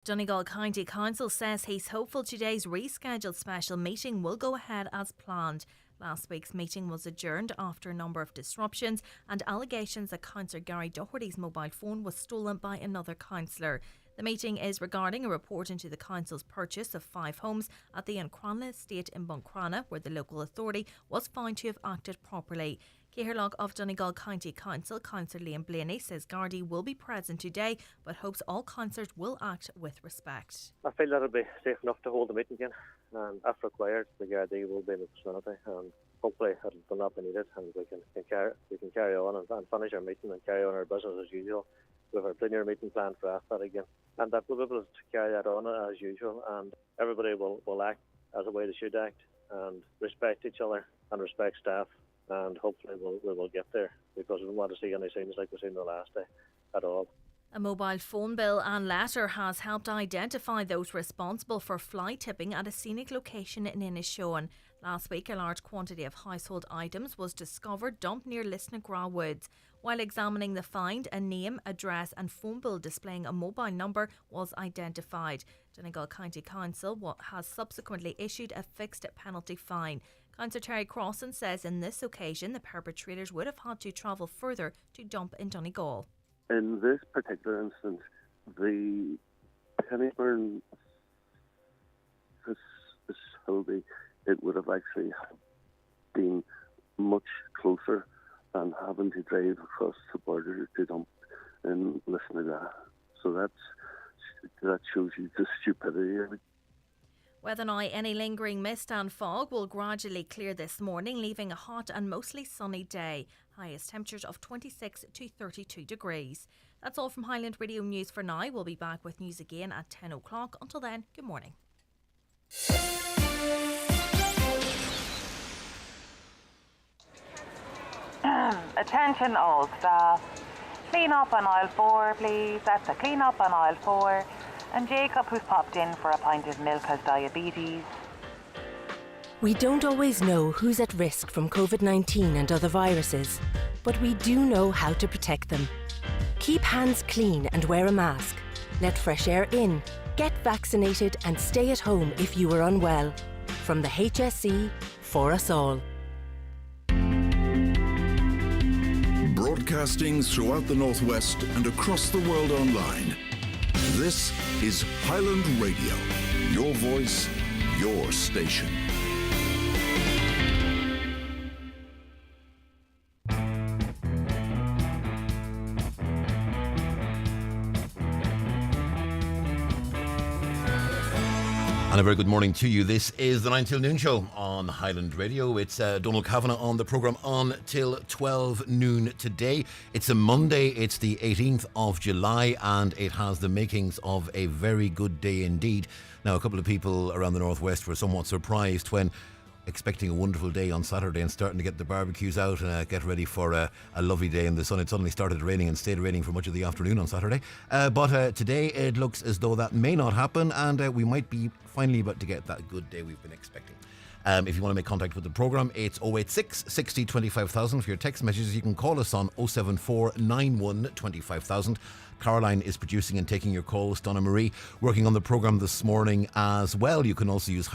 Donegal County Council says he's hopeful today's rescheduled special meeting will go ahead as planned. Last week's meeting was adjourned after a number of disruptions and allegations that Councillor Gary Doherty's mobile phone was stolen by another councillor. The meeting is regarding a report into the council's purchase of 5 homes at the Ancrana estate in Buncrana, where the local authority was found to have acted properly. Cahirlock of Donegal County Council, Councillor Liam Blaney, says Gardaí will be present today but hopes all councillors will act with respect. I feel that it'll be safe enough to hold the meeting again, and if required the Gardaí will be in the vicinity, and hopefully it'll not be needed and we can carry on and finish our meeting and carry on our business as usual. We have our plenary meeting planned for after that again, and that we'll be able to carry that on as usual, and everybody will act as a way they should act and respect each other and respect staff. And hopefully we will get there, because we don't want to see any scenes like we've seen the last day at all. A mobile phone bill and letter has helped identify those responsible for fly tipping at a scenic location in Inishowen. Last week, a large quantity of household items was discovered dumped near Lisnagra Woods. While examining the find, a name, address and phone bill displaying a mobile number was identified. Donegal County Council has subsequently issued a fixed penalty fine. Councillor Terry Crossan says in this occasion the perpetrators would have had to travel further to dump in Donegal. In this particular instance, the Pennyburn facility, it would have actually been much closer than having to drive across the border to dump in Lisnaga. So that shows you the stupidity of it. Whether now any lingering mist and fog will gradually clear this morning, leaving a hot and mostly sunny day. Highest temperatures of 26 to 32 degrees. That's all from Highland Radio News for now. We'll be back with news again at 10 o'clock. Until then, good morning. Attention all staff. Clean up on aisle 4, please. That's a clean up on aisle 4. And Jacob, who's popped in for a pint of milk, has diabetes. We don't always know who's at risk from COVID-19 and other viruses, but we do know how to protect them. Keep hands clean and wear a mask. Let fresh air in, get vaccinated and stay at home if you are unwell. From the HSE, for us all. Broadcasting throughout the Northwest and across the world online. This is Highland Radio, your voice, your station. And a very good morning to you. This is the 9 till noon show on Highland Radio. It's Donal Kavanagh on the programme until 12 noon today. It's a Monday, it's the 18th of July, and it has the makings of a very good day indeed. Now, a couple of people around the northwest were somewhat surprised when expecting a wonderful day on Saturday and starting to get the barbecues out and get ready for a lovely day in the sun. It suddenly started raining and stayed raining for much of the afternoon on Saturday. But today it looks as though that may not happen, and we might be finally about to get that good day we've been expecting. If you want to make contact with the programme, it's 086 60 25,000. For your text messages, you can call us on 074 91 25,000. Caroline is producing and taking your calls. Donna Marie working on the programme this morning as well. You can also use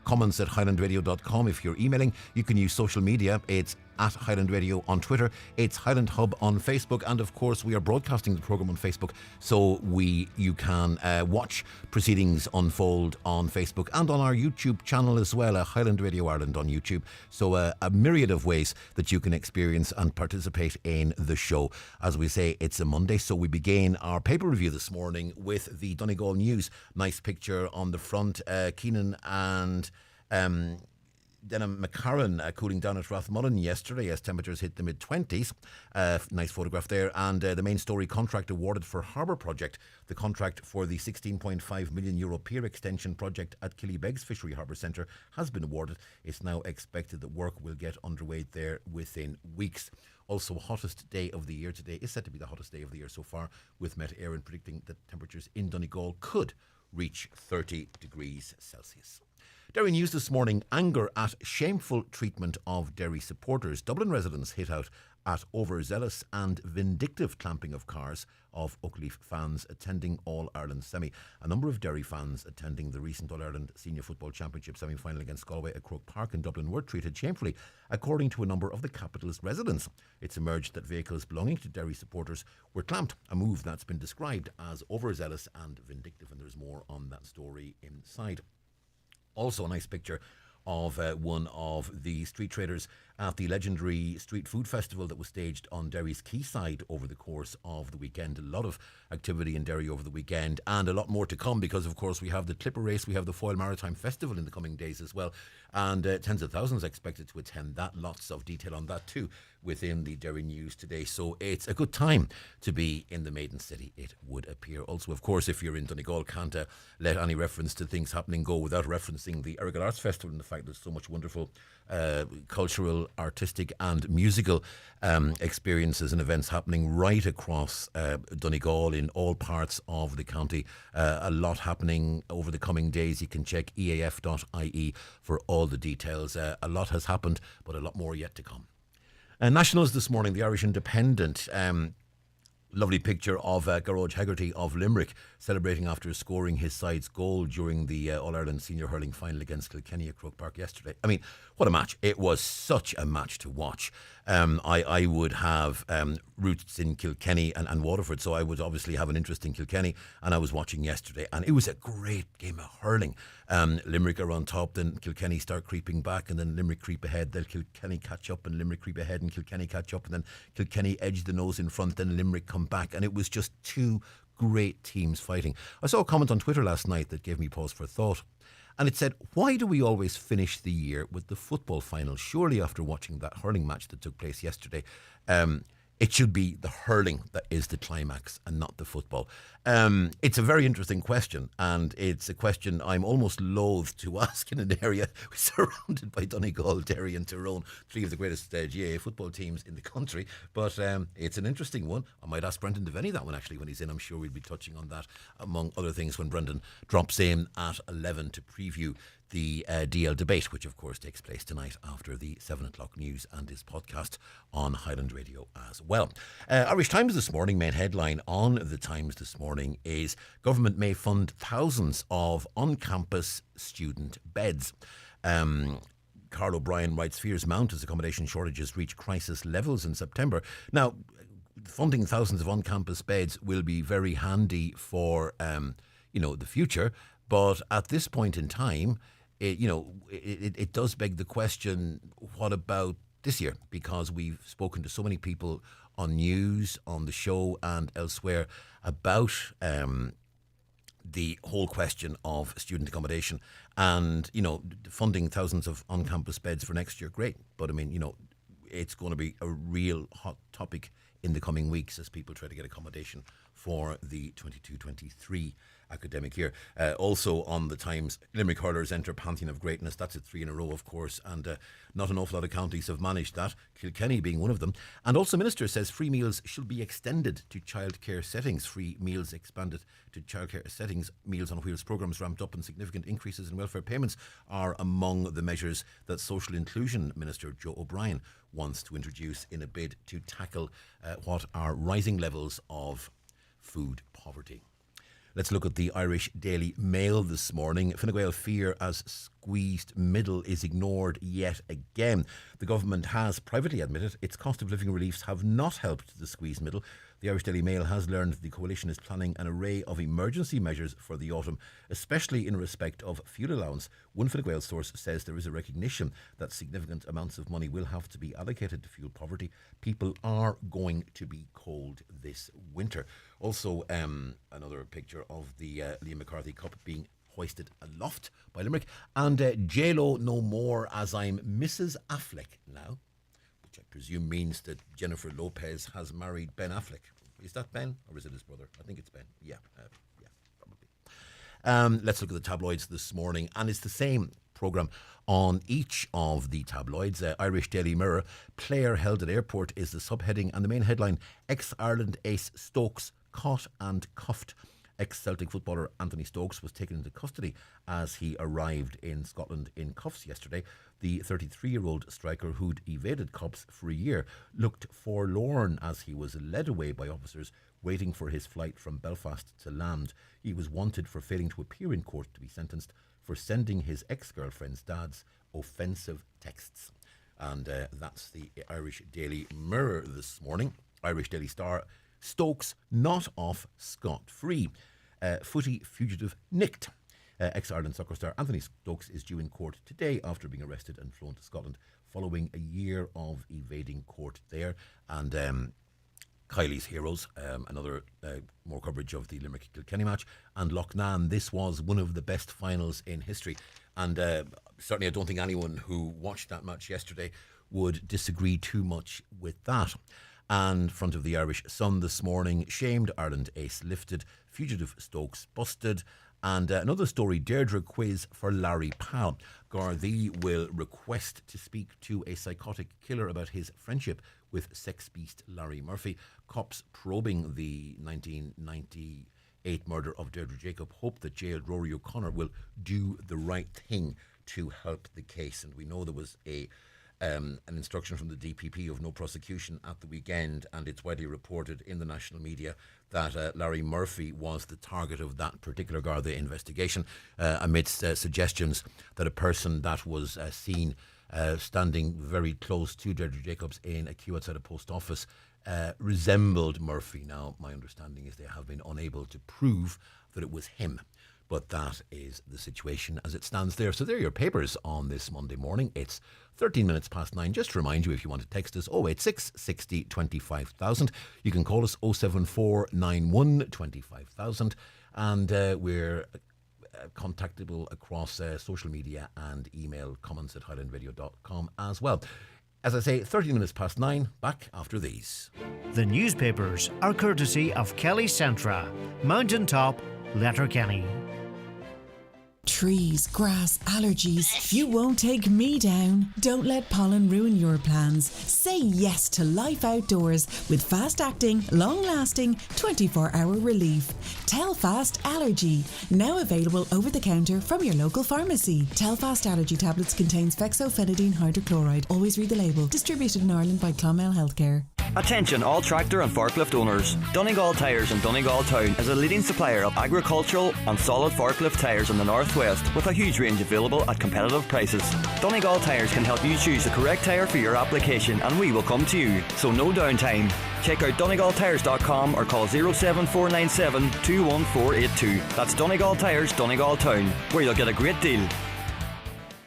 comments at highlandradio.com. If you're emailing, you can use social media. It's at Highland Radio on Twitter. It's Highland Hub on Facebook. And of course, we are broadcasting the programme on Facebook. So you can watch proceedings unfold on Facebook and on our YouTube channel as well, Highland Radio Ireland on YouTube. So a myriad of ways that you can experience and participate in the show. As we say, it's a Monday, so we begin our paper review this morning with the Donegal News. Nice picture on the front. Keenan and Denham McCarran cooling down at Rathmullen yesterday as temperatures hit the mid-20s. Nice photograph there. And the main story, contract awarded for Harbour Project. The contract for the €16.5 million pier extension project at Killybegs Fishery Harbour Centre has been awarded. It's now expected that work will get underway there within weeks. Also, hottest day of the year today is said to be the hottest day of the year so far, with Met Éireann predicting that temperatures in Donegal could reach 30 degrees Celsius. Derry News this morning, anger at shameful treatment of Derry supporters. Dublin residents hit out at overzealous and vindictive clamping of cars of Oakleaf fans attending All-Ireland semi. A number of Derry fans attending the recent All-Ireland Senior Football Championship semi-final against Galway at Croke Park in Dublin were treated shamefully, according to a number of the capital's residents. It's emerged that vehicles belonging to Derry supporters were clamped, a move that's been described as overzealous and vindictive, and there's more on that story inside. Also a nice picture of one of the street traders at the legendary street food festival that was staged on Derry's quayside over the course of the weekend. A lot of activity in Derry over the weekend, and a lot more to come, because of course we have the Clipper Race, we have the Foyle Maritime Festival in the coming days as well, and tens of thousands expected to attend that. Lots of detail on that too within the Derry News today. So it's a good time to be in the Maiden City, it would appear. Also, of course, if you're in Donegal, can't let any reference to things happening go without referencing the Errigal Arts Festival and the fact there's so much wonderful cultural, artistic and musical experiences and events happening right across Donegal in all parts of the county. A lot happening over the coming days. You can check eaf.ie for all the details. A lot has happened, but a lot more yet to come. Nationals this morning, the Irish Independent. Lovely picture of Garage Hegarty of Limerick celebrating after scoring his side's goal during the All-Ireland Senior Hurling Final against Kilkenny at Croke Park yesterday. I mean, what a match. It was such a match to watch. I would have roots in Kilkenny and Waterford, so I would obviously have an interest in Kilkenny, and I was watching yesterday, and it was a great game of hurling. Limerick are on top, then Kilkenny start creeping back, and then Limerick creep ahead, then Kilkenny catch up, and Limerick creep ahead, and Kilkenny catch up, and then Kilkenny edge the nose in front, then Limerick come back, and it was just two great teams fighting. I saw a comment on Twitter last night that gave me pause for thought, and it said, why do we always finish the year with the football final? Surely after watching that hurling match that took place yesterday, it should be the hurling that is the climax and not the football. It's a very interesting question, and it's a question I'm almost loath to ask in an area surrounded by Donegal, Derry and Tyrone, three of the greatest GAA football teams in the country. But it's an interesting one. I might ask Brendan Devaney that one actually when he's in. I'm sure we'll be touching on that among other things when Brendan drops in at 11 to preview the DL debate, which of course takes place tonight after the 7 o'clock news and is podcast on Highland Radio as well. Irish Times this morning, main headline on the Times this morning is government may fund thousands of on-campus student beds. Carl O'Brien writes fears mount as accommodation shortages reach crisis levels in September. Now, funding thousands of on-campus beds will be very handy for the future, but at this point in time, it does beg the question, what about this year? Because we've spoken to so many people on news, on the show and elsewhere about the whole question of student accommodation and, funding thousands of on-campus beds for next year, great. But I mean, it's going to be a real hot topic in the coming weeks as people try to get accommodation for the 22-23 academic year. Also on the Times, Limerick hurlers enter Pantheon of Greatness. That's at 3 in a row, of course, and not an awful lot of counties have managed that, Kilkenny being one of them. And also Minister says free meals should be extended to childcare settings. Free meals expanded to childcare settings. Meals on Wheels programmes ramped up, and significant increases in welfare payments are among the measures that Social Inclusion Minister Joe O'Brien wants to introduce in a bid to tackle what are rising levels of food poverty. Let's look at the Irish Daily Mail this morning. Fine Gael fear as squeezed middle is ignored yet again. The government has privately admitted its cost of living reliefs have not helped the squeezed middle. The Irish Daily Mail has learned that the coalition is planning an array of emergency measures for the autumn, especially in respect of fuel allowance. One Fine Gael source says there is a recognition that significant amounts of money will have to be allocated to fuel poverty. People are going to be cold this winter. Also, another picture of the Liam McCarthy Cup being hoisted aloft by Limerick. And J-Lo no more as I'm Mrs. Affleck now, which I presume means that Jennifer Lopez has married Ben Affleck. Is that Ben or is it his brother? I think it's Ben. Yeah, probably. Let's look at the tabloids this morning, and it's the same programme on each of the tabloids. Irish Daily Mirror, player held at airport is the subheading, and the main headline, ex-Ireland ace Stokes caught and cuffed. Ex-Celtic footballer Anthony Stokes was taken into custody as he arrived in Scotland in cuffs yesterday. The 33-year-old striker, who'd evaded cops for a year, looked forlorn as he was led away by officers waiting for his flight from Belfast to land. He was wanted for failing to appear in court to be sentenced for sending his ex-girlfriend's dad's offensive texts. And that's the Irish Daily Mirror this morning. Irish Daily Star: Stokes not off scot-free. Footy fugitive nicked. Ex-Ireland soccer star Anthony Stokes is due in court today after being arrested and flown to Scotland following a year of evading court there. And Kylie's Heroes, another more coverage of the Limerick-Kilkenny match, and Loughnane. This was one of the best finals in history, and certainly I don't think anyone who watched that match yesterday would disagree too much with that. And front of the Irish Sun this morning: shamed Ireland ace lifted, fugitive Stokes busted. And another story: Deirdre quiz for Larry Powell. Gardaí will request to speak to a psychotic killer about his friendship with sex beast Larry Murphy. Cops probing the 1998 murder of Deirdre Jacob hope that jailed Rory O'Connor will do the right thing to help the case. And we know there was an instruction from the DPP of no prosecution at the weekend, and it's widely reported in the national media that Larry Murphy was the target of that particular Garda investigation, amidst suggestions that a person that was seen standing very close to Deirdre Jacobs in a queue outside a post office resembled Murphy. Now, my understanding is they have been unable to prove that it was him. But that is the situation as it stands there. So there are your papers on this Monday morning. It's 13 minutes past 9. Just to remind you, if you want to text us, 086 60 25,000. You can call us 074 91 25,000. And we're contactable across social media and email, comments at highlandradio.com as well. As I say, 13 minutes past 9, back after these. The newspapers are courtesy of Kelly Centra, Mountaintop, Letterkenny. Trees, grass, allergies. You won't take me down. Don't let pollen ruin your plans. Say yes to life outdoors with fast-acting, long-lasting, 24-hour relief. Telfast Allergy. Now available over the counter from your local pharmacy. Telfast Allergy tablets contains fexofenadine hydrochloride. Always read the label. Distributed in Ireland by Clonmel Healthcare. Attention all tractor and forklift owners. Donegal Tyres in Donegal Town is a leading supplier of agricultural and solid forklift tyres in the northwest, with a huge range available at competitive prices. Donegal Tyres can help you choose the correct tyre for your application, and we will come to you, so no downtime. Check out DonegalTyres.com or call 07497 21482. That's Donegal Tyres, Donegal Town, where you'll get a great deal.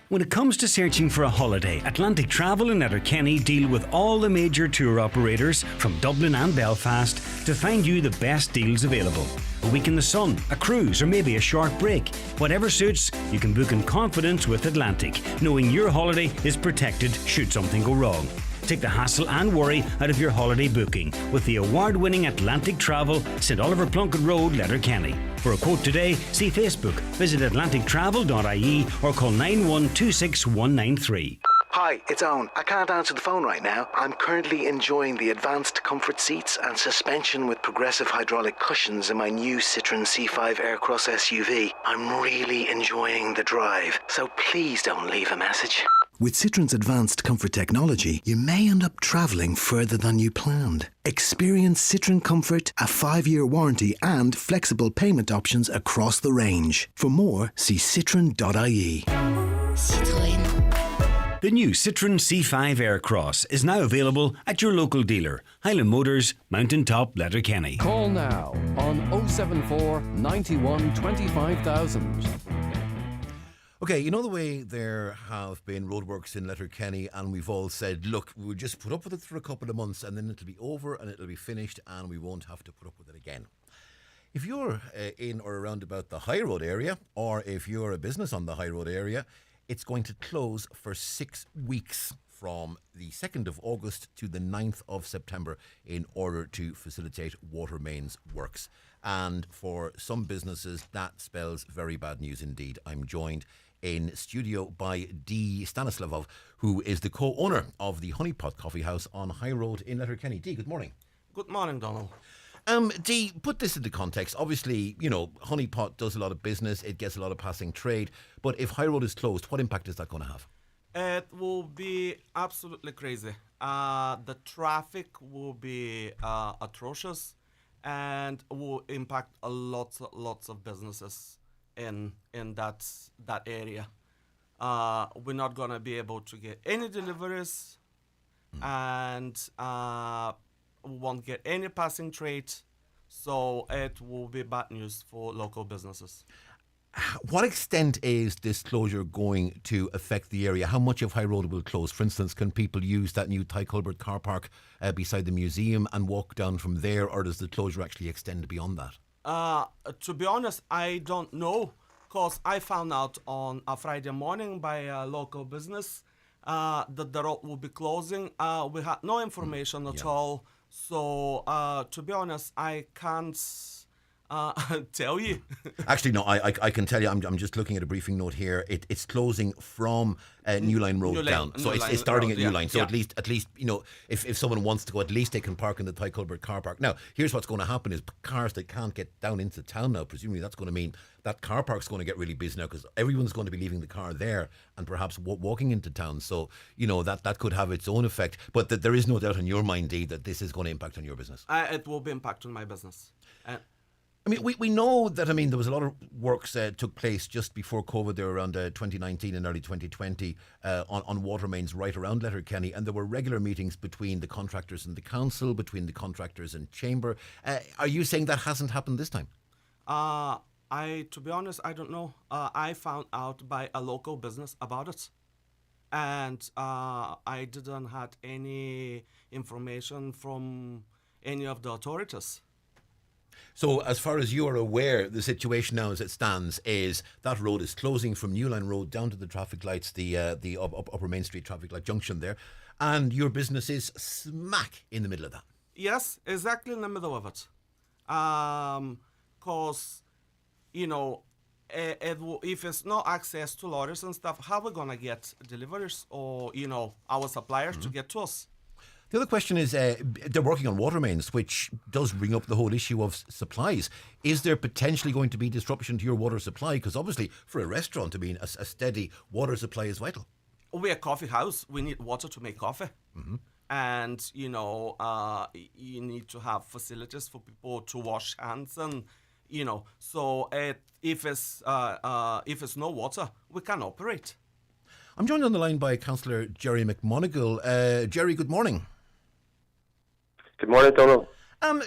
When it comes to searching for a holiday, Atlantic Travel and Letterkenny deal with all the major tour operators from Dublin and Belfast to find you the best deals available. A week in the sun, a cruise, or maybe a short break. Whatever suits, you can book in confidence with Atlantic, knowing your holiday is protected should something go wrong. Take the hassle and worry out of your holiday booking with the award-winning Atlantic Travel, St Oliver Plunkett Road, Letterkenny. For a quote today, see Facebook, visit atlantictravel.ie or call 9126193. Hi, it's Owen. I can't answer the phone right now. I'm currently enjoying the advanced comfort seats and suspension with progressive hydraulic cushions in my new Citroen C5 Aircross SUV. I'm really enjoying the drive, so please don't leave a message. With Citroen's advanced comfort technology, you may end up travelling further than you planned. Experience Citroen Comfort, a 5-year warranty and flexible payment options across the range. For more, see citroen.ie. Citroën. The new Citroen C5 Aircross is now available at your local dealer. Highland Motors, Mountaintop, Letterkenny. Call now on 074 91 25,000. Okay, you know the way there have been roadworks in Letterkenny, and we've all said, look, we'll just put up with it for a couple of months and then it'll be over and it'll be finished and we won't have to put up with it again. If you're in or around about the High Road area, or if you're a business on the High Road area, it's going to close for 6 weeks from the 2nd of August to the 9th of September in order to facilitate water mains works. And for some businesses, that spells very bad news indeed. I'm joined in studio by Dee Stanislavov, who is the co-owner of the Honeypot Coffee House on High Road in Letterkenny. Dee, good morning. Good morning, Donal. Dee, put this into context. Obviously, Honeypot does a lot of business. It gets a lot of passing trade. But if High Road is closed, what impact is that going to have? It will be absolutely crazy. The traffic will be atrocious and will impact lots of businesses in that area. We're not going to be able to get any deliveries and we won't get any passing trade. So it will be bad news for local businesses. What extent is this closure going to affect the area? How much of High Road will close? For instance, can people use that new Ty Culbert car park beside the museum and walk down from there, or does the closure actually extend beyond that? To be honest, I don't know, because I found out on a Friday morning by a local business that the road will be closing. We had no information at all. So, to be honest, I can't tell you. Actually, no, I can tell you. I'm just looking at a briefing note here. It's closing from New Line Road down. So it's starting at New Line. So at least if someone wants to go, at least they can park in the Ty Culbert car park. Now, here's what's going to happen: is cars that can't get down into town now, presumably that's going to mean that car park's going to get really busy now, because everyone's going to be leaving the car there and perhaps walking into town. So that could have its own effect. But there is no doubt in your mind, Dee, that this is going to impact on your business. It will be impact on my business. I mean, we know that, there was a lot of works took place just before COVID there around 2019 and early 2020 on water mains right around Letterkenny, and there were regular meetings between the contractors and the council, between the contractors and chamber. Are you saying that hasn't happened this time? To be honest, I don't know. I found out by a local business about it, and I didn't have any information from any of the authorities. So as far as you are aware, the situation now as it stands is that road is closing from New Line Road down to the traffic lights, the Upper Main Street traffic light junction there, and your business is smack in the middle of that. Yes, exactly in the middle of it. Because, if it's no access to lorries and stuff, how are we going to get deliveries or, our suppliers to get to us? The other question is, they're working on water mains, which does bring up the whole issue of supplies. Is there potentially going to be disruption to your water supply? Because obviously, for a restaurant, a steady water supply is vital. We're a coffee house. We need water to make coffee. Mm-hmm. And, you need to have facilities for people to wash hands and, so if it's no water, we can operate. I'm joined on the line by Councillor Jerry McMonigal. Jerry, good morning. Good morning, Donal.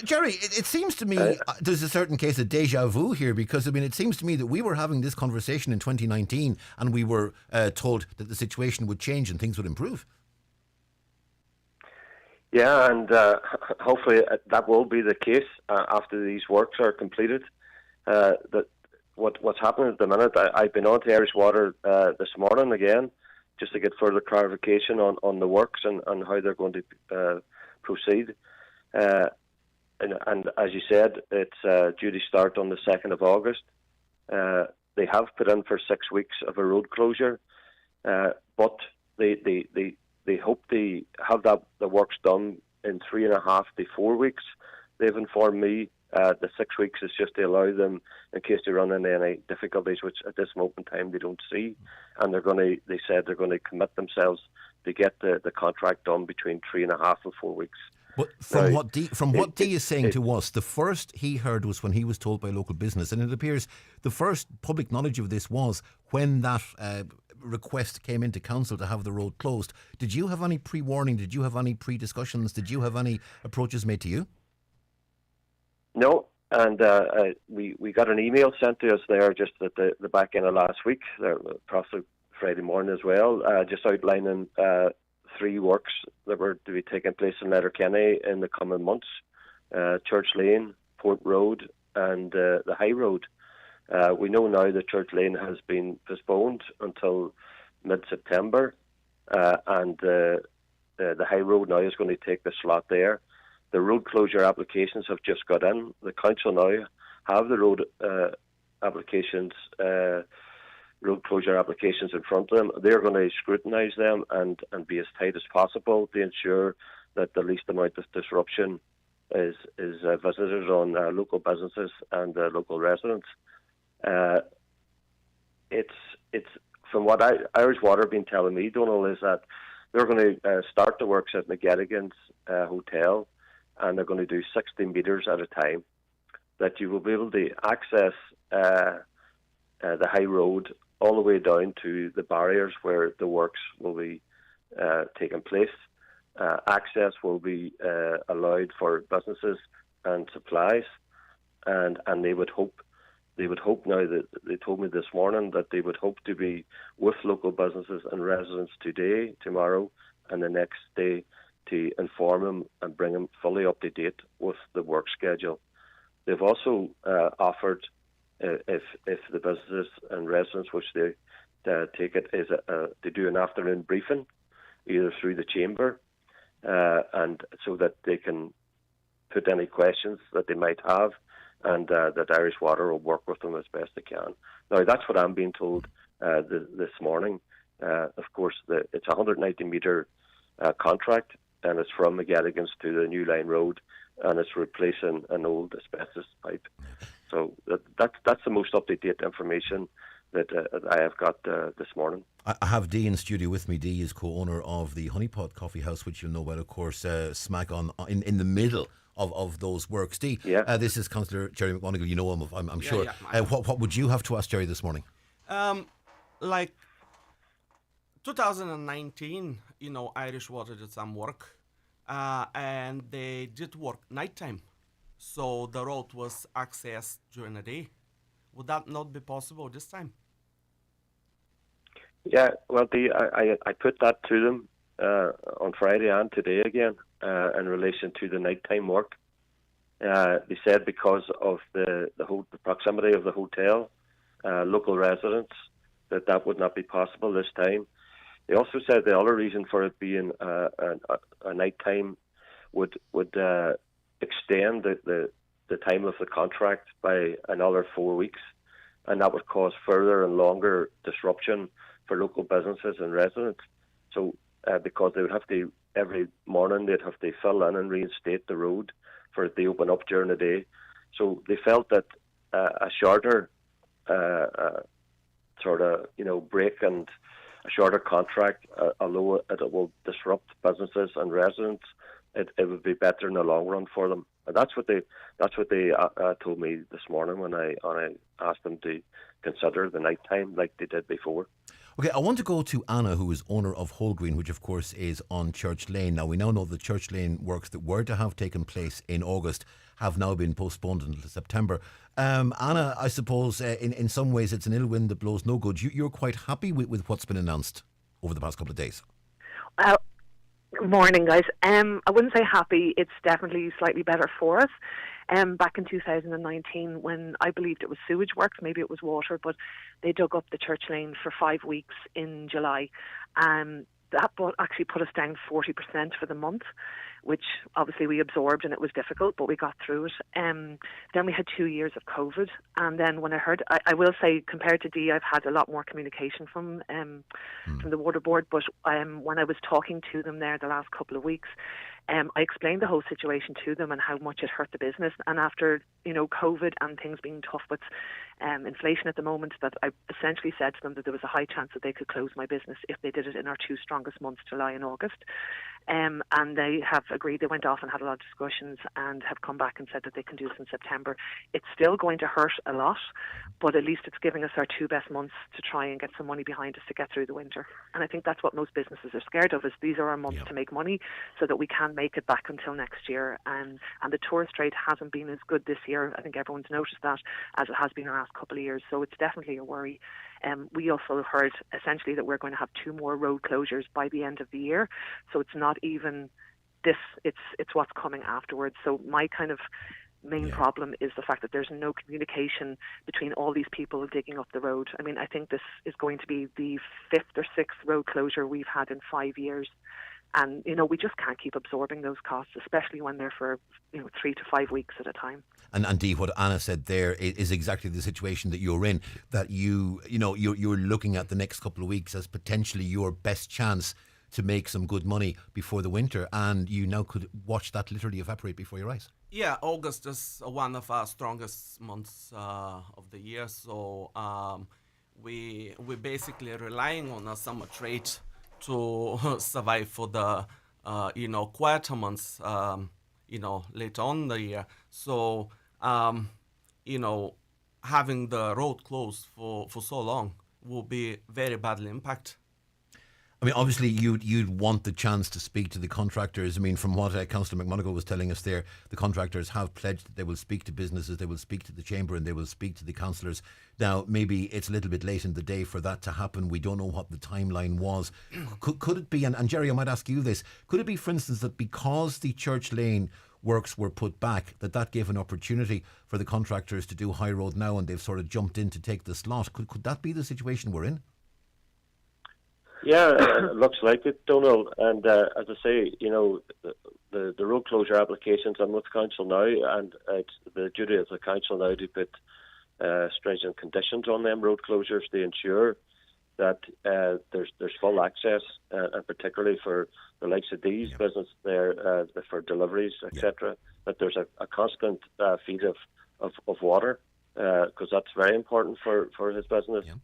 Jerry, it seems to me there's a certain case of deja vu here, because it seems to me that we were having this conversation in 2019 and we were told that the situation would change and things would improve. Yeah, and hopefully that will be the case after these works are completed. That what's happening at the minute, I've been on to Irish Water this morning again, just to get further clarification on the works and how they're going to proceed. And as you said, it's due to start on the 2nd of August. They have put in for 6 weeks of a road closure, but they hope to have the works done in 3.5 to 4 weeks. They've informed me the 6 weeks is just to allow them, in case they run into any difficulties, which at this moment in time they don't see. And they said they're going to commit themselves to get the contract done between 3.5 and 4 weeks. But from what Dee is saying to us, the first he heard was when he was told by local business, and it appears the first public knowledge of this was when that request came into council to have the road closed. Did you have any pre-warning? Did you have any pre-discussions? Did you have any approaches made to you? No, and we got an email sent to us there just at the back end of last week, possibly Friday morning as well, just outlining 3 works that were to be taking place in Letterkenny in the coming months: Church Lane, Port Road, and the High Road. We know now that Church Lane has been postponed until mid-September, and the High Road now is going to take the slot there. The road closure applications have just got in. The council now have the road closure applications in front of them. They're going to scrutinise them and be as tight as possible to ensure that the least amount of disruption is visitors on local businesses and local residents. It's from what Irish Water have been telling me, Donal, is that they're going to start the works at McGettigan's hotel, and they're going to do 60 metres at a time. That you will be able to access the high road all the way down to the barriers where the works will be taking place. Access will be allowed for businesses and supplies, and they would hope now that they told me this morning that they would hope to be with local businesses and residents today, tomorrow, and the next day to inform them and bring them fully up to date with the work schedule. They've also offered, if the businesses and residents which they take it, is to do an afternoon briefing, either through the chamber, and so that they can put any questions that they might have, and that Irish Water will work with them as best they can. Now, that's what I'm being told this morning. Of course, it's a 190-metre contract, and it's from McGettigan's to the New Line Road, and it's replacing an old asbestos pipe. So that's the most up-to-date information that I have got this morning. I have Dee in studio with me. Dee is co-owner of the Honeypot Coffee House, which you'll know well, of course, smack on in the middle of those works. Dee, this is Councillor Jerry McGonigal. You know him, I'm sure. What would you have to ask Jerry this morning? Like 2019, Irish Water did some work, and they did work nighttime, so the road was accessed during the day. Would that not be possible this time? Yeah, well, I put that to them on Friday and today again in relation to the nighttime work. They said because of the proximity of the hotel, local residents, that would not be possible this time. They also said the other reason for it being a nighttime would extend the time of the contract by another 4 weeks, and that would cause further and longer disruption for local businesses and residents. So because they would have to, every morning they'd have to fill in and reinstate the road for it to open up during the day. So they felt that a shorter sort of break and a shorter contract, although it will disrupt businesses and residents, it would be better in the long run for them. And that's what they told me this morning when I asked them to consider the night time like they did before. Okay, I want to go to Anna, who is owner of Whole Green, which of course is on Church Lane. Now, we now know the Church Lane works that were to have taken place in August have now been postponed until September. Anna, I suppose in some ways it's an ill wind that blows no good. You're quite happy with what's been announced over the past couple of days? Good morning, guys. I wouldn't say happy. It's definitely slightly better for us. Back in 2019, when I believed it was sewage works, maybe it was water, but they dug up the Church Lane for 5 weeks in July. That actually put us down 40% for the month, which obviously we absorbed, and it was difficult, but we got through it. Then we had 2 years of COVID, and then when I heard, I will say, compared to Dee, I've had a lot more communication from the Water Board, but when I was talking to them there the last couple of weeks, I explained the whole situation to them and how much it hurt the business. And after, COVID and things being tough with inflation at the moment, that I essentially said to them that there was a high chance that they could close my business if they did it in our two strongest months, July and August. And they have agreed. They went off and had a lot of discussions and have come back and said that they can do this in September. It's still going to hurt a lot, but at least it's giving us our two best months to try and get some money behind us to get through the winter. And I think that's what most businesses are scared of, is these are our months to make money so that we can make it back until next year. And the tourist trade hasn't been as good this year. I think everyone's noticed that, as it has been the last couple of years. So it's definitely a worry. We also heard essentially that we're going to have 2 more road closures by the end of the year. So it's not even this, it's what's coming afterwards. So my kind of main problem is the fact that there's no communication between all these people digging up the road. I mean, I think this is going to be the 5th or 6th road closure we've had in 5 years. And, we just can't keep absorbing those costs, especially when they're for, 3 to 5 weeks at a time. And indeed, what Anna said there is exactly the situation that you're in, that you're looking at the next couple of weeks as potentially your best chance to make some good money before the winter, and you now could watch that literally evaporate before your eyes. Yeah, August is one of our strongest months of the year. So we basically relying on a summer trade to survive for the quieter months. Later on in the year. So you know, having the road closed for so long will be very badly impact. I mean, obviously, you'd want the chance to speak to the contractors. I mean, from what Councillor McMonagle was telling us there, the contractors have pledged that they will speak to businesses, they will speak to the chamber, and they will speak to the councillors. Now, maybe it's a little bit late in the day for that to happen. We don't know what the timeline was. Could it be, and Jerry, I might ask you this, could it be, for instance, that because the Church Lane works were put back, that gave an opportunity for the contractors to do High Road now, and they've sort of jumped in to take the slot? Could that be the situation we're in? Yeah, it looks like it, Donal. And as I say, the road closure applications are with council now, and it's the duty of the council now to put stringent conditions on them road closures to ensure that there's full access, and particularly for the likes of these business there, for deliveries, etc. That there's a constant feed of water, because that's very important for his business. Yeah.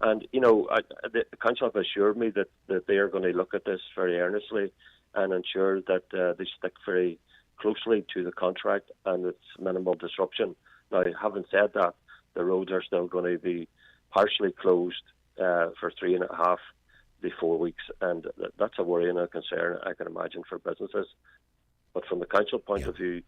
And, the council have assured me that they are going to look at this very earnestly and ensure that they stick very closely to the contract and its minimal disruption. Now, having said that, the roads are still going to be partially closed for 3.5 to 4 weeks, and that's a worry and a concern, I can imagine, for businesses. But from the council point of view,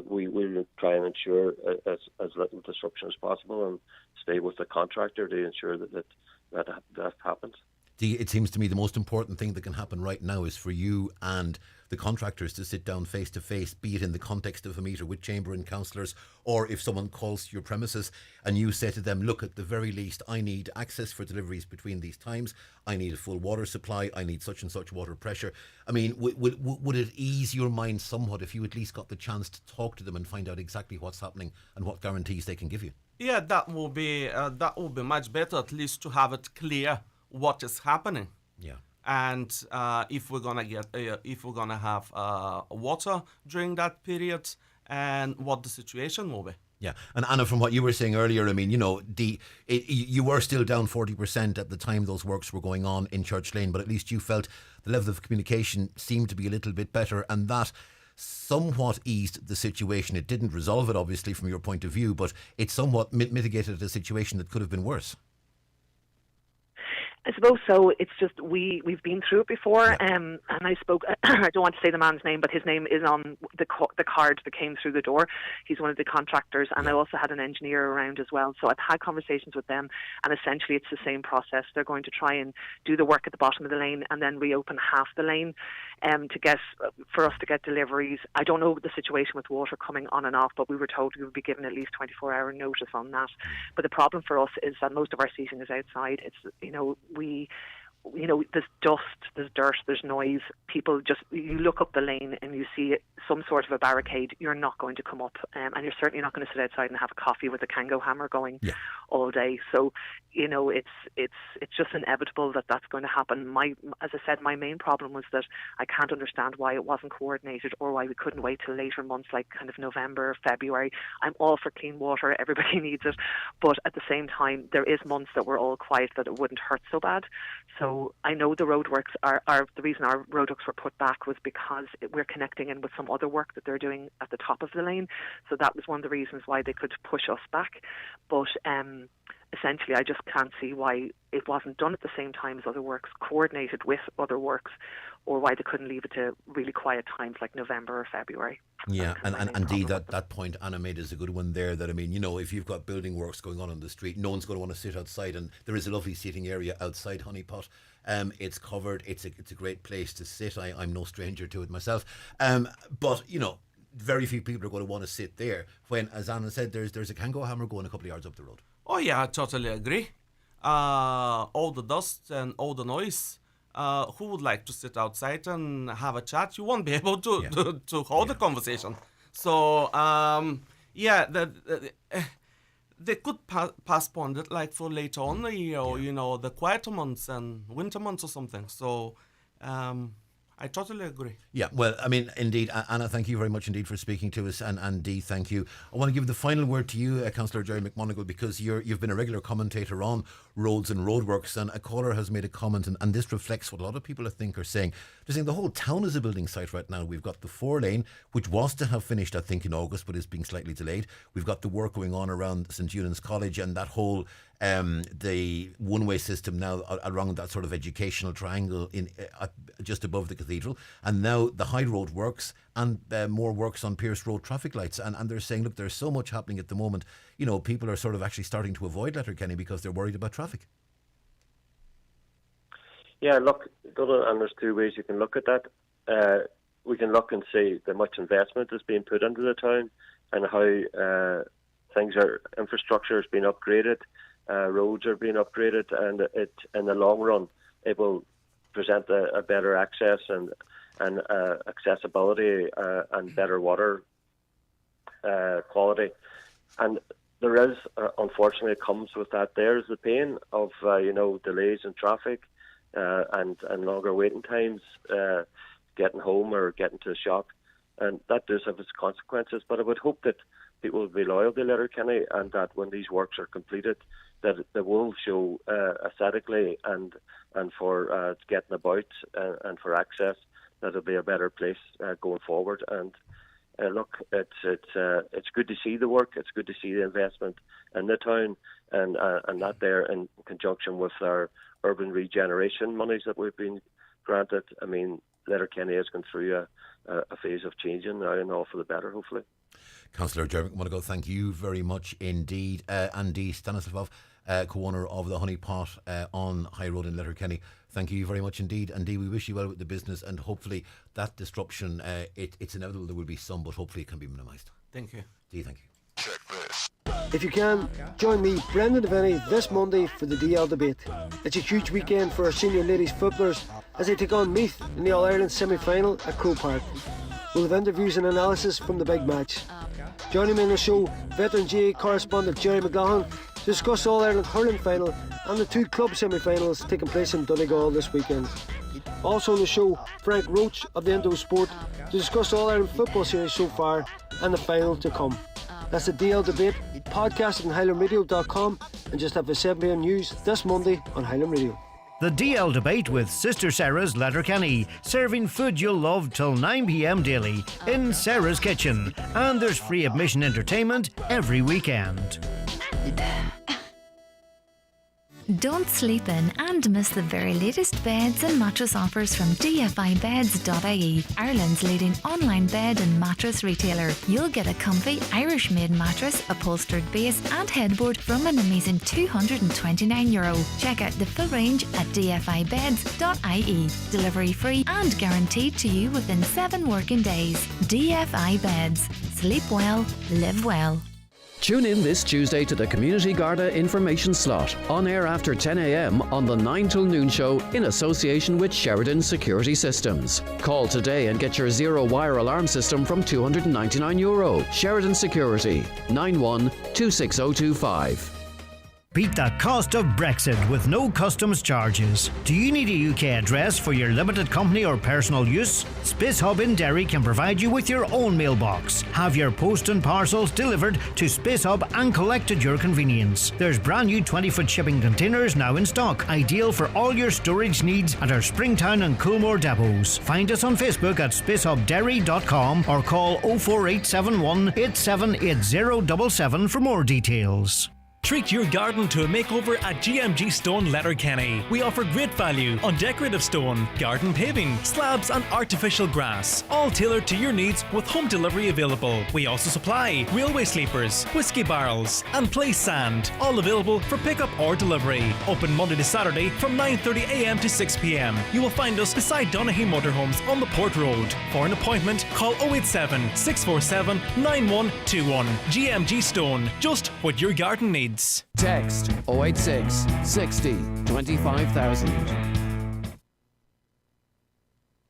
we will try and ensure as little disruption as possible and stay with the contractor to ensure that happens. It seems to me the most important thing that can happen right now is for you and the contractors to sit down face to face, be it in the context of a meter with chamber and councillors, or if someone calls to your premises and you say to them, look, at the very least, I need access for deliveries between these times, I need a full water supply, I need such and such water pressure. I mean, would it ease your mind somewhat if you at least got the chance to talk to them and find out exactly what's happening and what guarantees they can give you? Yeah, that will be much better, at least to have it clear what is happening. Yeah. And if we're gonna have water during that period, and what the situation will be. Yeah, and Anna, from what you were saying earlier, I mean, you were still down 40% at the time those works were going on in Church Lane, but at least you felt the level of communication seemed to be a little bit better, and that somewhat eased the situation. It didn't resolve it, obviously, from your point of view, but it somewhat mitigated a situation that could have been worse. I suppose so. It's just we've been through it before, and I spoke. I don't want to say the man's name, but his name is on the card that came through the door. He's one of the contractors, and I also had an engineer around as well. So I've had conversations with them, and essentially it's the same process. They're going to try and do the work at the bottom of the lane, and then reopen half the lane, for us to get deliveries. I don't know the situation with water coming on and off, but we were told we would be given at least 24-hour notice on that. But the problem for us is that most of our seating is outside. It's there's dust, there's dirt, there's noise. People you look up the lane and you see some sort of a barricade, you're not going to come up, and you're certainly not going to sit outside and have a coffee with a Kango hammer going all day. So, it's just inevitable that that's going to happen. As I said, my main problem was that I can't understand why it wasn't coordinated, or why we couldn't wait till later months, like kind of November, February. I'm all for clean water, everybody needs it, but at the same time, there is months that we're all quiet that it wouldn't hurt so bad. So I know the roadworks are the reason our roadworks were put back was because we're connecting in with some other work that they're doing at the top of the lane. So that was one of the reasons why they could push us back. But essentially, I just can't see why it wasn't done at the same time as other works, coordinated with other works, or why they couldn't leave it to really quiet times like November or February. Yeah, and indeed that point Anna made is a good one there, that, I mean, if you've got building works going on the street, no one's going to want to sit outside, and there is a lovely seating area outside Honeypot. It's covered, it's a great place to sit. I'm no stranger to it myself. But, very few people are going to want to sit there when, as Anna said, there's a Kango hammer going a couple of yards up the road. Oh yeah, I totally agree. All the dust and all the noise. Who would like to sit outside and have a chat? You won't be able to hold a conversation. So they could postpone it like for later on the year, or the quieter months and winter months or something. So I totally agree. Yeah, well, I mean, indeed, Anna, thank you very much indeed for speaking to us, and Dee, thank you. I want to give the final word to you, Councillor Jerry McMonigal, because you've been a regular commentator on roads and roadworks, and a caller has made a comment, and this reflects what a lot of people I think are saying. They're saying the whole town is a building site right now. We've got the 4-lane, which was to have finished, I think, in August, but is being slightly delayed. We've got the work going on around St Eunan's College, and that whole the one-way system now around that sort of educational triangle in just above the cathedral, and now the High Road works and more works on Pierce Road traffic lights, and they're saying, look, there's so much happening at the moment, you know, people are sort of actually starting to avoid Letterkenny because they're worried about traffic. Yeah, look, Donal, and there's two ways you can look at that. We can look and see how much investment is being put into the town and how infrastructure is being upgraded. Roads are being upgraded, and it, in the long run, it will present a better access and accessibility and better water quality. And there is, unfortunately, it comes with that. There's the pain of delays in traffic and longer waiting times, getting home or getting to the shop, and that does have its consequences. But I would hope that people will be loyal to Letterkenny, and that when these works are completed, that they will show aesthetically and for getting about and for access, that it'll be a better place going forward. And look, it's good to see the work. It's good to see the investment in the town, and that there in conjunction with our urban regeneration monies that we've been granted. I mean, Letterkenny has gone through a phase of changing now, and all for the better, hopefully. Councillor Jeremy, I want to go thank you very much indeed. Andy Stanislav, co-owner of the Honey Pot on High Road in Letterkenny. Thank you very much indeed. Andy, we wish you well with the business, and hopefully that disruption, it's inevitable there will be some, but hopefully it can be minimised. Thank you. Dee, thank you. Check this. If you can, join me, Brendan Devaney, this Monday for the DL debate. It's a huge weekend for our senior ladies footballers as they take on Meath in the All-Ireland semi-final at Croke Park. We'll have interviews and analysis from the big match. Joining me on the show, veteran GA correspondent Jerry McLaughlin to discuss All-Ireland hurling final and the two club semi-finals taking place in Donegal this weekend. Also on the show, Frank Roach of the Endo Sport to discuss All-Ireland football series so far and the final to come. That's the DL debate, podcast on HighlandRadio.com, and just after 7pm news this Monday on Highland Radio. The DL debate with Sister Sarah's Letterkenny, serving food you'll love till 9pm daily in Sarah's Kitchen. And there's free admission entertainment every weekend. Don't sleep in and miss the very latest beds and mattress offers from dfibeds.ie, Ireland's leading online bed and mattress retailer. You'll get a comfy Irish-made mattress, upholstered base and headboard from an amazing €229. Check out the full range at dfibeds.ie. Delivery free and guaranteed to you within 7 working days. DFI Beds. Sleep well, live well. Tune in this Tuesday to the Community Garda information slot, on air after 10am on the 9 till noon show in association with Sheridan Security Systems. Call today and get your zero-wire alarm system from €299. Sheridan Security, 91-26025. Beat the cost of Brexit with no customs charges. Do you need a UK address for your limited company or personal use? Space Hub in Derry can provide you with your own mailbox. Have your post and parcels delivered to Space Hub and collect at your convenience. There's brand new 20-foot shipping containers now in stock, ideal for all your storage needs at our Springtown and Coolmore depots. Find us on Facebook at spacehubderry.com or call 04871 878077 for more details. Treat your garden to a makeover at GMG Stone Letterkenny. We offer great value on decorative stone, garden paving, slabs and artificial grass, all tailored to your needs with home delivery available. We also supply railway sleepers, whiskey barrels and place sand, all available for pickup or delivery. Open Monday to Saturday from 9:30am to 6pm. You will find us beside Donaghy Motorhomes on the Port Road. For an appointment, call 087 647 9121. GMG Stone, just what your garden needs. Text 086 60 25,000.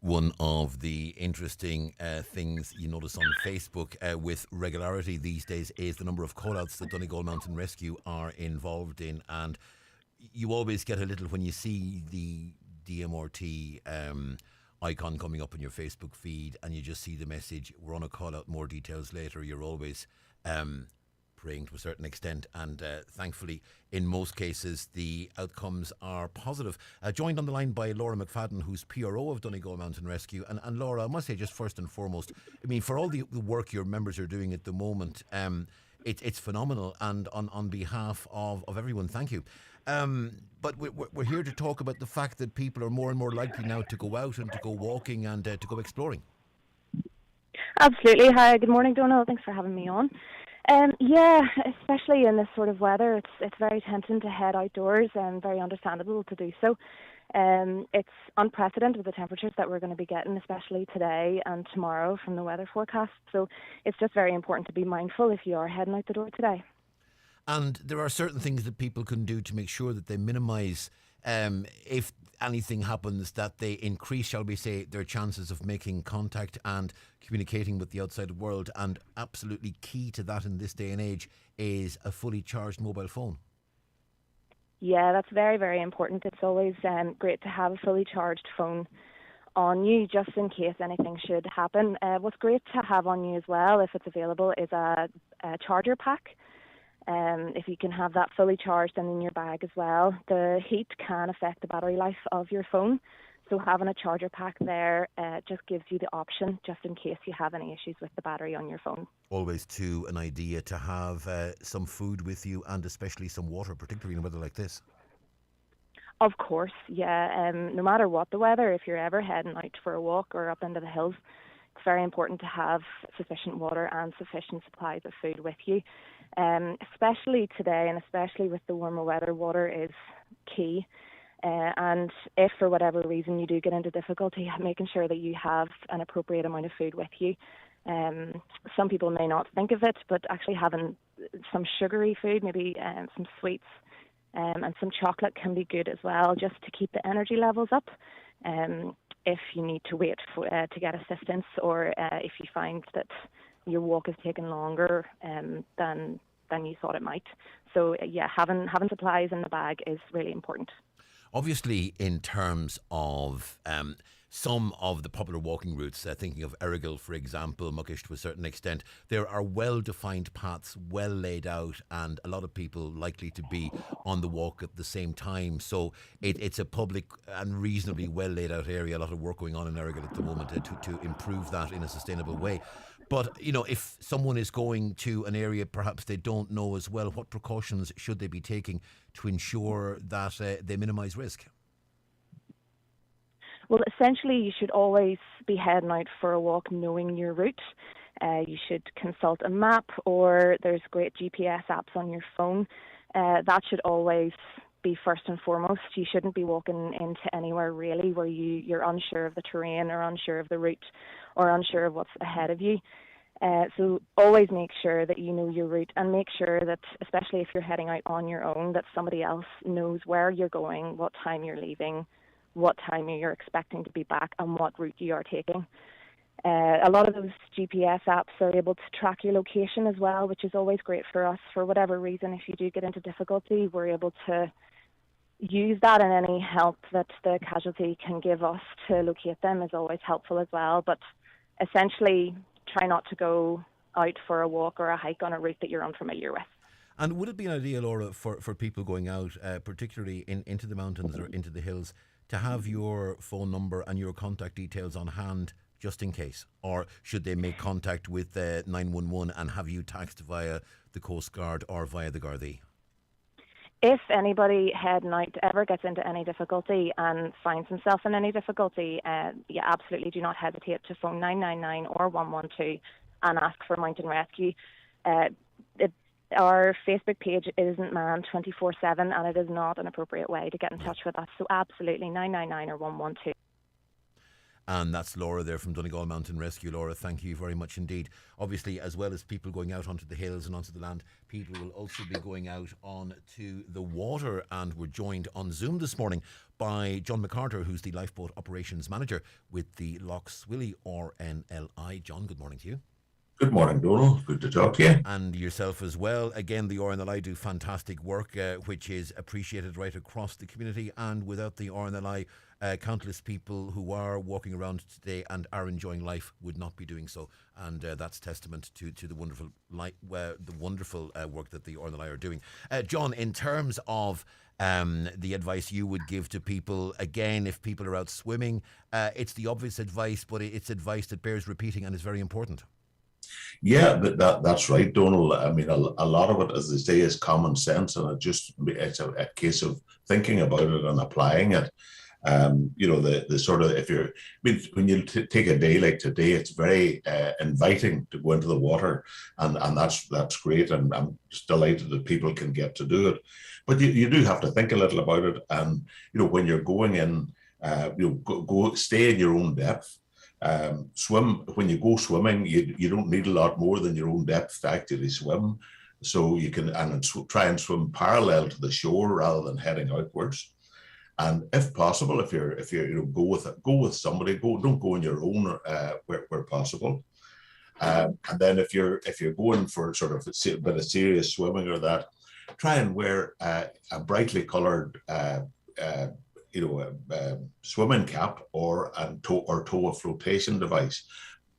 One of the interesting things you notice on Facebook with regularity these days is the number of call-outs that Donegal Mountain Rescue are involved in, and you always get a little when you see the DMRT icon coming up on your Facebook feed and you just see the message, we're on a call out, more details later, you're always praying to a certain extent, and thankfully in most cases the outcomes are positive. Joined on the line by Laura McFadden, who's PRO of Donegal Mountain Rescue. And Laura, I must say, just first and foremost, I mean, for all the work your members are doing at the moment, it's phenomenal, and on behalf of everyone, thank you. But we're here to talk about the fact that people are more and more likely now to go out and to go walking and to go exploring. Absolutely. Hi, good morning, Donal. Thanks for having me on. Yeah, especially in this sort of weather, it's very tempting to head outdoors and very understandable to do so. It's unprecedented with the temperatures that we're going to be getting, especially today and tomorrow from the weather forecast. So it's just very important to be mindful if you are heading out the door today. And there are certain things that people can do to make sure that they minimise, if anything happens, that they increase, shall we say, their chances of making contact and communicating with the outside world. And absolutely key to that in this day and age is a fully charged mobile phone. Yeah, that's very, very important. It's always great to have a fully charged phone on you just in case anything should happen. What's great to have on you as well, if it's available, is a charger pack. If you can have that fully charged and in your bag as well. The heat can affect the battery life of your phone, so having a charger pack there just gives you the option just in case you have any issues with the battery on your phone. Always too an idea to have some food with you, and especially some water, particularly in weather like this. Of course, yeah. No matter what the weather, if you're ever heading out for a walk or up into the hills, it's very important to have sufficient water and sufficient supplies of food with you. Especially today, and especially with the warmer weather, water is key. And if for whatever reason you do get into difficulty, making sure that you have an appropriate amount of food with you. Some people may not think of it, but actually having some sugary food, maybe some sweets and some chocolate can be good as well, just to keep the energy levels up. If you need to wait to get assistance, or if you find that your walk is taking longer than you thought it might. So yeah, having supplies in the bag is really important. Obviously, in terms of some of the popular walking routes, thinking of Errigal, for example, Muckish to a certain extent, there are well-defined paths, well laid out, and a lot of people likely to be on the walk at the same time. So it's a public and reasonably well laid out area. A lot of work going on in Errigal at the moment to improve that in a sustainable way. But, you know, if someone is going to an area perhaps they don't know as well, what precautions should they be taking to ensure that they minimise risk? Well, essentially, you should always be heading out for a walk knowing your route. You should consult a map, or there's great GPS apps on your phone. That should always be first and foremost. You shouldn't be walking into anywhere really where you're unsure of the terrain or unsure of the route or unsure of what's ahead of you. So always make sure that you know your route, and make sure that, especially if you're heading out on your own, that somebody else knows where you're going, what time you're leaving, what time you're expecting to be back, and what route you are taking. A lot of those GPS apps are able to track your location as well, which is always great for us. For whatever reason, if you do get into difficulty, we're able to use that, and any help that the casualty can give us to locate them is always helpful as well. But essentially, try not to go out for a walk or a hike on a route that you're unfamiliar with. And would it be an idea, Laura, for people going out, particularly into the mountains or into the hills, to have your phone number and your contact details on hand just in case? Or should they make contact with 911 and have you taxed via the Coast Guard or via the Gardaí? If anybody heading out ever gets into any difficulty and finds himself in any difficulty, absolutely do not hesitate to phone 999 or 112 and ask for Mountain Rescue. Our Facebook page isn't manned 24/7, and it is not an appropriate way to get in touch with us. So absolutely 999 or 112. And that's Laura there from Donegal Mountain Rescue. Laura, thank you very much indeed. Obviously, as well as people going out onto the hills and onto the land, people will also be going out onto the water. And we're joined on Zoom this morning by John McCarter, who's the Lifeboat Operations Manager with the Lough Swilly RNLI. John, good morning to you. Good morning, Donal. Good to talk to you. And yourself as well. Again, the RNLI do fantastic work, which is appreciated right across the community. And without the RNLI, countless people who are walking around today and are enjoying life would not be doing so. And that's testament to the wonderful work that the RNLI are doing. John, in terms of the advice you would give to people, again, if people are out swimming, it's the obvious advice, but it's advice that bears repeating and is very important. Yeah, that's right, Donal. I mean, a lot of it, as they say, is common sense, and it's a case of thinking about it and applying it. The sort of, when you take a day like today, it's very inviting to go into the water, and that's great, and I'm just delighted that people can get to do it. But you do have to think a little about it, and when you're going in, go stay in your own depth. Swim when you go swimming. You don't need a lot more than your own depth to actually swim, so you can try and swim parallel to the shore rather than heading outwards. And if possible, if you go with somebody, don't go on your own where possible. And then if you're going for sort of a bit of serious swimming or that, try and wear a brightly coloured swimming cap or tow a flotation device,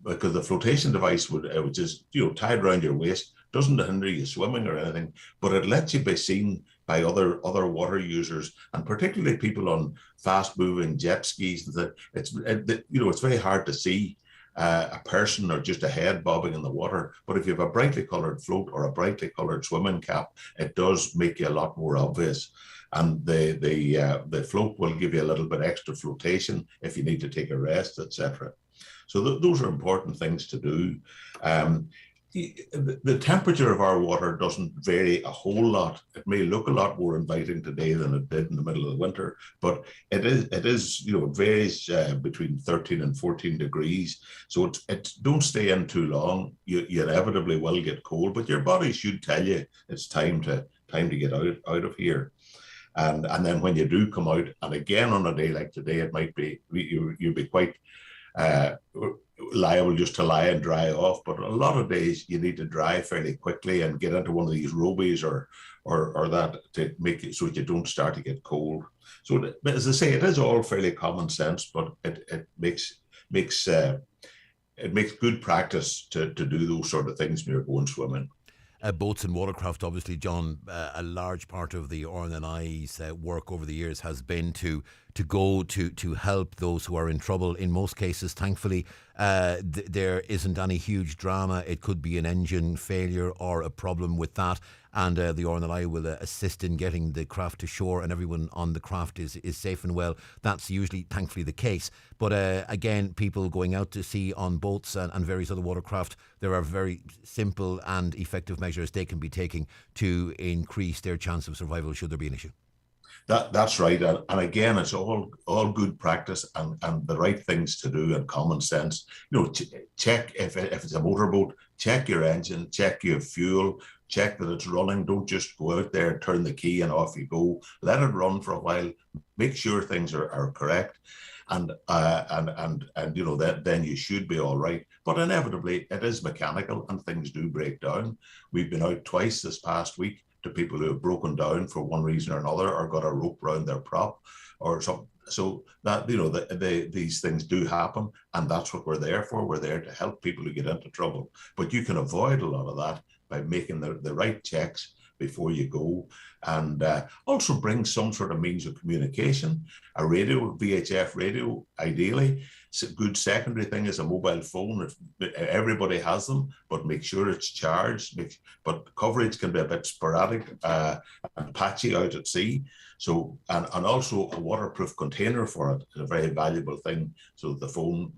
because the flotation device which is tied around your waist, doesn't hinder you swimming or anything, but it lets you be seen by other water users, and particularly people on fast moving jet skis. That it's very hard to see a person or just a head bobbing in the water. But if you have a brightly coloured float or a brightly coloured swimming cap, it does make you a lot more obvious. And the float will give you a little bit extra flotation if you need to take a rest, etc. So those are important things to do. The temperature of our water doesn't vary a whole lot. It may look a lot more inviting today than it did in the middle of the winter, but it varies between 13 and 14 degrees. So don't stay in too long. You inevitably will get cold, but your body should tell you it's time to get out of here. And then when you do come out, and again on a day like today, it might be you'll be quite liable just to lie and dry off. But a lot of days you need to dry fairly quickly and get into one of these robies or that to make it so that you don't start to get cold. So as I say, it is all fairly common sense, but it makes good practice to do those sort of things when you're going swimming. Boats and watercraft, obviously, John, a large part of the RNLI's work over the years has been to go to help those who are in trouble. In most cases, thankfully, there isn't any huge drama. It could be an engine failure or a problem with that, and the RNLI will assist in getting the craft to shore, and everyone on the craft is safe and well. That's usually, thankfully, the case. But again, people going out to sea on boats and various other watercraft, there are very simple and effective measures they can be taking to increase their chance of survival should there be an issue. That's right, and again, it's all good practice and the right things to do and common sense. Check if it's a motorboat, check your engine, check your fuel, check that it's running. Don't just go out there, turn the key, and off you go. Let it run for a while. Make sure things are correct, and then you should be all right. But inevitably, it is mechanical, and things do break down. We've been out twice this past week to people who have broken down for one reason or another, or got a rope around their prop or something. So that these things do happen, and that's what we're there for. We're there to help people who get into trouble. But you can avoid a lot of that by making the right checks before you go, and also bring some sort of means of communication. A radio, VHF radio, ideally. A good secondary thing is a mobile phone. Everybody has them, but make sure it's charged. But coverage can be a bit sporadic and patchy out at sea. So, and also a waterproof container for it is a very valuable thing, so the phone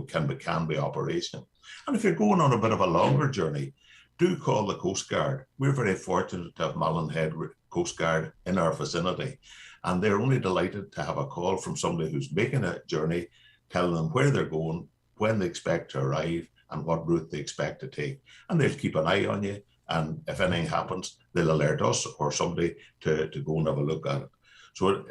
can be operational. And if you're going on a bit of a longer journey, do call the Coast Guard. We're very fortunate to have Malin Head Coast Guard in our vicinity, and they're only delighted to have a call from somebody who's making a journey, telling them where they're going, when they expect to arrive, and what route they expect to take. And they'll keep an eye on you, and if anything happens, they'll alert us or somebody to go and have a look at it. So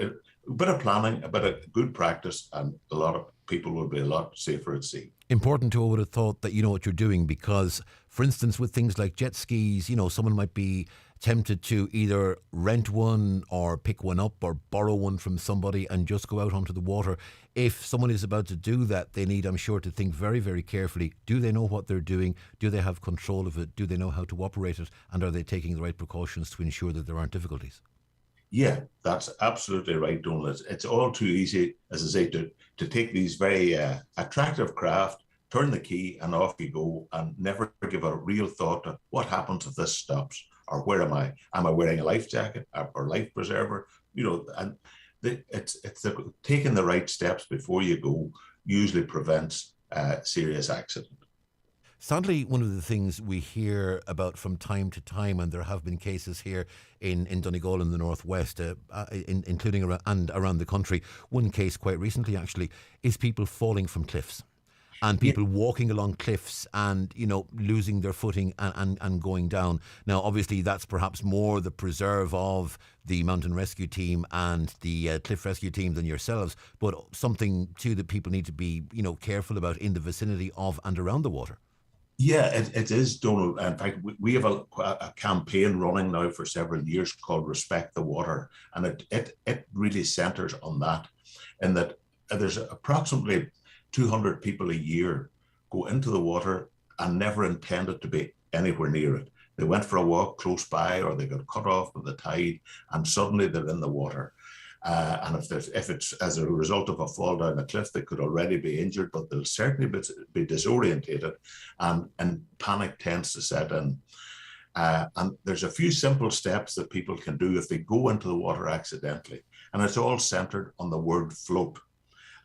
a bit of planning, a bit of good practice, and a lot of people will be a lot safer at sea. Important too, I would have thought, that you know what you're doing, because, for instance, with things like jet skis, you know, someone might be tempted to either rent one or pick one up or borrow one from somebody and just go out onto the water. If someone is about to do that, they need, I'm sure, to think very, very carefully. Do they know what they're doing? Do they have control of it? Do they know how to operate it? And are they taking the right precautions to ensure that there aren't difficulties? Yeah, that's absolutely right, Donal. It's all too easy, as I say, to take these very attractive craft, turn the key and off you go, and never give a real thought to what happens if this stops, or where am I? Am I wearing a life jacket or life preserver? You know, and taking the right steps before you go usually prevents serious accident. Sadly, one of the things we hear about from time to time, and there have been cases here in Donegal in the northwest, including around the country, one case quite recently actually, is people falling from cliffs. And people walking along cliffs and, you know, losing their footing and going down. Now, obviously, that's perhaps more the preserve of the mountain rescue team and the cliff rescue team than yourselves, but something too that people need to be, you know, careful about in the vicinity of and around the water. Yeah, it is, Donal. In fact, we have a campaign running now for several years called Respect the Water, and it really centres on that, in that there's approximately 200 people a year go into the water and never intended to be anywhere near it. They went for a walk close by, or they got cut off with the tide, and suddenly they're in the water. And if it's as a result of a fall down a cliff, they could already be injured, but they'll certainly be disorientated, and panic tends to set in. And there's a few simple steps that people can do if they go into the water accidentally. And it's all centered on the word float.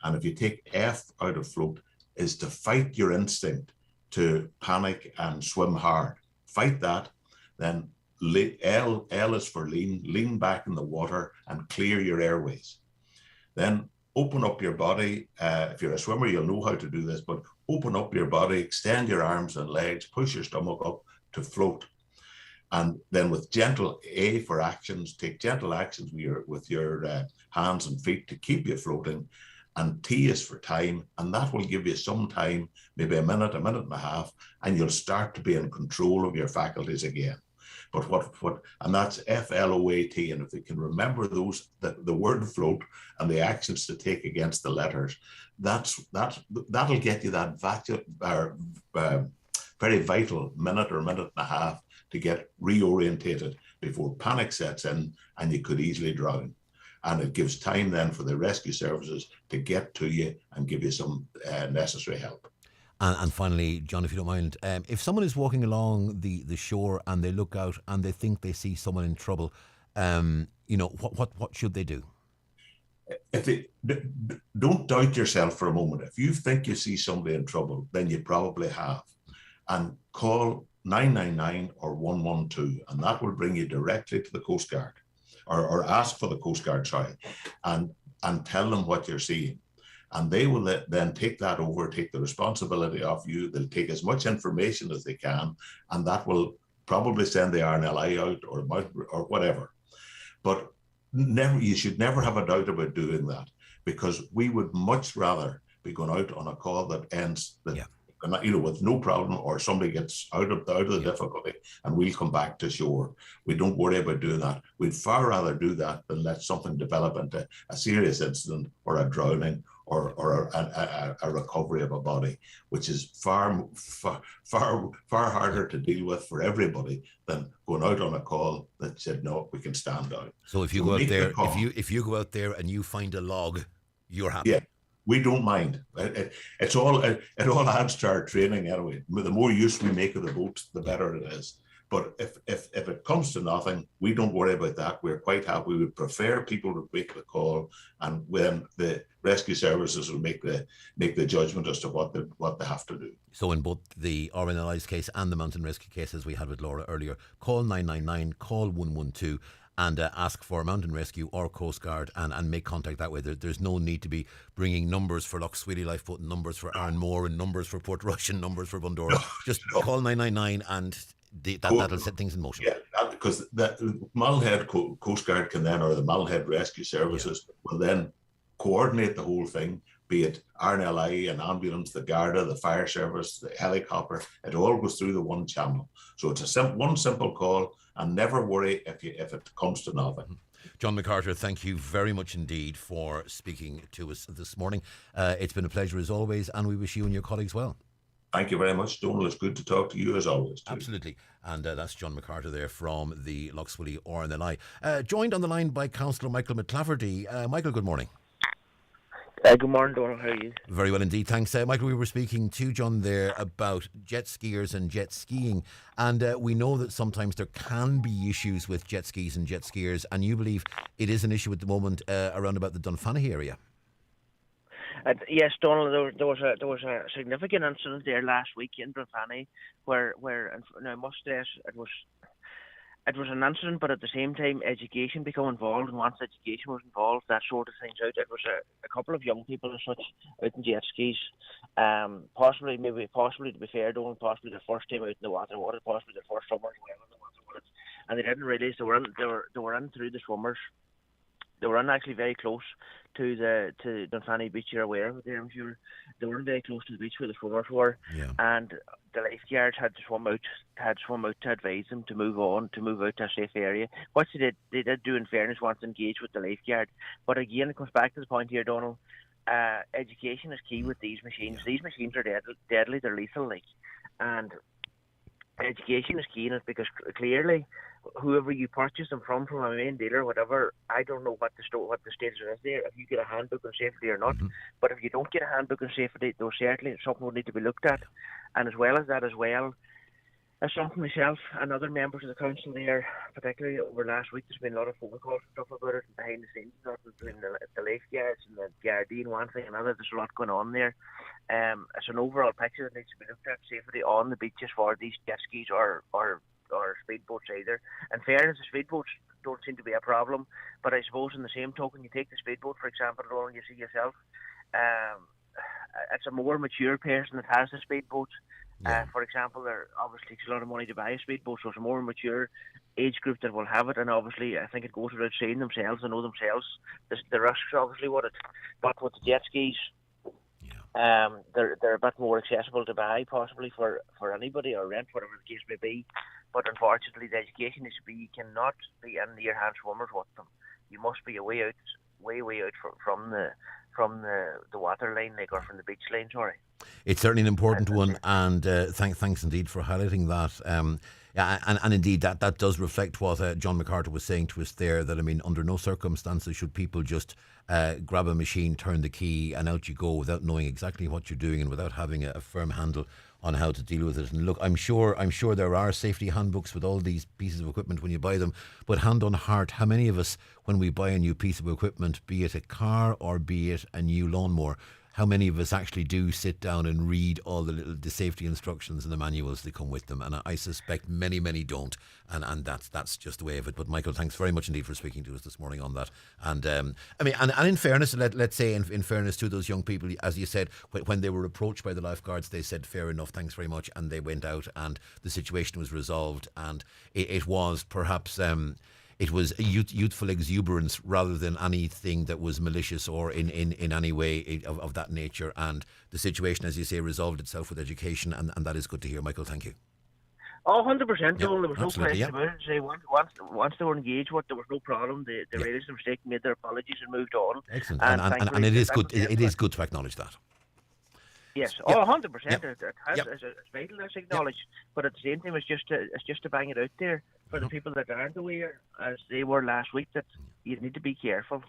And if you take F out of float, is to fight your instinct to panic and swim hard. Fight that. Then L is for lean back in the water and clear your airways. Then open up your body. If you're a swimmer, you'll know how to do this, but open up your body, extend your arms and legs, push your stomach up to float. And then with gentle, A for actions, take gentle actions with your hands and feet to keep you floating. And T is for time, and that will give you some time, maybe a minute and a half, and you'll start to be in control of your faculties again. But and that's FLOAT, and if they can remember those, the word float and the actions to take against the letters, that'll get you that very vital minute or minute and a half to get reorientated before panic sets in and you could easily drown. And it gives time then for the rescue services to get to you and give you some necessary help. And finally, John, if you don't mind, if someone is walking along the shore and they look out and they think they see someone in trouble, you know, what should they do? Don't doubt yourself for a moment. If you think you see somebody in trouble, then you probably have. And call 999 or 112, and that will bring you directly to the Coast Guard. Or ask for the Coast Guard, and tell them what you're seeing. And they will then take that over, take the responsibility off you. They'll take as much information as they can, and that will probably send the RNLI out or whatever. But you should never have a doubt about doing that, because we would much rather be going out on a call that ends with no problem, or somebody gets out of the difficulty and we'll come back to shore. We don't worry about doing that. We'd far rather do that than let something develop into a serious incident or a drowning or a recovery of a body, which is far harder to deal with for everybody than going out on a call that said, no, we can stand down. So if you go out there, if you go out there and you find a log, you're happy. Yeah. We don't mind. It all adds to our training anyway. The more use we make of the boat, the better it is. But if it comes to nothing, we don't worry about that. We're quite happy. We would prefer people to make the call, and then the rescue services will make the judgment as to what they have to do. So in both the RNLI's case and the mountain rescue cases we had with Laura earlier, call 999, call 112. And ask for Mountain Rescue or Coast Guard and make contact that way. There's no need to be bringing numbers for Lough Swilly Lifeboat and numbers for Arnmore and numbers for Port Rush and numbers for Bundora. Just call 999 and that'll set things in motion. Yeah, because the Malhead Coast Guard can then, or the Malhead Rescue Services will then coordinate the whole thing, be it RNLI, an ambulance, the Garda, the fire service, the helicopter. It all goes through the one channel. So it's one simple call, and never worry if it comes to nothing. John McCarter, thank you very much indeed for speaking to us this morning. It's been a pleasure as always, and we wish you and your colleagues well. Thank you very much, Donal. It's good to talk to you as always, too. Absolutely. And that's John McCarter there from the Lochswilly RNLI. Joined on the line by Councillor Michael McClafferty. Michael, good morning. Good morning, Donal. How are you? Very well indeed, thanks. Michael, we were speaking to John there about jet skiers and jet skiing, and we know that sometimes there can be issues with jet skis and jet skiers, and you believe it is an issue at the moment around about the Dunfanaghy area. Yes, Donal. There was a significant incident there last week in Dunfanaghy where and I must stress it was an incident, but at the same time, education became involved, and once education was involved, that sort of things out. It was a couple of young people as such out in jet skis, possibly to be fair, Donal, possibly their first time out in the water, possibly their first summer as well in the water, and they didn't realise they were in through the swimmers. They were in actually very close to Dunfanaghy Beach. You're aware of it there, I'm sure. They weren't very close to the beach where the swimmers were, and the lifeguards had to swim out to advise them to move out to a safe area, which they did do in fairness once engaged with the lifeguard. But again, it comes back to the point here, Donal. Education is key with these machines. These machines are deadly, they're lethal, and education is key in it, because clearly whoever you purchase them from a main dealer or whatever, I don't know what the status is there, if you get a handbook on safety or not. But if you don't get a handbook on safety, though, certainly something would need to be looked at. And as well as that, as something myself and other members of the council there, particularly over last week, there's been a lot of phone calls and stuff about it, and behind the scenes, between the lifeguards and the Gardaí, one thing and another. There's a lot going on there. It's an overall picture that needs to be looked at, safety on the beaches for these jet skis or speedboats either. In fairness, the speedboats don't seem to be a problem, but I suppose in the same token, you take the speedboat, for example, and you see yourself, it's a more mature person that has the speedboat. For example, there obviously takes a lot of money to buy a speedboat, so it's a more mature age group that will have it, and obviously I think it goes without saying themselves, they know themselves the risks obviously what it. But with the jet skis, they're a bit more accessible to buy, possibly for anybody, or rent, whatever the case may be. But unfortunately, the education needs to be, you cannot be in near hand swimmers with them. You must be way out from the water line, or from the beach line. Sorry. It's certainly an important one, and thanks indeed for highlighting that. And indeed, that does reflect what John McCarter was saying to us there, that, I mean, under no circumstances should people just grab a machine, turn the key, and out you go without knowing exactly what you're doing and without having a firm handle on how to deal with it. And look, I'm sure there are safety handbooks with all these pieces of equipment when you buy them, but hand on heart, how many of us, when we buy a new piece of equipment, be it a car or be it a new lawnmower, how many of us actually do sit down and read all the safety instructions and the manuals that come with them? And I suspect many don't, and that's just the way of it. But Michael, thanks very much indeed for speaking to us this morning on that. And I mean, and in fairness, let's say in fairness to those young people, as you said, when they were approached by the lifeguards, they said, fair enough, thanks very much, and they went out and the situation was resolved, and it was perhaps it was a youthful exuberance rather than anything that was malicious or in any way of that nature. And the situation, as you say, resolved itself with education, and that is good to hear. Michael, thank you. Oh, 100%. There was no question yeah. about it. Say, once they were engaged, there was no problem. They realised the mistake, made their apologies, and moved on. Excellent. And it is good. It is good to acknowledge that. Yes, 100%. It's vital that's acknowledged, but at the same time, it's just to bang it out there for the people that aren't aware, as they were last week, that you need to be careful.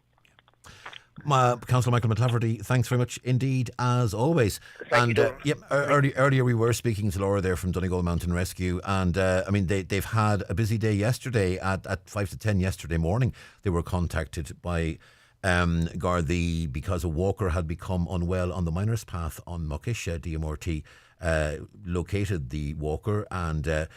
Councillor Michael McClafferty, thanks very much indeed, as always. Earlier we were speaking to Laura there from Donegal Mountain Rescue, and I mean they've had a busy day yesterday. At 5 to 10 yesterday morning, they were contacted by Gardaí because a walker had become unwell on the Miners Path on Muckish. DMRT located the walker and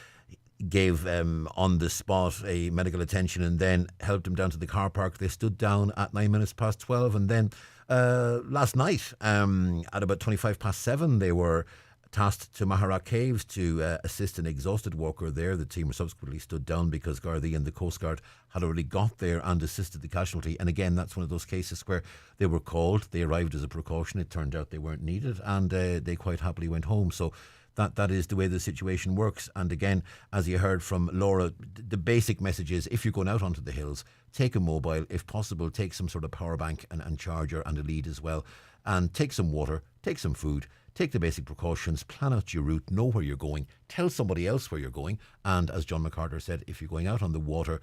gave on the spot a medical attention, and then helped him down to the car park. They stood down at 12:09, and then last night at about 7:25 they were tasked to Mahara Caves to assist an exhausted walker there. The team were subsequently stood down because Gardaí and the Coast Guard had already got there and assisted the casualty. And again, that's one of those cases where they were called, they arrived as a precaution, it turned out they weren't needed, and they quite happily went home. So that is the way the situation works. And again, as you heard from Laura, the basic message is, if you're going out onto the hills, take a mobile. If possible, take some sort of power bank and charger and a lead as well. And take some water, take some food, take the basic precautions, plan out your route, know where you're going, tell somebody else where you're going. And as John MacArthur said, if you're going out on the water,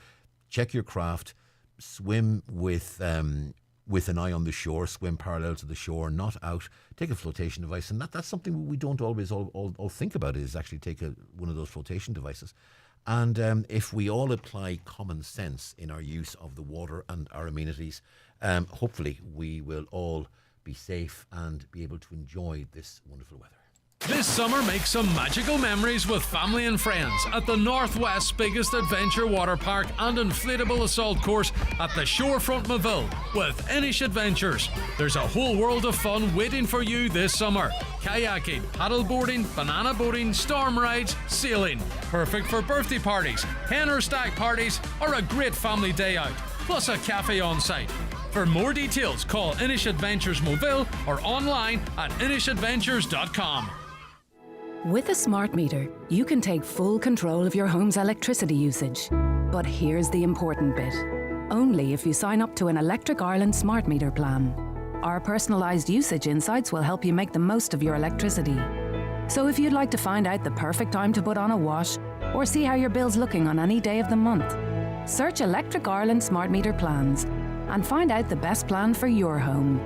check your craft, swim with an eye on the shore, swim parallel to the shore, not out. Take a flotation device, and that's something we don't always all think about, is actually take one of those flotation devices. And if we all apply common sense in our use of the water and our amenities, hopefully we will all be safe and be able to enjoy this wonderful weather. This summer, make some magical memories with family and friends at the Northwest's biggest adventure water park and inflatable assault course at the Shorefront Maville with Inish Adventures. There's a whole world of fun waiting for you this summer. Kayaking, paddleboarding, banana boating, storm rides, sailing. Perfect for birthday parties, hen or stag parties, or a great family day out. Plus a cafe on site. For more details, call Inish Adventures Mobile or online at inishadventures.com. With a smart meter, you can take full control of your home's electricity usage. But here's the important bit. Only if you sign up to an Electric Ireland smart meter plan. Our personalised usage insights will help you make the most of your electricity. So if you'd like to find out the perfect time to put on a wash or see how your bill's looking on any day of the month, search Electric Ireland smart meter plans and find out the best plan for your home.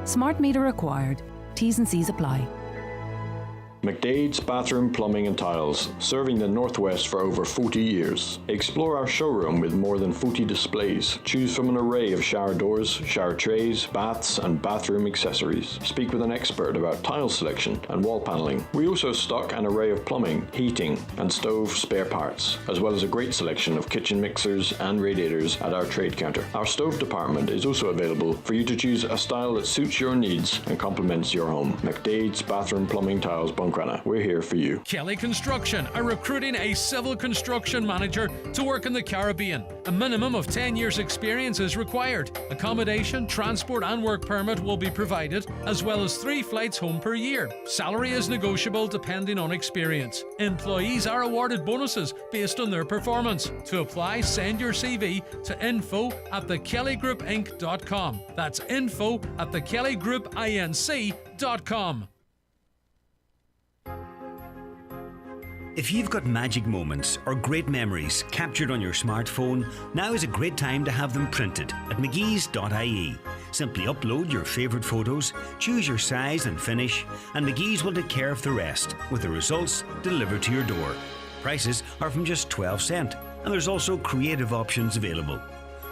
Smart meter required. T's and C's apply. McDade's Bathroom, Plumbing and Tiles, serving the Northwest for over 40 years. Explore our showroom with more than 40 displays. Choose from an array of shower doors, shower trays, baths and bathroom accessories. Speak with an expert about tile selection and wall paneling. We also stock an array of plumbing, heating and stove spare parts, as well as a great selection of kitchen mixers and radiators at our trade counter. Our stove department is also available for you to choose a style that suits your needs and complements your home. McDade's Bathroom, Plumbing, Tiles, Buncrana. We're here for you. Kelly Construction are recruiting a civil construction manager to work in the Caribbean. A minimum of 10 years experience is required. Accommodation, transport and work permit will be provided, as well as 3 flights home per year. Salary is negotiable depending on experience. Employees are awarded bonuses based on their performance. To apply, send your CV to info@thekellygroupinc.com. That's info@thekellygroupinc.com. If you've got magic moments or great memories captured on your smartphone, now is a great time to have them printed at mcgees.ie. Simply upload your favourite photos, choose your size and finish, and McGee's will take care of the rest, with the results delivered to your door. Prices are from just 12 cents, and there's also creative options available.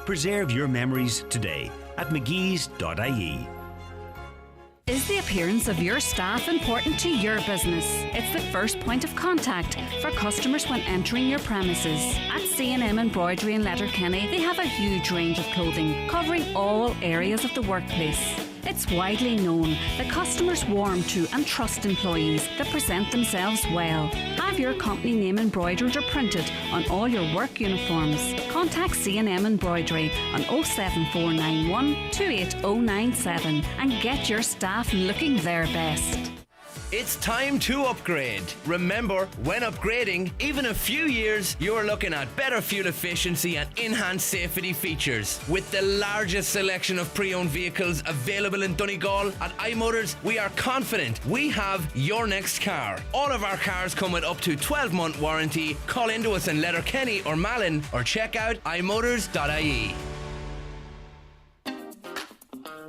Preserve your memories today at mcgees.ie. Is the appearance of your staff important to your business? It's the first point of contact for customers when entering your premises. At C&M Embroidery in Letterkenny, they have a huge range of clothing covering all areas of the workplace. It's widely known that customers warm to and trust employees that present themselves well. Have your company name embroidered or printed on all your work uniforms. Contact C&M Embroidery on 07491 28097 and get your staff looking their best. It's time to upgrade. Remember, when upgrading, even a few years, you're looking at better fuel efficiency and enhanced safety features. With the largest selection of pre-owned vehicles available in Donegal, at iMotors, we are confident we have your next car. All of our cars come with up to 12-month warranty. Call into us in Letterkenny or Malin, or check out imotors.ie.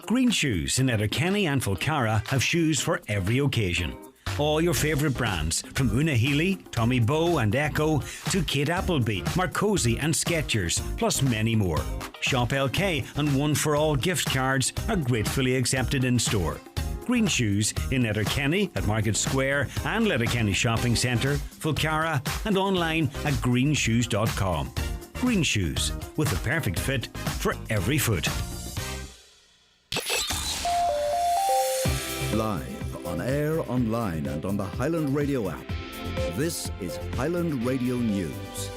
Green Shoes in Letterkenny and Fulcara have shoes for every occasion. All your favourite brands, from Una Healy, Tommy Bow and Echo, to Kate Appleby, Marcosi and Skechers, plus many more. Shop LK and One for All gift cards are gratefully accepted in store. Green Shoes in Letterkenny at Market Square and Letterkenny Shopping Centre, Fulcara, and online at greenshoes.com. Green Shoes, with the perfect fit for every foot. Live on air, online and on the Highland Radio app. This is Highland Radio News.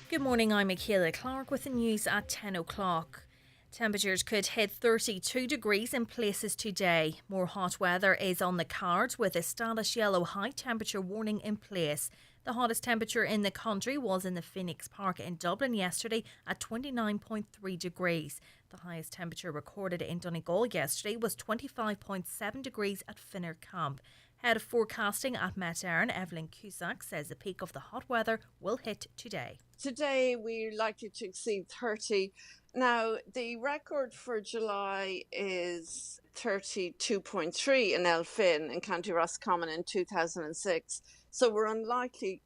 Good morning, I'm Michaela Clark with the news at 10 o'clock. Temperatures could hit 32 degrees in places today. More hot weather is on the cards with a status yellow high temperature warning in place. The hottest temperature in the country was in the Phoenix Park in Dublin yesterday at 29.3 degrees. The highest temperature recorded in Donegal yesterday was 25.7 degrees at Finner Camp. Head of forecasting at Met Éireann, Evelyn Cusack, says the peak of the hot weather will hit today. Today we're likely to exceed 30. Now, the record for July is 32.3 in Elphin in County Roscommon in 2006. So we're unlikely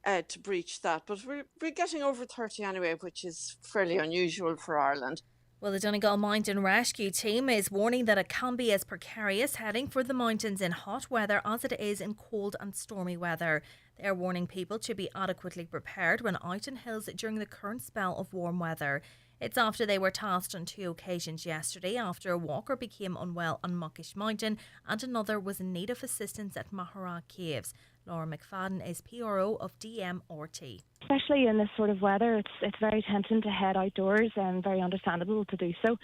to breach that. But we're getting over 30 anyway, which is fairly unusual for Ireland. Well, the Donegal Mountain Rescue Team is warning that it can be as precarious heading for the mountains in hot weather as it is in cold and stormy weather. They are warning people to be adequately prepared when out in hills during the current spell of warm weather. It's after they were tasked on 2 occasions yesterday after a walker became unwell on Muckish Mountain and another was in need of assistance at Mahara Caves. Laura McFadden is PRO of DMRT. Especially in this sort of weather, it's very tempting to head outdoors and very understandable to do so.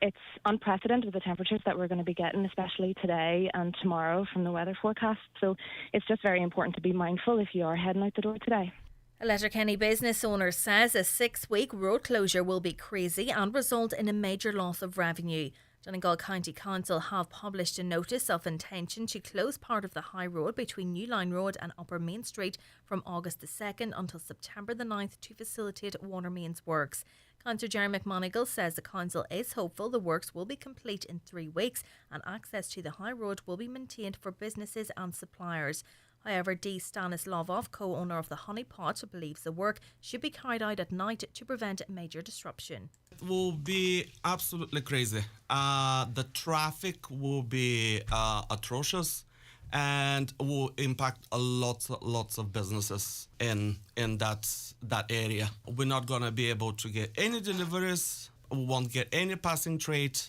It's unprecedented with the temperatures that we're going to be getting, especially today and tomorrow from the weather forecast. So it's just very important to be mindful if you are heading out the door today. A Letterkenny business owner says a 6-week road closure will be crazy and result in a major loss of revenue. Donegal County Council have published a notice of intention to close part of the high road between New Line Road and Upper Main Street from August the 2nd until September the 9th to facilitate water mains works. Councillor Jerry McMonigal says the council is hopeful the works will be complete in 3 weeks and access to the high road will be maintained for businesses and suppliers. However, D. Stanislavov, co-owner of the Honey Pot, believes the work should be carried out at night to prevent major disruption. It will be absolutely crazy. The traffic will be atrocious and will impact lots of businesses in that area. We're not going to be able to get any deliveries. We won't get any passing trade.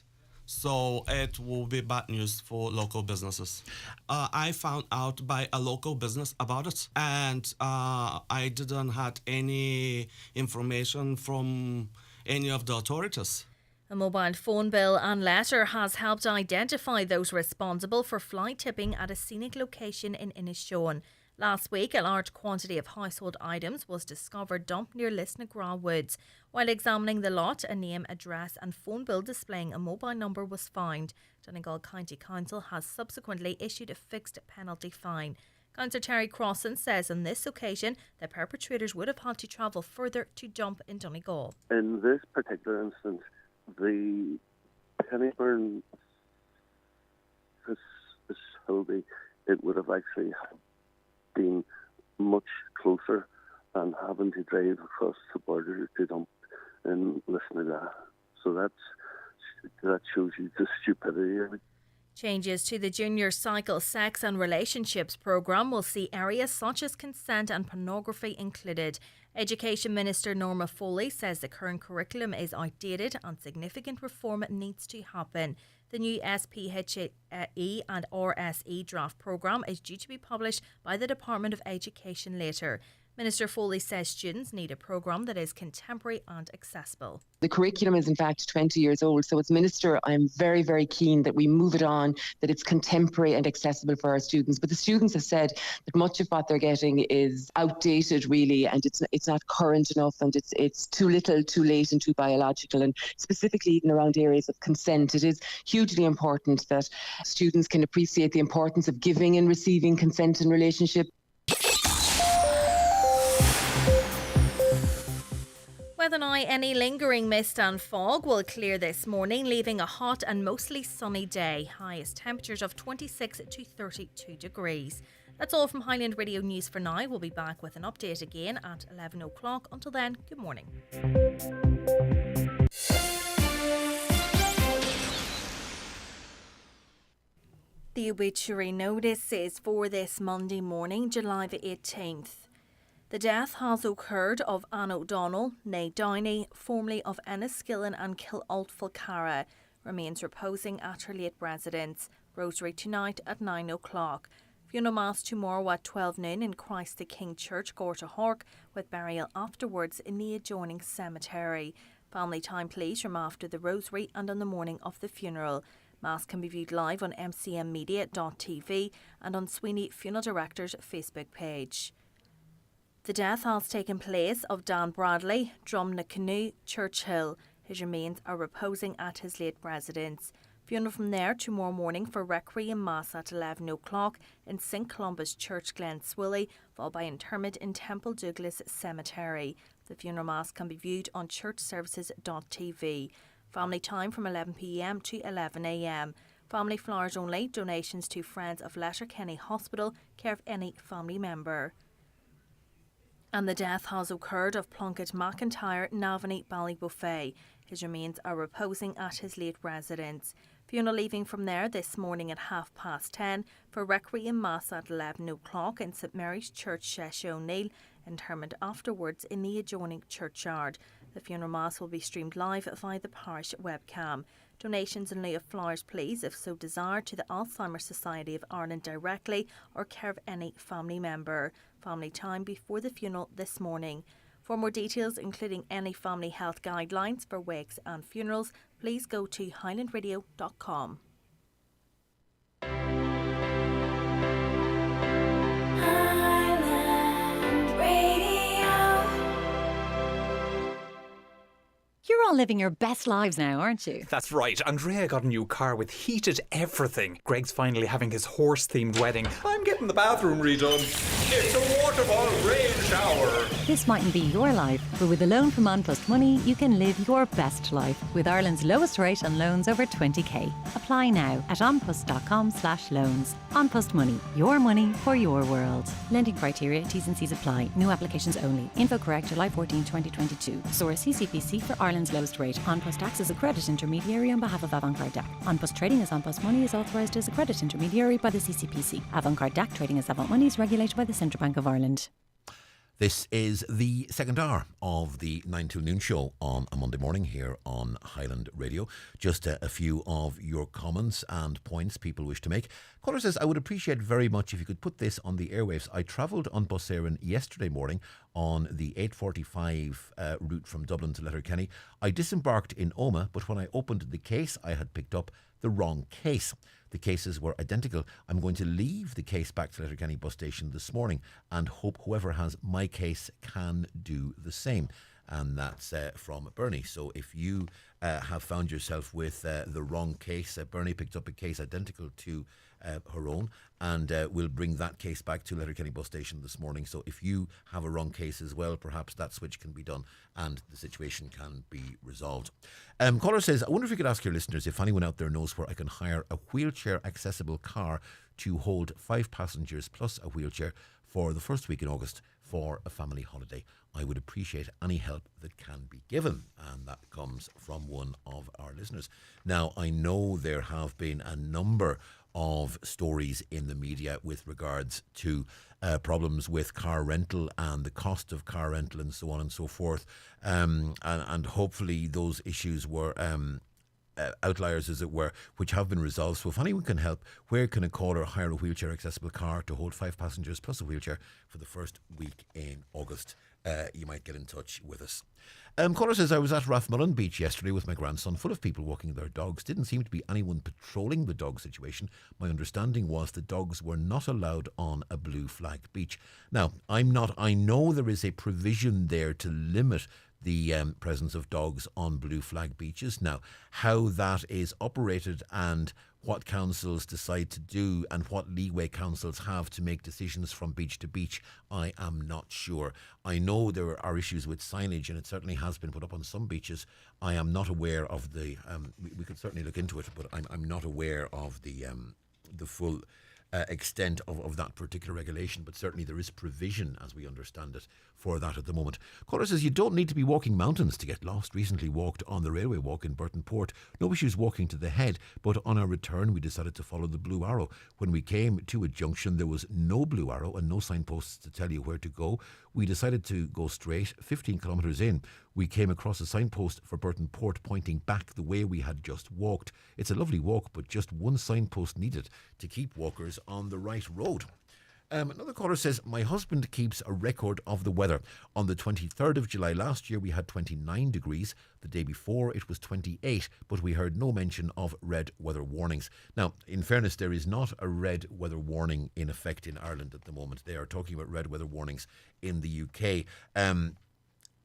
So it will be bad news for local businesses. I found out by a local business about it, and I didn't have any information from any of the authorities. A mobile phone bill and letter has helped identify those responsible for fly tipping at a scenic location in Inishowen. Last week, a large quantity of household items was discovered dumped near Lisnagra Woods. While examining the lot, a name, address and phone bill displaying a mobile number was found. Donegal County Council has subsequently issued a fixed penalty fine. Councillor Terry Crossan says on this occasion the perpetrators would have had to travel further to dump in Donegal. In this particular instance, the Pennyburn facility, it would have actually been much closer and having to drive across the border to dump in Lisnaga. So that shows you the stupidity of it. Changes to the Junior Cycle Sex and Relationships programme will see areas such as consent and pornography included. Education Minister Norma Foley says the current curriculum is outdated and significant reform needs to happen. The new SPHE and RSE draft programme is due to be published by the Department of Education later. Minister Foley says students need a programme that is contemporary and accessible. The curriculum is in fact 20 years old, so as Minister I'm very, very keen that we move it on, that it's contemporary and accessible for our students. But the students have said that much of what they're getting is outdated really, and it's not current enough, and it's too little, too late and too biological, and specifically even around areas of consent. It is hugely important that students can appreciate the importance of giving and receiving consent in relationship. Weather now, any lingering mist and fog will clear this morning, leaving a hot and mostly sunny day. Highest temperatures of 26 to 32 degrees. That's all from Highland Radio News for now. We'll be back with an update again at 11 o'clock. Until then, good morning. The obituary notice is for this Monday morning, July the 18th. The death has occurred of Anne Donal, née Downey, formerly of Enniskillen and Kilolth Cara, remains reposing at her late residence. Rosary tonight at 9 o'clock. Funeral Mass tomorrow at 12 noon in Christ the King Church, Gorta Hork, with burial afterwards in the adjoining cemetery. Family time please from after the Rosary and on the morning of the funeral. Mass can be viewed live on mcmmedia.tv and on Sweeney Funeral Director's Facebook page. The death has taken place of Dan Bradley, Drumnacanoe, Churchill. His remains are reposing at his late residence. Funeral from there tomorrow morning for Requiem Mass at 11 o'clock in St Columba's Church, Glen Swilly, followed by interment in Temple Douglas Cemetery. The funeral Mass can be viewed on churchservices.tv. Family time from 11 p.m. to 11 a.m. Family flowers only, donations to Friends of Letterkenny Hospital, care of any family member. And the death has occurred of Plunkett McIntyre, Navanny, Ballybuffet. His remains are reposing at his late residence. Funeral leaving from there this morning at 10:30 for Requiem Mass at 11 o'clock in St Mary's Church, Shesh O'Neill. Interment afterwards in the adjoining churchyard. The funeral Mass will be streamed live via the parish webcam. Donations in lieu of flowers please, if so desired, to the Alzheimer's Society of Ireland directly or care of any family member. Family time before the funeral this morning. For more details, including any family health guidelines for wakes and funerals, please go to highlandradio.com. You're all living your best lives now, aren't you? That's right. Andrea got a new car with heated everything. Greg's finally having his horse-themed wedding. I'm getting the bathroom redone. It's a waterfall rain shower. This mightn't be your life, but with a loan from An Post Money, you can live your best life with Ireland's lowest rate on loans over 20k. Apply now at onpost.com/loans. An Post Money, your money for your world. Lending criteria, T's and C's apply. New applications only. Info correct July 14, 2022. Source CCPC for Ireland's lowest rate. An Post acts as a credit intermediary on behalf of Avantcard DAC. An Post trading as An Post Money is authorised as a credit intermediary by the CCPC. Avantcard DAC trading as Avant Money is regulated by the Central Bank of Ireland. This is the second hour of the 9 till noon show on a Monday morning here on Highland Radio. Just a few of your comments and points people wish to make. Caller says, I would appreciate very much if you could put this on the airwaves. I travelled on Bus Éireann yesterday morning on the 8:45 route from Dublin to Letterkenny. I disembarked in Omagh, but when I opened the case, I had picked up the wrong case. The cases were identical. I'm going to leave the case back to Letterkenny bus station this morning and hope whoever has my case can do the same. And that's from Bernie. So if you have found yourself with the wrong case, Bernie picked up a case identical to her own, and we'll bring that case back to Letterkenny bus station this morning. So if you have a wrong case as well, perhaps that switch can be done and the situation can be resolved. Caller says, I wonder if you could ask your listeners if anyone out there knows where I can hire a wheelchair accessible car to hold 5 passengers plus a wheelchair for the first week in August for a family holiday. I would appreciate any help that can be given. And that comes from one of our listeners. Now, I know there have been a number of stories in the media with regards to problems with car rental and the cost of car rental and so on and so forth. And hopefully those issues were outliers, as it were, which have been resolved. So if anyone can help, where can a caller hire a wheelchair accessible car to hold 5 passengers plus a wheelchair for the first week in August? You might get in touch with us. Caller says, I was at Rathmullen Beach yesterday with my grandson, full of people walking their dogs. Didn't seem to be anyone patrolling the dog situation. My understanding was the dogs were not allowed on a blue flag beach. Now, I know there is a provision there to limit the presence of dogs on blue flag beaches. Now, how that is operated and what councils decide to do and what leeway councils have to make decisions from beach to beach, I am not sure. I know there are issues with signage, and it certainly has been put up on some beaches. I am not aware of the we could certainly look into it, but I'm not aware of the full extent of that particular regulation, but certainly there is provision, as we understand it, for that at the moment. Caller says, you don't need to be walking mountains to get lost. Recently walked on the railway walk in Burton Port. No issues walking to the head, but on our return we decided to follow the blue arrow. When we came to a junction, there was no blue arrow and no signposts to tell you where to go. we decided to go straight. 15 kilometres in, we came across a signpost for Burton Port pointing back the way we had just walked. It's a lovely walk, but just one signpost needed to keep walkers on the right road. Another caller says, my husband keeps a record of the weather. On the 23rd of July last year, we had 29 degrees. The day before, it was 28, but we heard no mention of red weather warnings. Now, in fairness, there is not a red weather warning in effect in Ireland at the moment. They are talking about red weather warnings in the UK.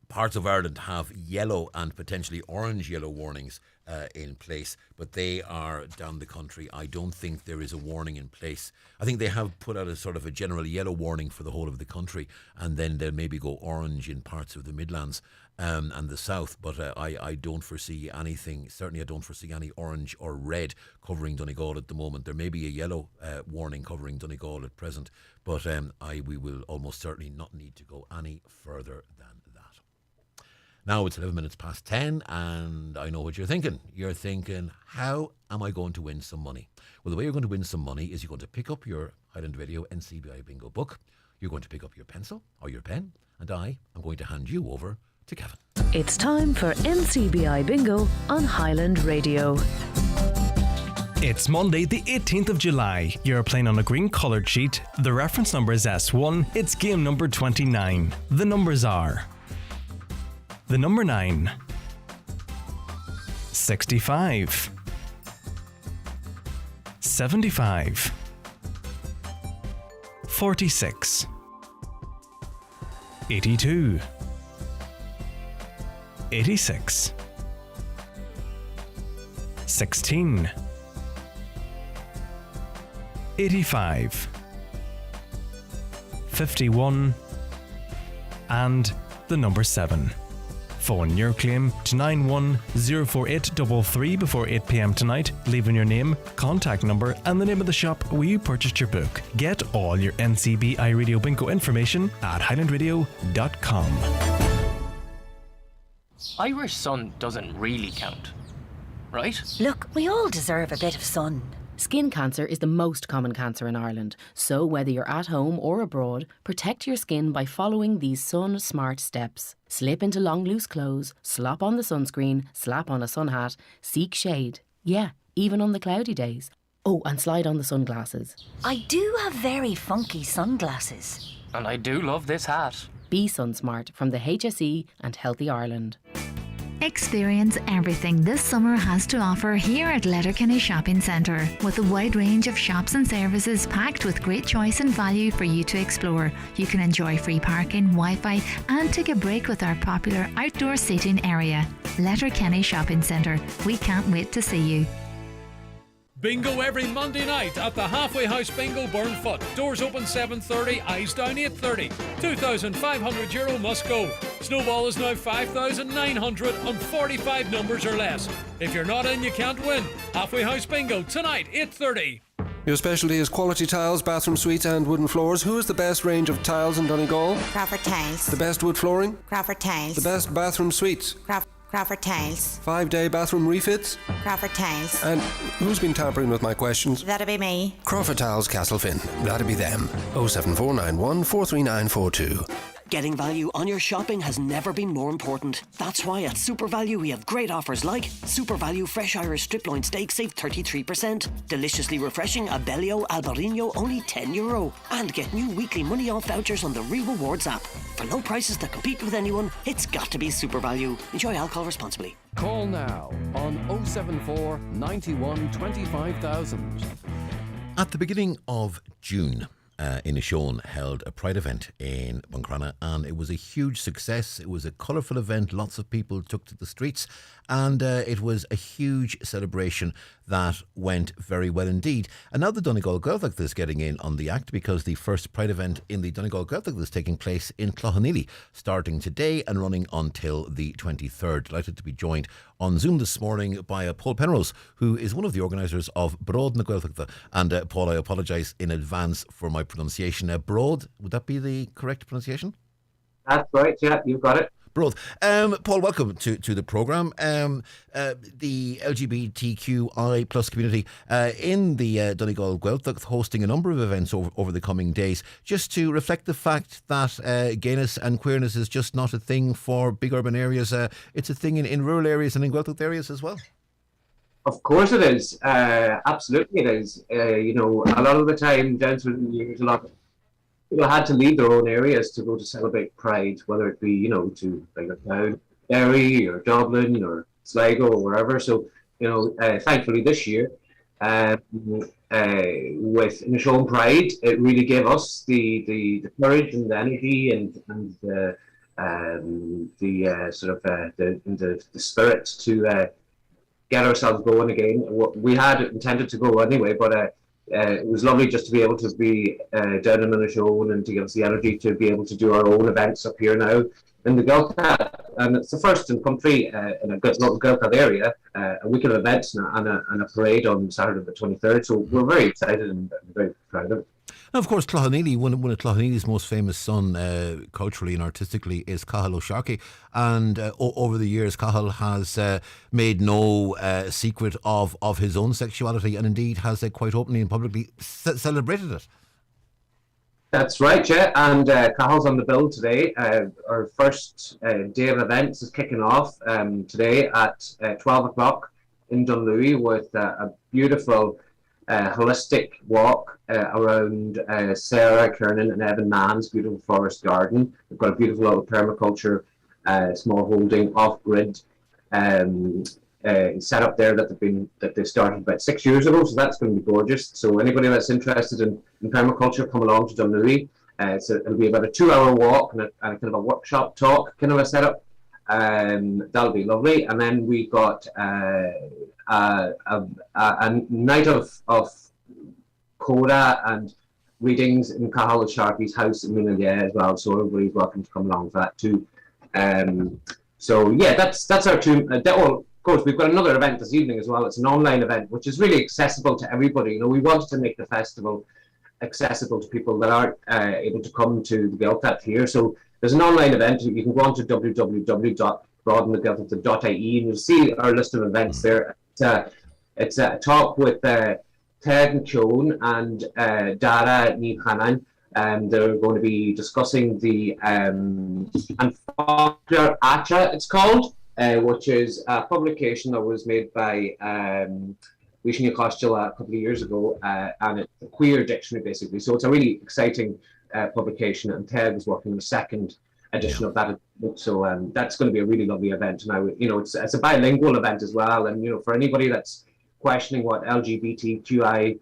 Parts of Ireland have yellow and potentially orange yellow warnings in place, but they are down the country. I don't think there is a warning in place. I think they have put out a sort of a general yellow warning for the whole of the country, and then they'll maybe go orange in parts of the Midlands and the south, but I don't foresee anything. Certainly I don't foresee any orange or red covering Donegal at the moment. There may be a yellow warning covering Donegal at present, but we will almost certainly not need to go any further than that. Now it's 11 minutes past 10, and I know what you're thinking. You're thinking, how am I going to win some money? Well, the way you're going to win some money is you're going to pick up your Highland Radio NCBI Bingo book, you're going to pick up your pencil or your pen, and I am going to hand you over to Kevin. It's time for NCBI Bingo on Highland Radio. It's Monday, the 18th of July. You're playing on a green coloured sheet. The reference number is S1. It's game number 29. The numbers are the number 9, 65, 75, 46, 82, 86, 16, 85, 51, and the number 7. Phone your claim to 9104833 before 8 p.m. tonight, leaving your name, contact number and the name of the shop where you purchased your book. Get all your NCBI Radio Bingo information at highlandradio.com. Irish sun doesn't really count, right? Look, we all deserve a bit of sun. Skin cancer is the most common cancer in Ireland, so whether you're at home or abroad, protect your skin by following these sun smart steps. Slip into long loose clothes, slop on the sunscreen, slap on a sun hat, seek shade. Yeah, even on the cloudy days. Oh, and slide on the sunglasses. I do have very funky sunglasses. And I do love this hat. Be sun smart from the HSE and Healthy Ireland. Experience everything this summer has to offer here at Letterkenny Shopping Centre, with a wide range of shops and services packed with great choice and value for you to explore. You can enjoy free parking, Wi-Fi and take a break with our popular outdoor seating area. Letterkenny Shopping Centre. We can't wait to see you. Bingo every Monday night at the Halfway House Bingo Burnfoot. Doors open 7:30, eyes down 8:30. €2,500 must go. Snowball is now 5,900 on 45 numbers or less. If you're not in, you can't win. Halfway House Bingo tonight, 8:30. Your specialty is quality tiles, bathroom suites and wooden floors. Who is the best range of tiles in Donegal? Crawford Tiles. The best wood flooring? Crawford Tiles. The best bathroom suites? Crawford Tiles. 5-day bathroom refits? Crawford Tiles. And who's been tampering with my questions? That'll be me. Crawford Tiles, Castlefin. That'll be them. 07491 43942. Getting value on your shopping has never been more important. That's why at Super Value we have great offers like Super Value Fresh Irish Strip Loin Steak save 33%, deliciously refreshing Abellio Albarino only €10, and get new weekly money off vouchers on the Rewards app. For low prices that compete with anyone, it's got to be Super Value. Enjoy alcohol responsibly. Call now on 074 91 25,000. At the beginning of June, Inishowen held a Pride event in Buncrana, and it was a huge success. It was a colourful event. Lots of people took to the streets, and it was a huge celebration that went very well indeed. And now the Donegal Gaeltacht is getting in on the act, because the first Pride event in the Donegal Gaeltacht is taking place in Cloughaneely, starting today and running until the 23rd. Delighted to be joined on Zoom this morning by Paul Penrose, who is one of the organisers of Broad na Gaeltachta. And Paul, I apologise in advance for my pronunciation. Broad, would that be the correct pronunciation? That's right, yeah, you've got it. Broth. Paul, welcome to the programme. The LGBTQI plus community in the Donegal Gaeltacht hosting a number of events over the coming days, just to reflect the fact that gayness and queerness is just not a thing for big urban areas. It's a thing in rural areas and in Gaeltacht areas as well. Of course it is. Absolutely it is. You know, a lot of the time down through the years, a lot of people had to leave their own areas to go to celebrate Pride, whether it be, you know, to Letterkenny, Derry or Dublin or Sligo or wherever. So, you know, thankfully this year, with Inishowen Pride, it really gave us the courage and the energy and the spirit to get ourselves going again. We had intended to go anyway, but it was lovely just to be able to be down in Inishowen and to give us the energy to be able to do our own events up here now in the Gaeltacht. And it's the first in country in a little Gaeltacht area, a week of events and a parade on Saturday the 23rd. So we're very excited and very proud of it. Now, of course, Cloughaneely, one of Cloughaneely's most famous son, culturally and artistically, is Cathal O'Sharkey. And over the years, Cathal has made no secret of his own sexuality, and indeed has quite openly and publicly celebrated it. That's right, yeah. And Cahill's on the bill today. Our first day of events is kicking off today at 12 o'clock in Dunlewy with a beautiful holistic walk around Sarah Kernan and Evan Mann's beautiful forest garden. We've got a beautiful little permaculture small holding off-grid set up there that they started about 6 years ago, so that's going to be gorgeous. So anybody that's interested in permaculture, come along to Dunlewy. It'll be about a 2-hour walk and a kind of a workshop talk kind of a setup. That'll be lovely. And then we've got a night of coda and readings in Cathal O'Sharkey's house in Minalea as well, so everybody's welcome to come along for that too. So yeah, that's our two. Of course, we've got another event this evening as well. It's an online event, which is really accessible to everybody. You know, we wanted to make the festival accessible to people that aren't able to come to the Gaeltacht here. So there's an online event. You can go on to www.broadenthegaeltacht.ie and you'll see our list of events there. It's a talk with Ted and Keown and Dara Niamh Hannan. They're going to be discussing the Anfogler Acha, it's called, which is a publication that was made by Rishin Costello a couple of years ago, and it's a queer dictionary basically. So it's a really exciting publication, and Ted is working on the second edition of that. So that's going to be a really lovely event. Now, you know, it's a bilingual event as well, and you know, for anybody that's questioning what LGBTQI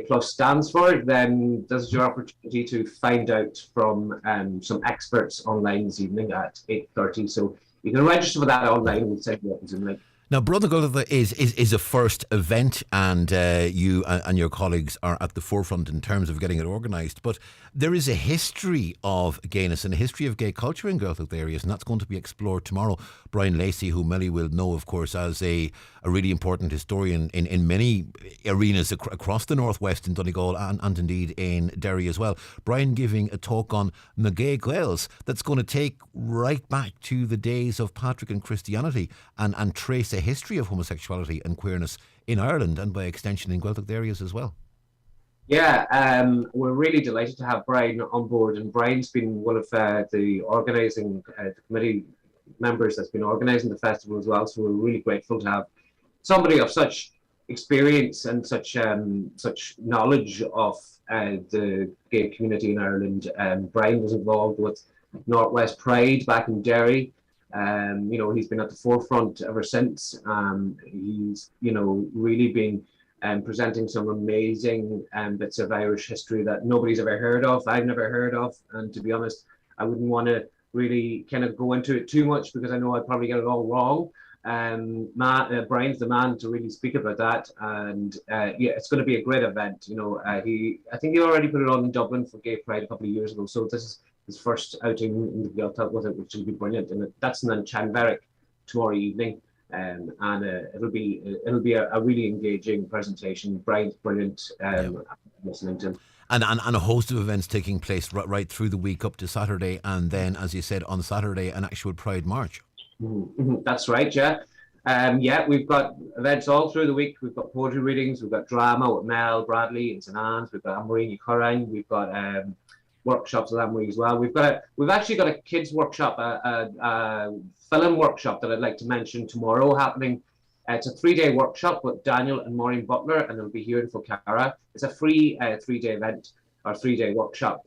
plus stands for, then this is your opportunity to find out from some experts online this evening at 8:30. So you can register for that online and we'll send you a Zoom link. Now, Brother Gaeltacht is a first event, and you and your colleagues are at the forefront in terms of getting it organised. But there is a history of gayness and a history of gay culture in Gaeltacht areas, and that's going to be explored tomorrow. Brian Lacey, who many will know, of course, as a really important historian in many arenas across the northwest in Donegal and indeed in Derry as well. Brian giving a talk on na gay Gaels that's going to take right back to the days of Patrick and Christianity and trace a history of homosexuality and queerness in Ireland and by extension in Gaeltacht areas as well. Yeah, we're really delighted to have Brian on board, and Brian's been one of the organising the committee members that's been organising the festival as well, so we're really grateful to have somebody of such experience and such knowledge of the gay community in Ireland. Brian was involved with Northwest Pride back in Derry. You know, he's been at the forefront ever since. He's, you know, really been presenting some amazing bits of Irish history that nobody's ever heard of. I've never heard of, and to be honest, I wouldn't want to really kind of go into it too much because I know I'd probably get it all wrong. Brian's the man to really speak about that, and yeah, it's going to be a great event. You know, I think he already put it on in Dublin for Gay Pride a couple of years ago, so this is his first outing in the Gaeltacht with it, which will be brilliant. And that's in Chanverrick tomorrow evening, and it'll be a really engaging presentation. Brian's brilliant. Listening to him. And a host of events taking place right through the week up to Saturday, and then, as you said, on Saturday, an actual Pride March. That's right, yeah. We've got events all through the week. We've got poetry readings, we've got drama with Mel Bradley and St Anne's, we've got Anne-Marie Curran, we've got workshops with Anne-Marie as well. We've actually got a kids workshop, a film workshop that I'd like to mention tomorrow happening. It's a 3-day workshop with Daniel and Maureen Butler, and it'll be here in Fulcara. It's a free 3-day event or 3-day workshop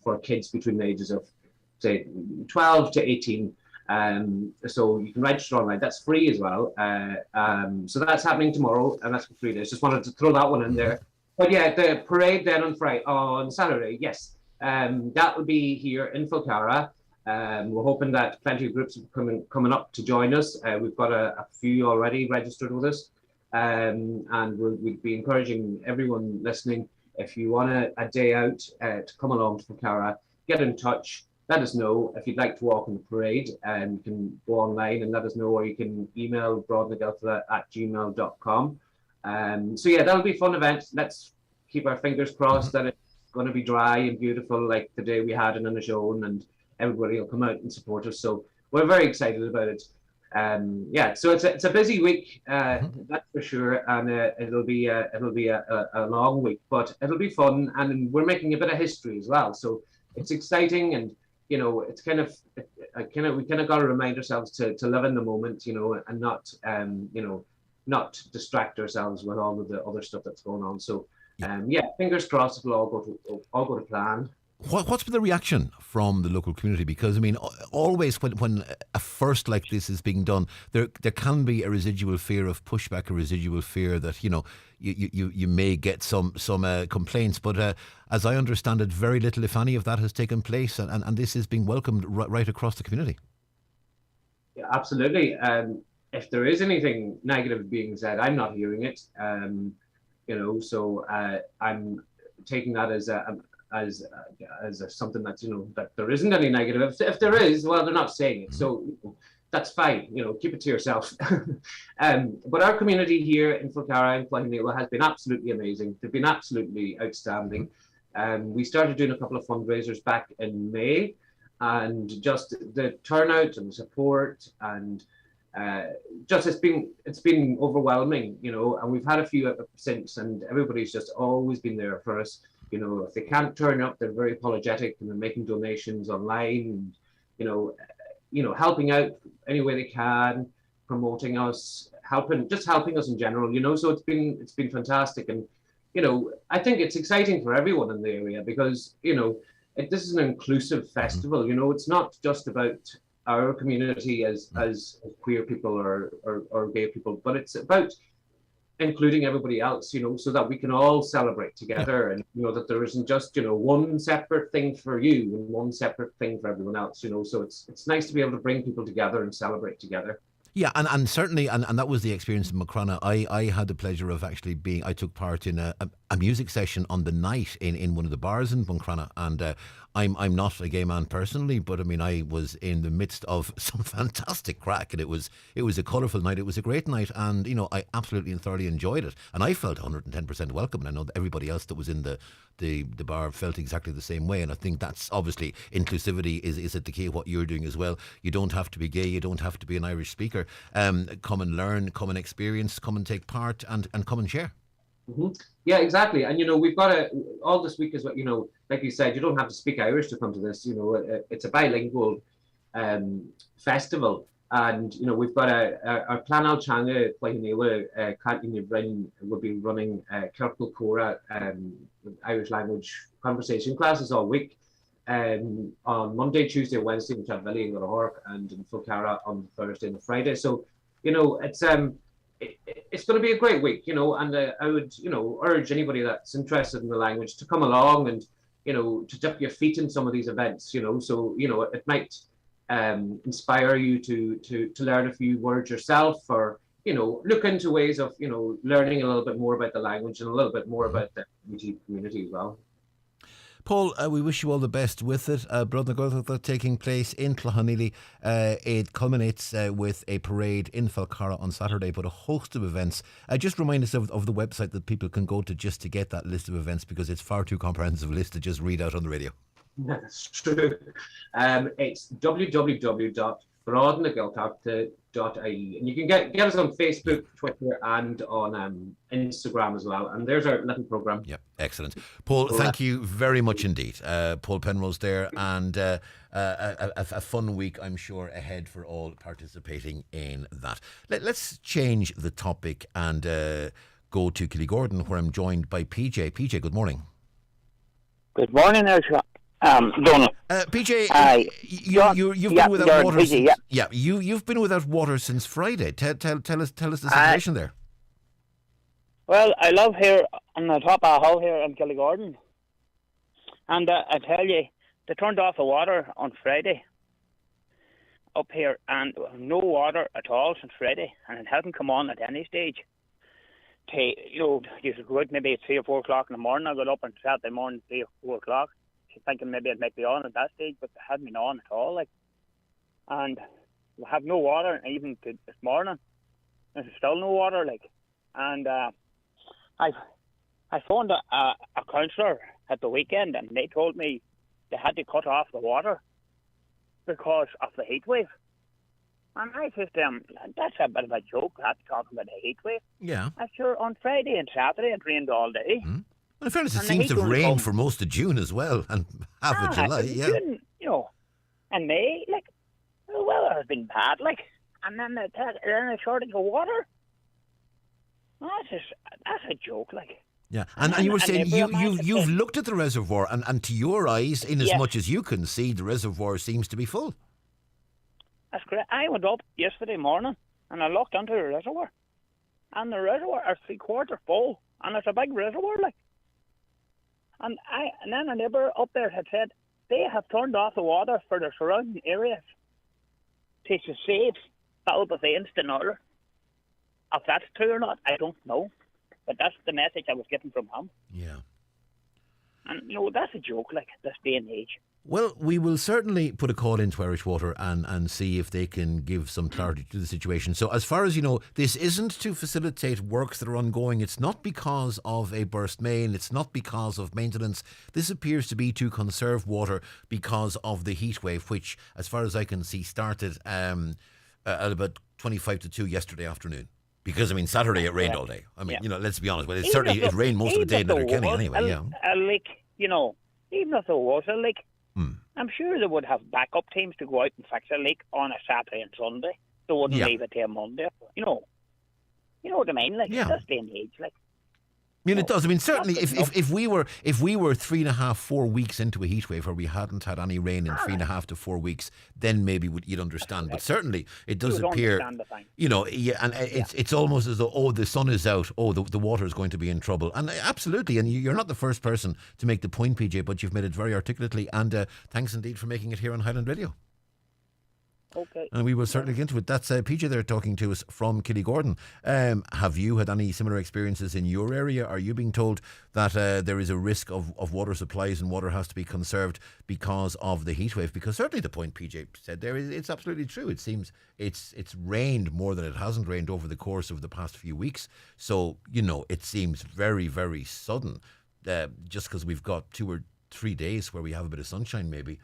for kids between the ages of, say, 12 to 18. So you can register online. That's free as well. So that's happening tomorrow, and that's for 3 days. Just wanted to throw that one in there. But yeah, the parade then on Saturday, yes, that will be here in Fulcara. We're hoping that plenty of groups are coming up to join us. We've got a few already registered with us, and we'd be encouraging everyone listening, if you want a day out to come along to Fulcara, get in touch. Let us know if you'd like to walk in the parade, and you can go online and let us know, or you can email broadnagelta@gmail.com. So yeah, that'll be a fun event. Let's keep our fingers crossed that it's going to be dry and beautiful like the day we had in Inishowen, and everybody will come out and support us. So we're very excited about it. So it's a busy week, that's for sure, and it'll be a long week, but it'll be fun, and we're making a bit of history as well. So it's exciting, and it's we got to remind ourselves to live in the moment, and not distract ourselves with all of the other stuff that's going on. So fingers crossed it'll all go to plan. What's been the reaction from the local community? Because I mean, always when a first like this is being done, there can be a residual fear of pushback, a residual fear that you may get some complaints. But as I understand it, very little, if any, of that has taken place, and this is being welcomed right across the community. Yeah, absolutely. If there is anything negative being said, I'm not hearing it. So I'm taking that as something that's that there isn't any negative. If there is, well, they're not saying it, so that's fine. Keep it to yourself. But our community here in Fulcara and Clough has been absolutely amazing. They've been absolutely outstanding. We started doing a couple of fundraisers back in May, and just the turnout and the support and it's been overwhelming, and we've had a few since, and everybody's just always been there for us. If they can't turn up, they're very apologetic, and they're making donations online, and helping out any way they can, promoting us, helping us in general. So it's been fantastic, and I think it's exciting for everyone in the area, because this is an inclusive festival. It's not just about our community as queer people or gay people, but it's about including everybody else, so that we can all celebrate together, and that there isn't just one separate thing for you and one separate thing for everyone else. So it's nice to be able to bring people together and celebrate together. Yeah, and certainly, and that was the experience in Mucrana. I had the pleasure of actually I took part in a music session on the night in one of the bars in Mucrana, and I'm not a gay man personally, but I mean, I was in the midst of some fantastic crack, and it was a colourful night. It was a great night, and I absolutely and thoroughly enjoyed it, and I felt 110% welcome, and I know that everybody else that was in the bar felt exactly the same way. And I think that's obviously inclusivity is at the key of what you're doing as well. You don't have to be gay, you don't have to be an Irish speaker. Come and learn, come and experience, come and take part, and come and share. Mm-hmm. Yeah, exactly. And we've got all this week is what like you said, you don't have to speak Irish to come to this. It's a bilingual festival, and we've got our Planal Changa Plahinila will be running Kirkle Cora Irish language conversation classes all week. On Monday, Tuesday, Wednesday in Chatvilly and Glenahork, and in Fulcara on Thursday and Friday. So it's going to be a great week, and I would, urge anybody that's interested in the language to come along and, to dip your feet in some of these events, so, it might inspire you to learn a few words yourself, or, look into ways of, learning a little bit more about the language and a little bit more about the LGBT community as well. Paul, we wish you all the best with it. Brother Gotha taking place in Cloughanneely. It culminates with a parade in Falcarra on Saturday, but a host of events. Just remind us of the website that people can go to just to get that list of events, because it's far too comprehensive a list to just read out on the radio. That's true. It's www.broadnagiltachta.ie, and you can get us on Facebook, Twitter, and on Instagram as well. And there's our little program. Yep, excellent. Paul, thank you very much indeed. Paul Penrose there, and a fun week, I'm sure, ahead for all participating in that. Let's change the topic and go to Killygordon, where I'm joined by PJ. PJ, good morning. Good morning, Ursula. Donal. PJ, you've been without water. You've been without water since Friday. Tell us the situation there. Well, I live here on the top of a hill here in Killygordon, and I tell you, they turned off the water on Friday up here, and no water at all since Friday, and it hasn't come on at any stage. You should go out maybe at 3 or 4 o'clock in the morning. I got up on Saturday morning 3 or 4 o'clock, thinking maybe it might be on at that stage, but it hasn't been on at all. And we have no water even to this morning. There's still no water. And I phoned a councillor at the weekend, and they told me they had to cut off the water because of the heat wave. And I just, that's a bit of a joke, that talking about the heat wave. Yeah. I'm sure on Friday and Saturday it rained all day. Mm. Well, in fairness, it seems to have rained for most of June as well, and half of July, yeah. June, and May, the weather has been bad, and then a shortage of water. That's a joke, Yeah, and you were saying you've looked at the reservoir, and to your eyes, in as much as you can see, the reservoir seems to be full. That's correct. I went up yesterday morning and I looked into the reservoir, and the reservoir is 3/4 full, and it's a big reservoir, And then a neighbour up there had said they have turned off the water for the surrounding areas to save Balbavain in order. If that's true or not, I don't know, but that's the message I was getting from him. Yeah. And that's a joke, this day and age. Well, we will certainly put a call into Irish Water and see if they can give some clarity to the situation. So as far as you know, this isn't to facilitate works that are ongoing. It's not because of a burst main. It's not because of maintenance. This appears to be to conserve water because of the heat wave, which, as far as I can see, started at about 25 to 2 yesterday afternoon. Because, Saturday it rained all day. Let's be honest. Well, it rained most of the day in Letterkenny anyway. A leak, even if there was a leak, I'm sure they would have backup teams to go out and fix a leak on a Saturday and Sunday. They wouldn't leave it till Monday. You know what I mean? This day and age, It does. Certainly, if we were 3.5, 4 weeks into a heat wave where we hadn't had any rain in 3.5 to 4 weeks, then maybe you'd understand. But certainly, it does appear, it's almost as though, the sun is out, the water is going to be in trouble. And absolutely, and you're not the first person to make the point, PJ, but you've made it very articulately. And thanks indeed for making it here on Highland Radio. Okay. And we will certainly get into it. That's PJ there talking to us from Killygordon. Have you had any similar experiences in your area? Are you being told that there is a risk of water supplies and water has to be conserved because of the heat wave? Because certainly the point PJ said there, it's absolutely true. It seems it's rained more than it hasn't rained over the course of the past few weeks. So, it seems very, very sudden. Just because we've got 2 or 3 days where we have a bit of sunshine maybe,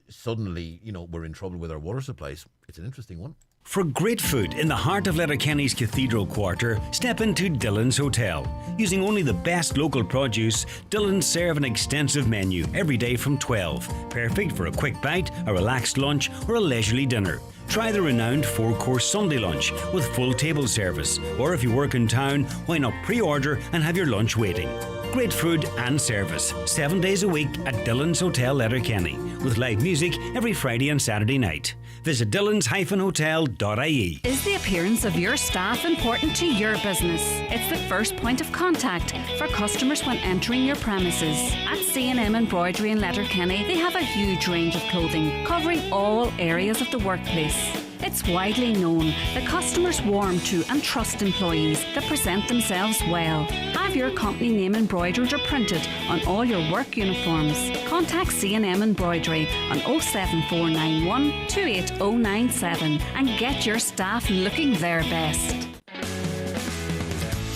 suddenly, we're in trouble with our water supplies. It's an interesting one. For great food in the heart of Letterkenny's Cathedral Quarter, step into Dillon's Hotel. Using only the best local produce, Dillon's serve an extensive menu every day from 12. Perfect for a quick bite, a relaxed lunch, or a leisurely dinner. Try the renowned 4-course Sunday lunch with full table service. Or if you work in town, why not pre-order and have your lunch waiting? Great food and service, 7 days a week at Dillon's Hotel Letterkenny, with live music every Friday and Saturday night. Visit dillons-hotel.ie. Is the appearance of your staff important to your business? It's the first point of contact for customers when entering your premises. At C&M Embroidery in Letterkenny, they have a huge range of clothing covering all areas of the workplace. It's widely known that customers warm to and trust employees that present themselves well. Have your company name embroidered or printed on all your work uniforms. Contact C&M Embroidery on 07491 28097 and get your staff looking their best.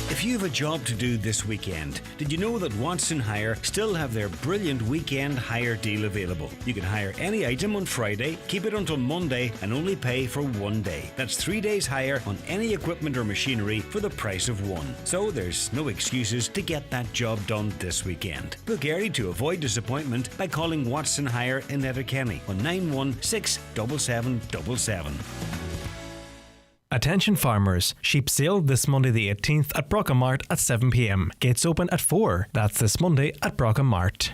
If you have a job to do this weekend, did you know that Watson Hire still have their brilliant weekend hire deal available? You can hire any item on Friday, keep it until Monday and only pay for 1 day. That's 3 days hire on any equipment or machinery for the price of one. So there's no excuses to get that job done this weekend. Book early to avoid disappointment by calling Watson Hire in Letterkenny on 9167777. Attention farmers, sheep sale this Monday the 18th at Brockham Mart at 7 p.m. Gates open at 4. That's this Monday at Brockham Mart.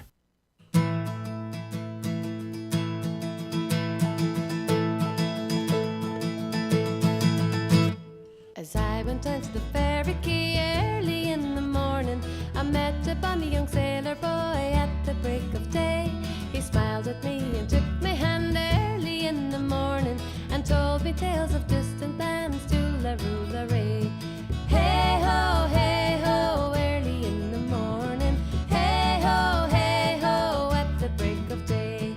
As I went down to the ferry quay early in the morning, I met a bonny young sailor boy at the break of day. He smiled at me and took my hand early in the morning and told me tales of distant lands to La Roulerie. Hey ho, early in the morning. Hey ho, at the break of day.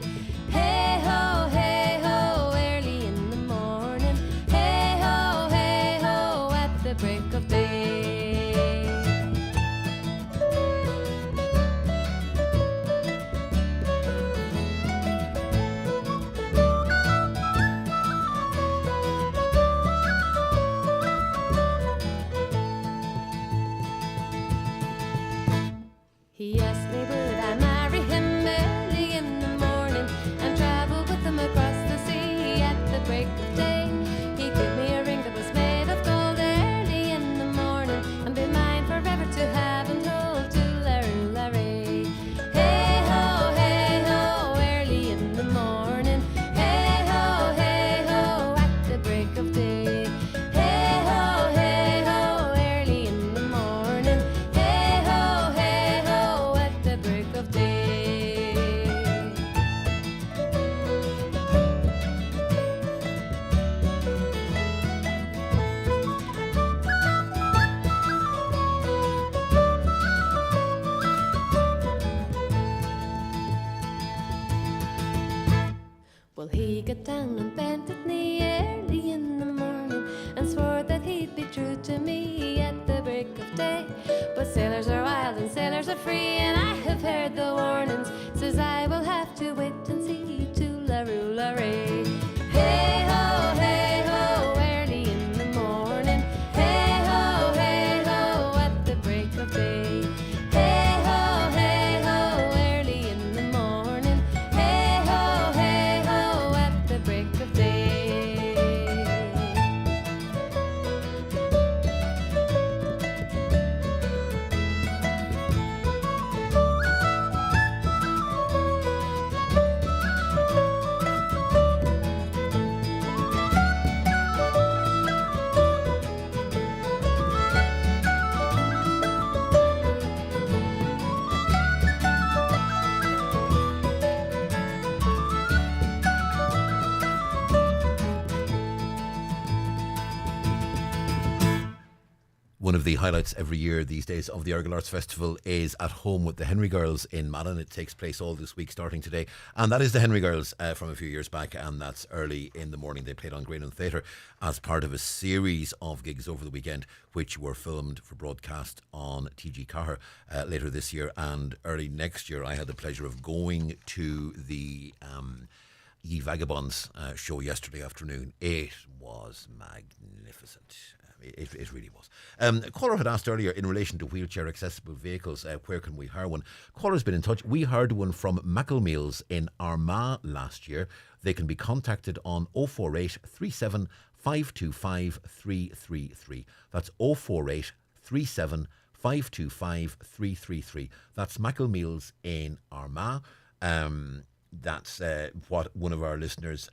Hey ho, early in the morning. Hey ho, at the break of day. He asked me would I marry him early in the morning and travel with him across the sea at the break of day. He gave me a ring that was made of gold early in the morning and be mine forever to have and hold to La Roulerie. Hey ho, early in the morning. Hey ho, at the break of day. Hey ho, early in the morning. Hey ho, at the break of day. Well, he got down and bent at me early in the morning and swore that he'd be true to me at the break of day. But sailors are wild and sailors are free, and I have heard the warnings. Says I will have to wait and see to La Roulerie. Hey ho, early in the morning. Hey ho, at the break of day. Hey ho, early in the morning. Hey ho, at the break of day. One of the highlights every year these days of the Argyll Arts Festival is At Home with the Henry Girls in Malin. It takes place all this week starting today, and that is the Henry Girls from a few years back, and that's early in the morning. They played on Greenland Theatre as part of a series of gigs over the weekend which were filmed for broadcast on TG Cahir later this year and early next year. I had the pleasure of going to the Ye Vagabonds show yesterday afternoon. It was magnificent. It really was. A caller had asked earlier in relation to wheelchair accessible vehicles, where can we hire one? Caller's been in touch. We hired one from Macklemeals in Armagh last year. They can be contacted on 048 37 525 333. That's 048 37 525 333. That's Macklemeals in Armagh. That's what one of our listeners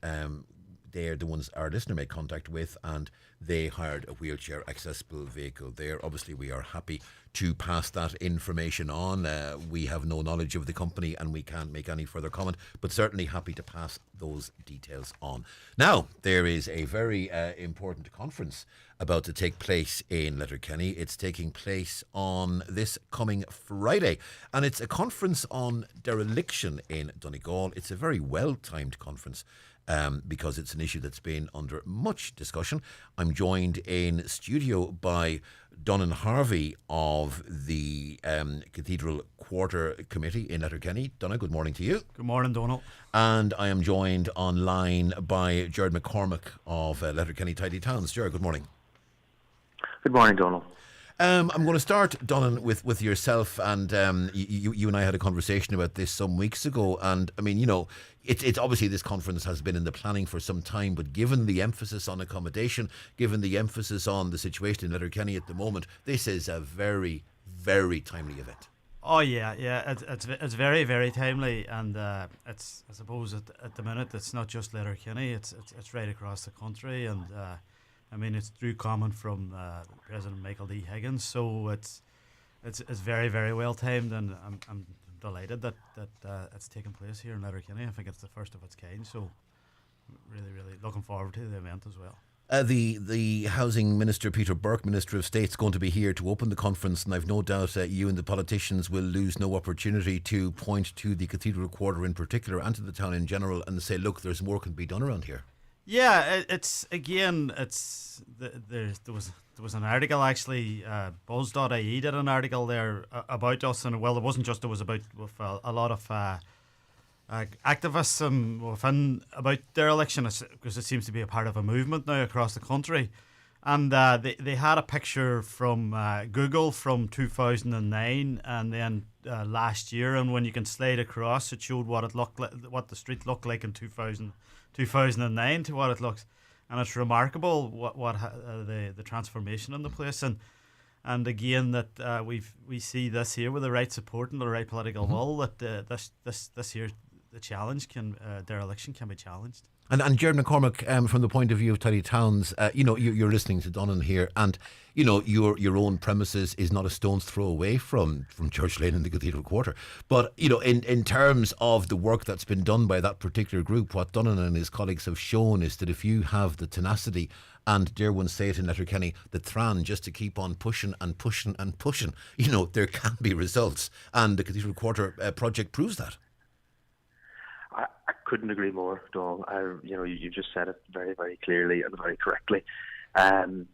they're the ones our listener made contact with, and they hired a wheelchair accessible vehicle there. Obviously, we are happy to pass that information on. We have no knowledge of the company and we can't make any further comment, but certainly happy to pass those details on. Now, there is a very important conference about to take place in Letterkenny. It's taking place on this coming Friday, and it's a conference on dereliction in Donegal. It's a very well-timed conference because it's an issue that's been under much discussion. I'm joined in studio by Donal Harvey of the Cathedral Quarter Committee in Letterkenny. Donal, good morning to you. Good morning, Donal. And I am joined online by Jared McCormick of Letterkenny Tidy Towns. Jared, good morning. Good morning, Donal. I'm going to start, Donal, with yourself, and you and I had a conversation about this some weeks ago, and I mean, you know, it's obviously this conference has been in the planning for some time, but given the emphasis on accommodation, given the emphasis on the situation in Letterkenny at the moment, this is a very, very timely event. Oh yeah, it's very, very timely, and it's, I suppose at the minute it's not just Letterkenny, it's right across the country, and I mean, it's through comment from President Michael D. Higgins, so it's very, very well timed, and I'm delighted that it's taking place here in Letterkenny. I think it's the first of its kind, so really, really looking forward to the event as well. The Housing Minister, Peter Burke, Minister of State, is going to be here to open the conference, and I've no doubt you and the politicians will lose no opportunity to point to the Cathedral Quarter in particular and to the town in general and say, look, there's more can be done around here. Yeah, there was an article actually, Buzz.ie did an article there about us, and well, it wasn't just, it was about with a lot of activists within about dereliction, because it seems to be a part of a movement now across the country, and they had a picture from Google from 2009 and then last year, and when you can slide across, it showed what it looked like, what the street looked like in 2009 to what it looks, and it's remarkable what the transformation in the place, and again that we see this here with the right support and the right political will, that this here the challenge dereliction can be challenged. And Jared McCormick, from the point of view of Tidy Towns, you know, you're listening to Donal here, and you know your own premises is not a stone's throw away from Church Lane in the Cathedral Quarter. But you know, in terms of the work that's been done by that particular group, what Donal and his colleagues have shown is that if you have the tenacity and, dare one say it in Letterkenny, the thran just to keep on pushing and pushing and pushing, you know, there can be results, and the Cathedral Quarter project proves that. I couldn't agree more, Donal. You just said it very, very clearly and very correctly. From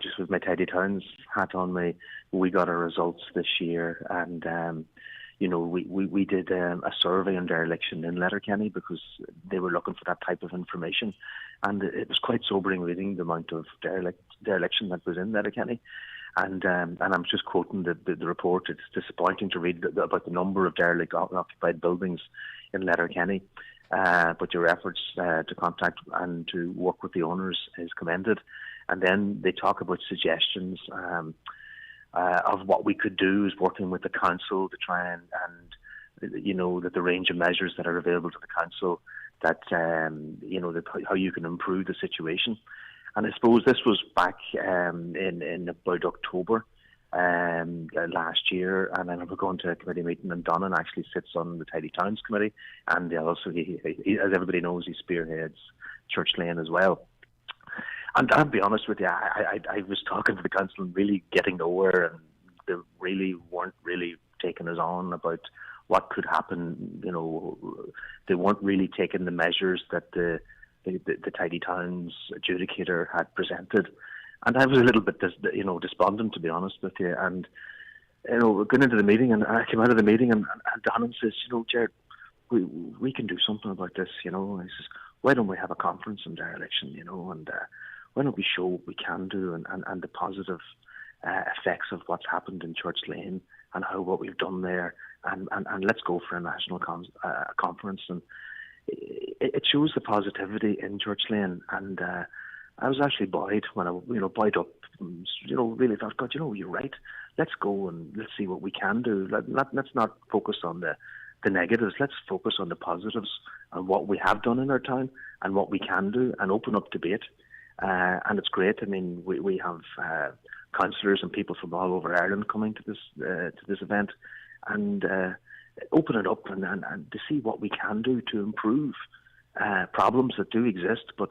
just with my Tidy Towns hat on me, we got our results this year, and we did a survey on dereliction in Letterkenny because they were looking for that type of information, and it was quite sobering reading the amount of dereliction that was in Letterkenny. And I'm just quoting the report. It's disappointing to read about the number of derelict occupied buildings in Letterkenny, but your efforts to contact and to work with the owners is commended. And then they talk about suggestions of what we could do, is working with the council to try and that the range of measures that are available to the council, that how you can improve the situation. And I suppose this was back in about October last year, and I remember going to a committee meeting, and Donal actually sits on the Tidy Towns committee, and also he, as everybody knows, he spearheads Church Lane as well. And I'll be honest with you, I was talking to the council and really getting nowhere, and they really weren't really taking us on about what could happen. You know, they weren't really taking the measures that the Tidy Towns adjudicator had presented, and I was a little bit despondent, to be honest with you. And going into the meeting, and I came out of the meeting, and Donal says, Jared, we can do something about this. He says, why don't we have a conference on dereliction? And why don't we show what we can do and the positive effects of what's happened in Church Lane and how what we've done there, and let's go for a national conference. And it shows the positivity in Church Lane, and I was actually buoyed when I, buoyed up, really thought, God, you're right. Let's go and let's see what we can do. Let's not focus on the the negatives. Let's focus on the positives and what we have done in our town and what we can do, and open up debate. And it's great. I mean, we have councillors and people from all over Ireland coming to this event, and open it up and to see what we can do to improve problems that do exist, but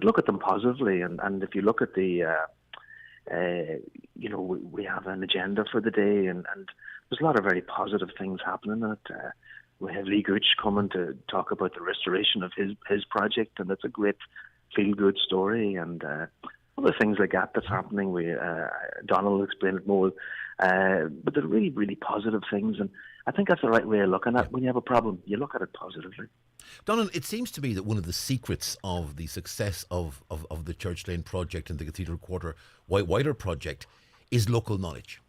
look at them positively. And if you look at the we have an agenda for the day, and there's a lot of very positive things happening in it. We have Lee Gooch coming to talk about the restoration of his project, and it's a great feel-good story, and other things like that's happening. Donal will explain it more, but they're really, really positive things, and I think that's the right way of looking at it. When you have a problem, you look at it positively. Donal, it seems to me that one of the secrets of the success of the Church Lane project and the Cathedral Quarter wider project is local knowledge.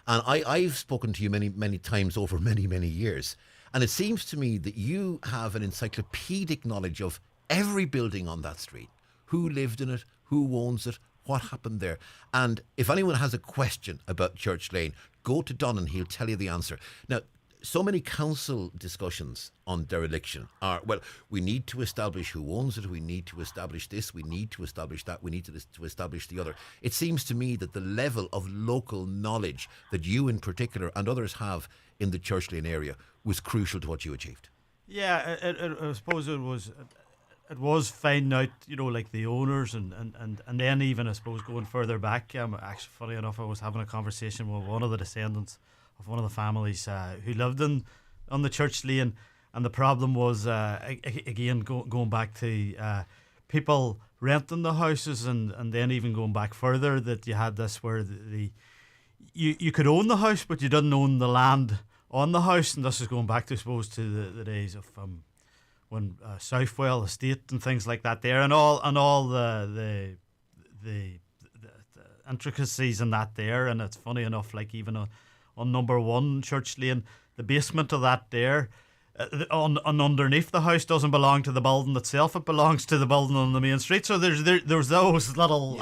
And I've spoken to you many, many times over many, many years, and it seems to me that you have an encyclopedic knowledge of every building on that street, who lived in it, who owns it, what happened there. And if anyone has a question about Church Lane, go to Donal and he'll tell you the answer. Now, so many council discussions on dereliction are, well, we need to establish who owns it, we need to establish this, we need to establish that, we need to establish the other. It seems to me that the level of local knowledge that you in particular and others have in the Church Lane area was crucial to what you achieved. Yeah, I suppose it was finding out, like the owners and then even, I suppose, going further back. Actually, funny enough, I was having a conversation with one of the descendants of one of the families who lived on the Church Lane, and the problem was, again, going back to people renting the houses, and then even going back further, that you had this where you could own the house, but you didn't own the land on the house, and this is going back to, I suppose, to the days of when Southwell Estate and things like that there, and all the intricacies in that there. And it's funny enough, like even on number 1 Church Lane, the basement of that there, on underneath the house doesn't belong to the building itself; it belongs to the building on the main street. So there's those little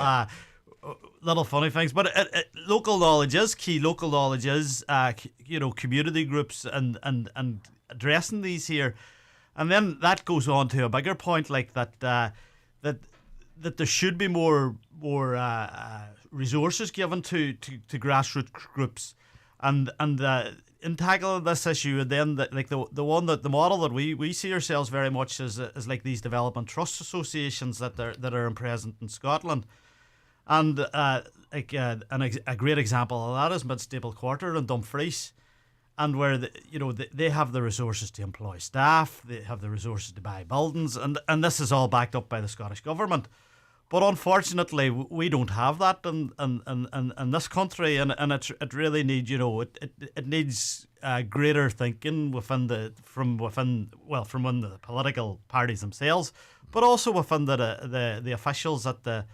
little funny things. But local knowledge is key. Local knowledge is community groups and addressing these here. And then that goes on to a bigger point, like that that there should be more resources given to grassroots groups, and in tackling this issue. And then the model that we see ourselves very much is like these development trust associations that are present in Scotland, and a great example of that is Mid-Staple Quarter in Dumfries. And where they have the resources to employ staff, they have the resources to buy buildings, and this is all backed up by the Scottish Government. But unfortunately, we don't have that in this country, and it really needs it needs greater thinking from within the political parties themselves, but also within the officials at the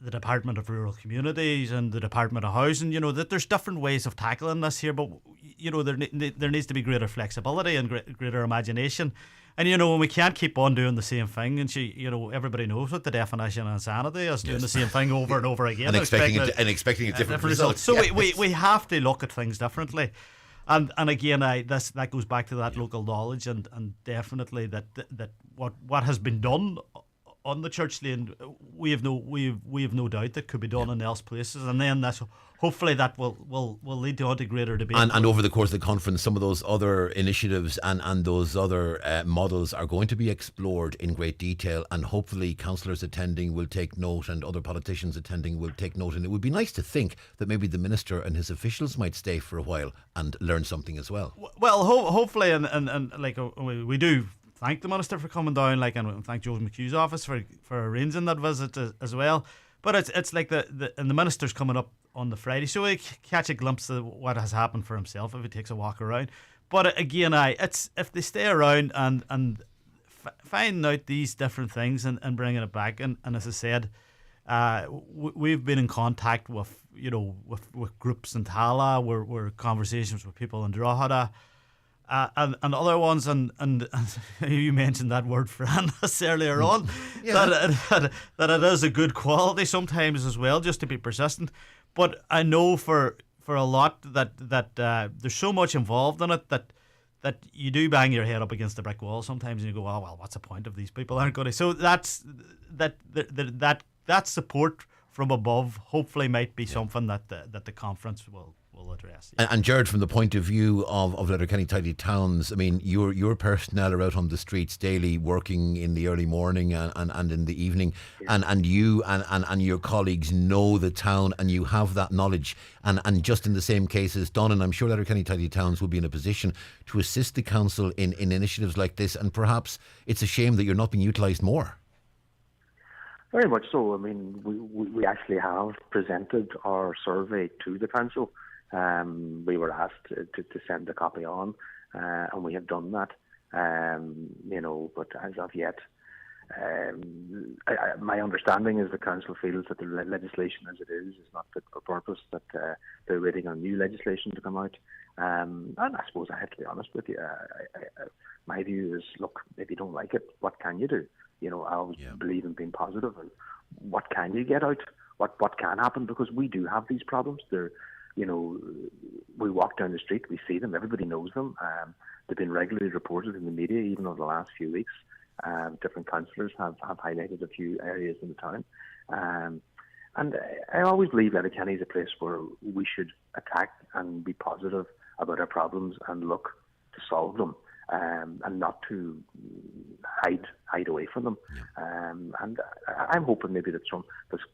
Department of Rural Communities and the Department of Housing, that there's different ways of tackling this here, but there needs to be greater flexibility and greater imagination. And when we can't keep on doing the same thing, and everybody knows what the definition of insanity is, doing the same thing over and over again and expecting a different result. So we have to look at things differently. And again, that goes back to that local knowledge, and definitely that what has been done on the Church Lane, we have no doubt that could be done in else places, and then hopefully that will lead to greater debate. And over the course of the conference, some of those other initiatives and those other models are going to be explored in great detail, and hopefully councillors attending will take note, and other politicians attending will take note. And it would be nice to think that maybe the Minister and his officials might stay for a while and learn something as well. Well, hopefully, and like we do thank the Minister for coming down, and thank Joe McHugh's office for arranging that visit as well. But it's like the Minister's coming up on the Friday, so we catch a glimpse of what has happened for himself if he takes a walk around. But again, it's if they stay around and find out these different things and bringing it back. And as I said, we've been in contact with groups in Tala, we're conversations with people in Drogheda. And other ones, and you mentioned that word Francis earlier on, that it is a good quality sometimes as well, just to be persistent. But I know for for a lot that there's so much involved in it that you do bang your head up against the brick wall sometimes, and you go, oh well, what's the point of these people aren't going to? So that support from above hopefully might be something that the conference will address. And Jared, from the point of view of Letterkenny Tidy Towns, I mean, your personnel are out on the streets daily, working in the early morning and in the evening, and you and your colleagues know the town, and you have that knowledge, and just in the same case as Donal, I'm sure Letterkenny Tidy Towns will be in a position to assist the council in initiatives like this, and perhaps it's a shame that you're not being utilised more. Very much so. I mean, we actually have presented our survey to the council. We were asked to send a copy on, and we have done that. But as of yet, my understanding is the council feels that the legislation as it is not fit for purpose, that they're waiting on new legislation to come out. And I suppose I have to be honest with you. My view is, look, if you don't like it, what can you do? I always believe in being positive, and what can you get out? What can happen? Because we do have these problems. We walk down the street, we see them, everybody knows them. They've been regularly reported in the media, even over the last few weeks. Different councillors have highlighted a few areas in the town. And I always believe Letterkenny is a place where we should attack and be positive about our problems and look to solve them, and not to hide away from them. And I'm hoping maybe that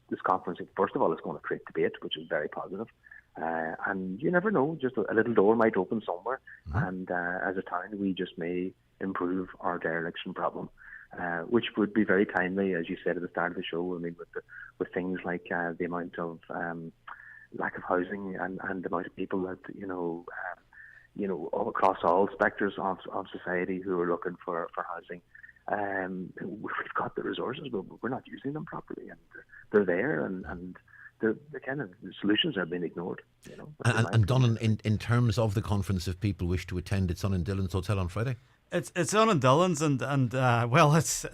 this conference, first of all, is going to create debate, which is very positive. And you never know, just a little door might open somewhere, and as a town we just may improve our dereliction problem, which would be very timely, as you said at the start of the show. I mean, with things like the amount of lack of housing and the amount of people that all across all spectres of society who are looking for housing. We've got the resources, but we're not using them properly, and they're there, and the kind of solutions are being ignored. And Donal, in terms of the conference, if people wish to attend, it's on in Dillon's Hotel on Friday. It's on in Dillon's, and well, it's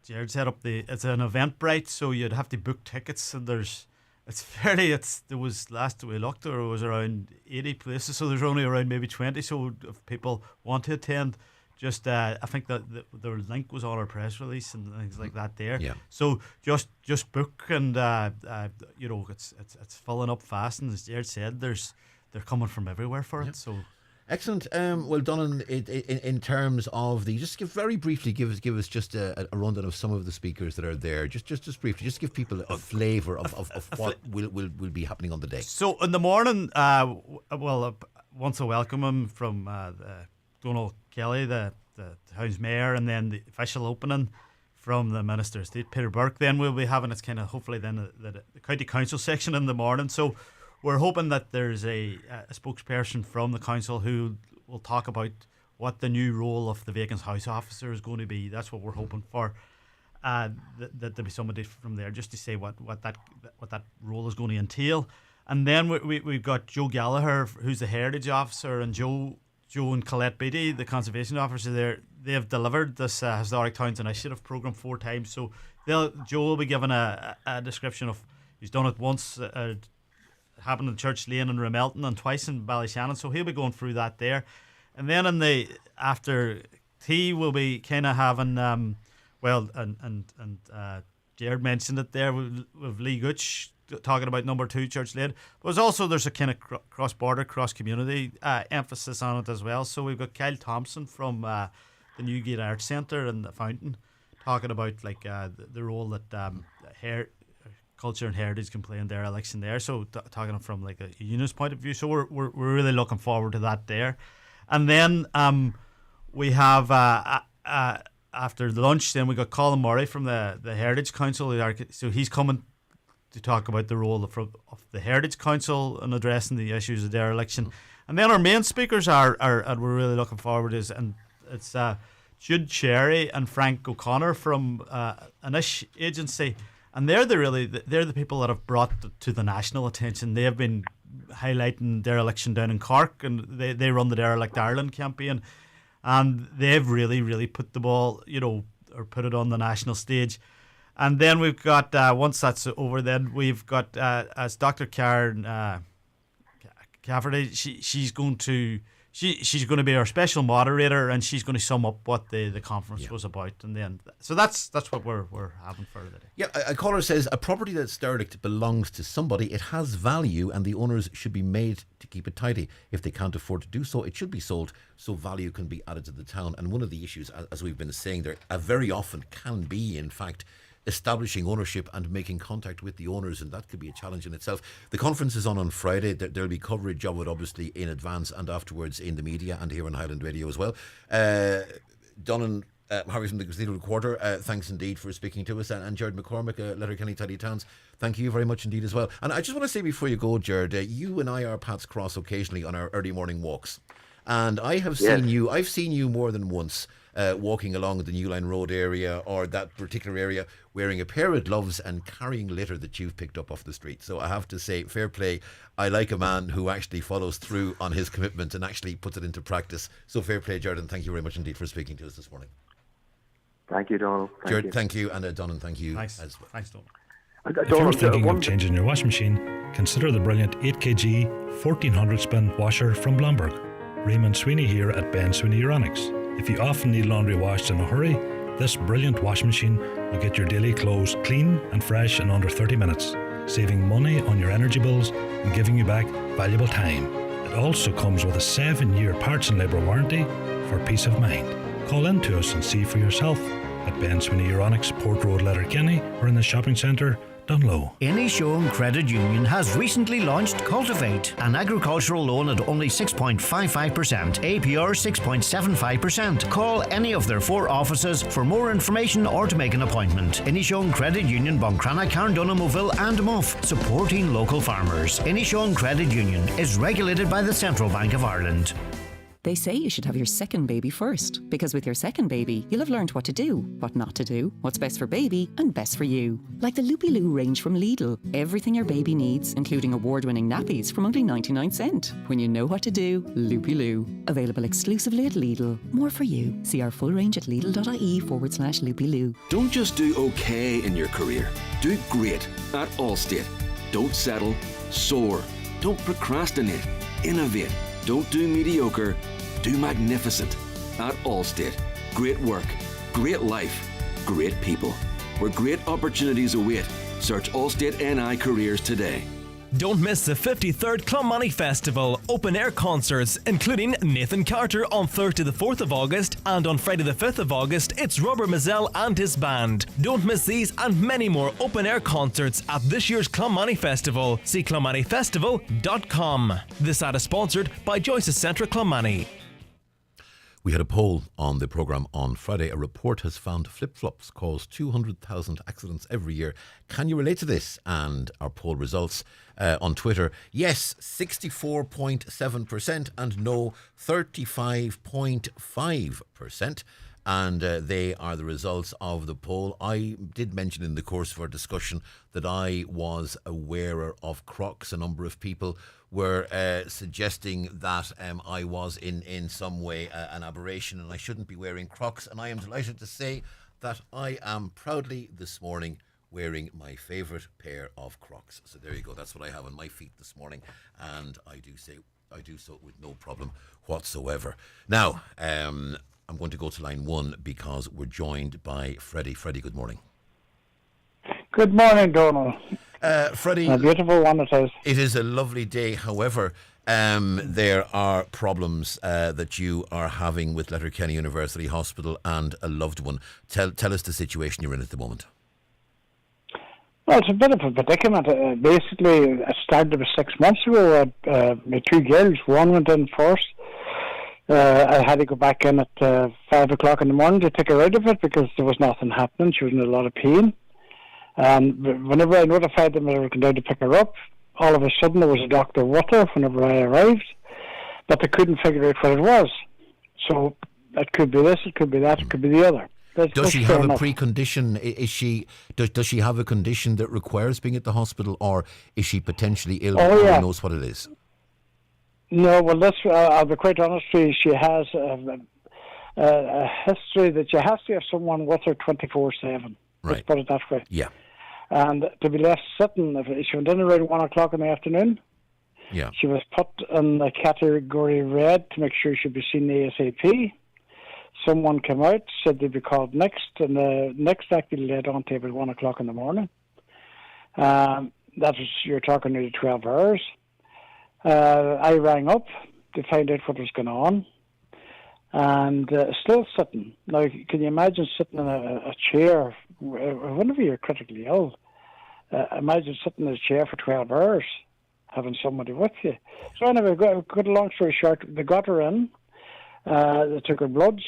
Jared set up it's an Eventbrite, so you'd have to book tickets, and there was last we looked, there was around 80 places, so there's only around maybe 20. So if people want to attend, just I think that the link was on our press release and things like that there. Yeah. So just book, and it's filling up fast, and as Jared said, they're coming from everywhere for it. So. Excellent. Well, Donal, in terms of just very briefly give us just a rundown of some of the speakers that are there. Just briefly, just give people a flavour of what will be happening on the day. So in the morning, once I welcome him from Donal Kelly, the town's mayor, and then the official opening from the Minister of State, Peter Burke. Then we'll be having it's kind of hopefully then the county council section in the morning. So. We're hoping that there's a spokesperson from the council who will talk about what the new role of the vacant house officer is going to be. That's what we're hoping for. That there'll be somebody from there just to say what that role is going to entail. And then we've got Joe Gallagher, who's the heritage officer, and Joe and Colette Beattie, the conservation officer there. They have delivered this Historic Towns Initiative programme 4 times. So Joe will be given a description of, he's done it once. Happened in Church Lane and Ramelton, and twice in Ballyshannon, so he'll be going through that there. And then after tea we'll be kind of having Jared mentioned it there with Lee Gooch talking about number 2 Church Lane, but there's a kind of cross-border, cross-community emphasis on it as well. So we've got Kyle Thompson from the Newgate Arts Centre and the Fountain talking about the role that culture and heritage can play in dereliction there. So talking from a unionist point of view. So we're really looking forward to that there. And then we have after lunch, then we got Colin Murray from the Heritage Council. So he's coming to talk about the role of the Heritage Council in addressing the issues of dereliction. And then our main speakers are and we're really looking forward it's Jude Cherry and Frank O'Connor from Anish Agency. And they're the people that have brought to the national attention. They have been highlighting dereliction down in Cork, and they run the Derelict Ireland campaign, and they've really put the ball, or put it on the national stage. And then we've got once that's over, then we've got as Dr. Karen Cafferty, she's going to be our special moderator, and she's going to sum up what the conference was about, and then so that's what we're having for today. Yeah, a caller says a property that's derelict belongs to somebody. It has value, and the owners should be made to keep it tidy. If they can't afford to do so, it should be sold so value can be added to the town. And one of the issues, as we've been saying, there very often can be, in fact, establishing ownership and making contact with the owners, and that could be a challenge in itself. The conference is on Friday. There'll be coverage of it, obviously, in advance and afterwards in the media and here on Highland Radio as well. Donal Harvey from the Cathedral Quarter, thanks indeed for speaking to us, and Jared McCormick, Letterkenny Tidy Towns, thank you very much indeed as well. And I just want to say before you go, Jared, you and I are paths cross occasionally on our early morning walks, and I have seen you. I've seen you more than once walking along the New Line Road area or that particular area, wearing a pair of gloves and carrying litter that you've picked up off the street. So I have to say, fair play. I like a man who actually follows through on his commitment and actually puts it into practice. So fair play, Jared, and thank you very much indeed for speaking to us this morning. Thank you, Donal. Jared, thank you, and Donal, thank you. Thanks. As well. Thanks, Donal. If you're thinking of changing your washing machine, consider the brilliant 8kg 1400 spin washer from Blomberg. Raymond Sweeney here at Ben Sweeney Euronics. If you often need laundry washed in a hurry, this brilliant washing machine will get your daily clothes clean and fresh in under 30 minutes, saving money on your energy bills and giving you back valuable time. It also comes with a 7-year parts and labour warranty for peace of mind. Call in to us and see for yourself at Ben Sweeney Euronics, Port Road, Letterkenny, or in the shopping centre, Dunlow. Inishowen Credit Union has recently launched Cultivate, an agricultural loan at only 6.55%, APR 6.75%. Call any of their 4 offices for more information or to make an appointment. Inishowen Credit Union, Buncrana, Carndona, Moville and Muff, supporting local farmers. Inishowen Credit Union is regulated by the Central Bank of Ireland. They say you should have your second baby first, because with your second baby, you'll have learned what to do, what not to do, what's best for baby and best for you. Like the Loopy Loo range from Lidl. Everything your baby needs, including award-winning nappies from only 99¢. When you know what to do, Loopy Loo. Available exclusively at Lidl. More for you. See our full range at lidl.ie/Loopy Loo. Don't just do okay in your career. Do great at Allstate. Don't settle. Soar. Don't procrastinate. Innovate. Don't do mediocre, do magnificent. At Allstate, great work, great life, great people. Where great opportunities await. Search Allstate NI Careers today. Don't miss the 53rd Clonmany Festival open air concerts, including Nathan Carter on Thursday the 4th of August, and on Friday the 5th of August it's Robert Mazzell and his band. Don't miss these and many more open air concerts at this year's Clonmany Festival. See clonmanyfestival.com. This ad is sponsored by Joyce's Centre Clonmany. We had a poll on the programme on Friday. A report has found flip-flops cause 200,000 accidents every year. Can you relate to this? And our poll results on Twitter: yes, 64.7%, and no, 35.5%. And they are the results of the poll. I did mention in the course of our discussion that I was a wearer of Crocs. A number of people were suggesting that I was in some way an aberration and I shouldn't be wearing Crocs. And I am delighted to say that I am proudly this morning wearing my favourite pair of Crocs. So there you go. That's what I have on my feet this morning. And I do so with no problem whatsoever. Now, I'm going to go to line 1 because we're joined by Freddie. Freddie, good morning. Good morning, Donal. Freddie, a beautiful one it is. It is a lovely day. However, there are problems that you are having with Letterkenny University Hospital and a loved one. Tell us the situation you're in at the moment. Well, it's a bit of a predicament. Basically, it started about 6 months ago. My 2 girls, one went in first. I had to go back in at 5 o'clock in the morning to take her out of it because there was nothing happening. She was in a lot of pain. And whenever I notified them that I was going down to pick her up, all of a sudden there was a doctor with her whenever I arrived, but they couldn't figure out what it was. So it could be this, it could be that, it could be the other. Does she have a precondition? Does she have a condition that requires being at the hospital, or is she potentially ill and no one knows what it is? No, well, I'll be quite honest with you. She has a history that she has to have someone with her 24/7. Right. Let's put it that way. Yeah. And to be left sitting, if she went in around 1 o'clock in the afternoon, Yeah. She was put in the category red to make sure she'd be seen ASAP. Someone came out, said they'd be called next, and the next actually led on to about 1 o'clock in the morning. That was, you're talking nearly 12 hours. I rang up to find out what was going on, and still sitting. Now, can you imagine sitting in a chair whenever you're critically ill? Imagine sitting in a chair for 12 hours, having somebody with you. So anyway, cut a long story short, they got her in. They took her bloods.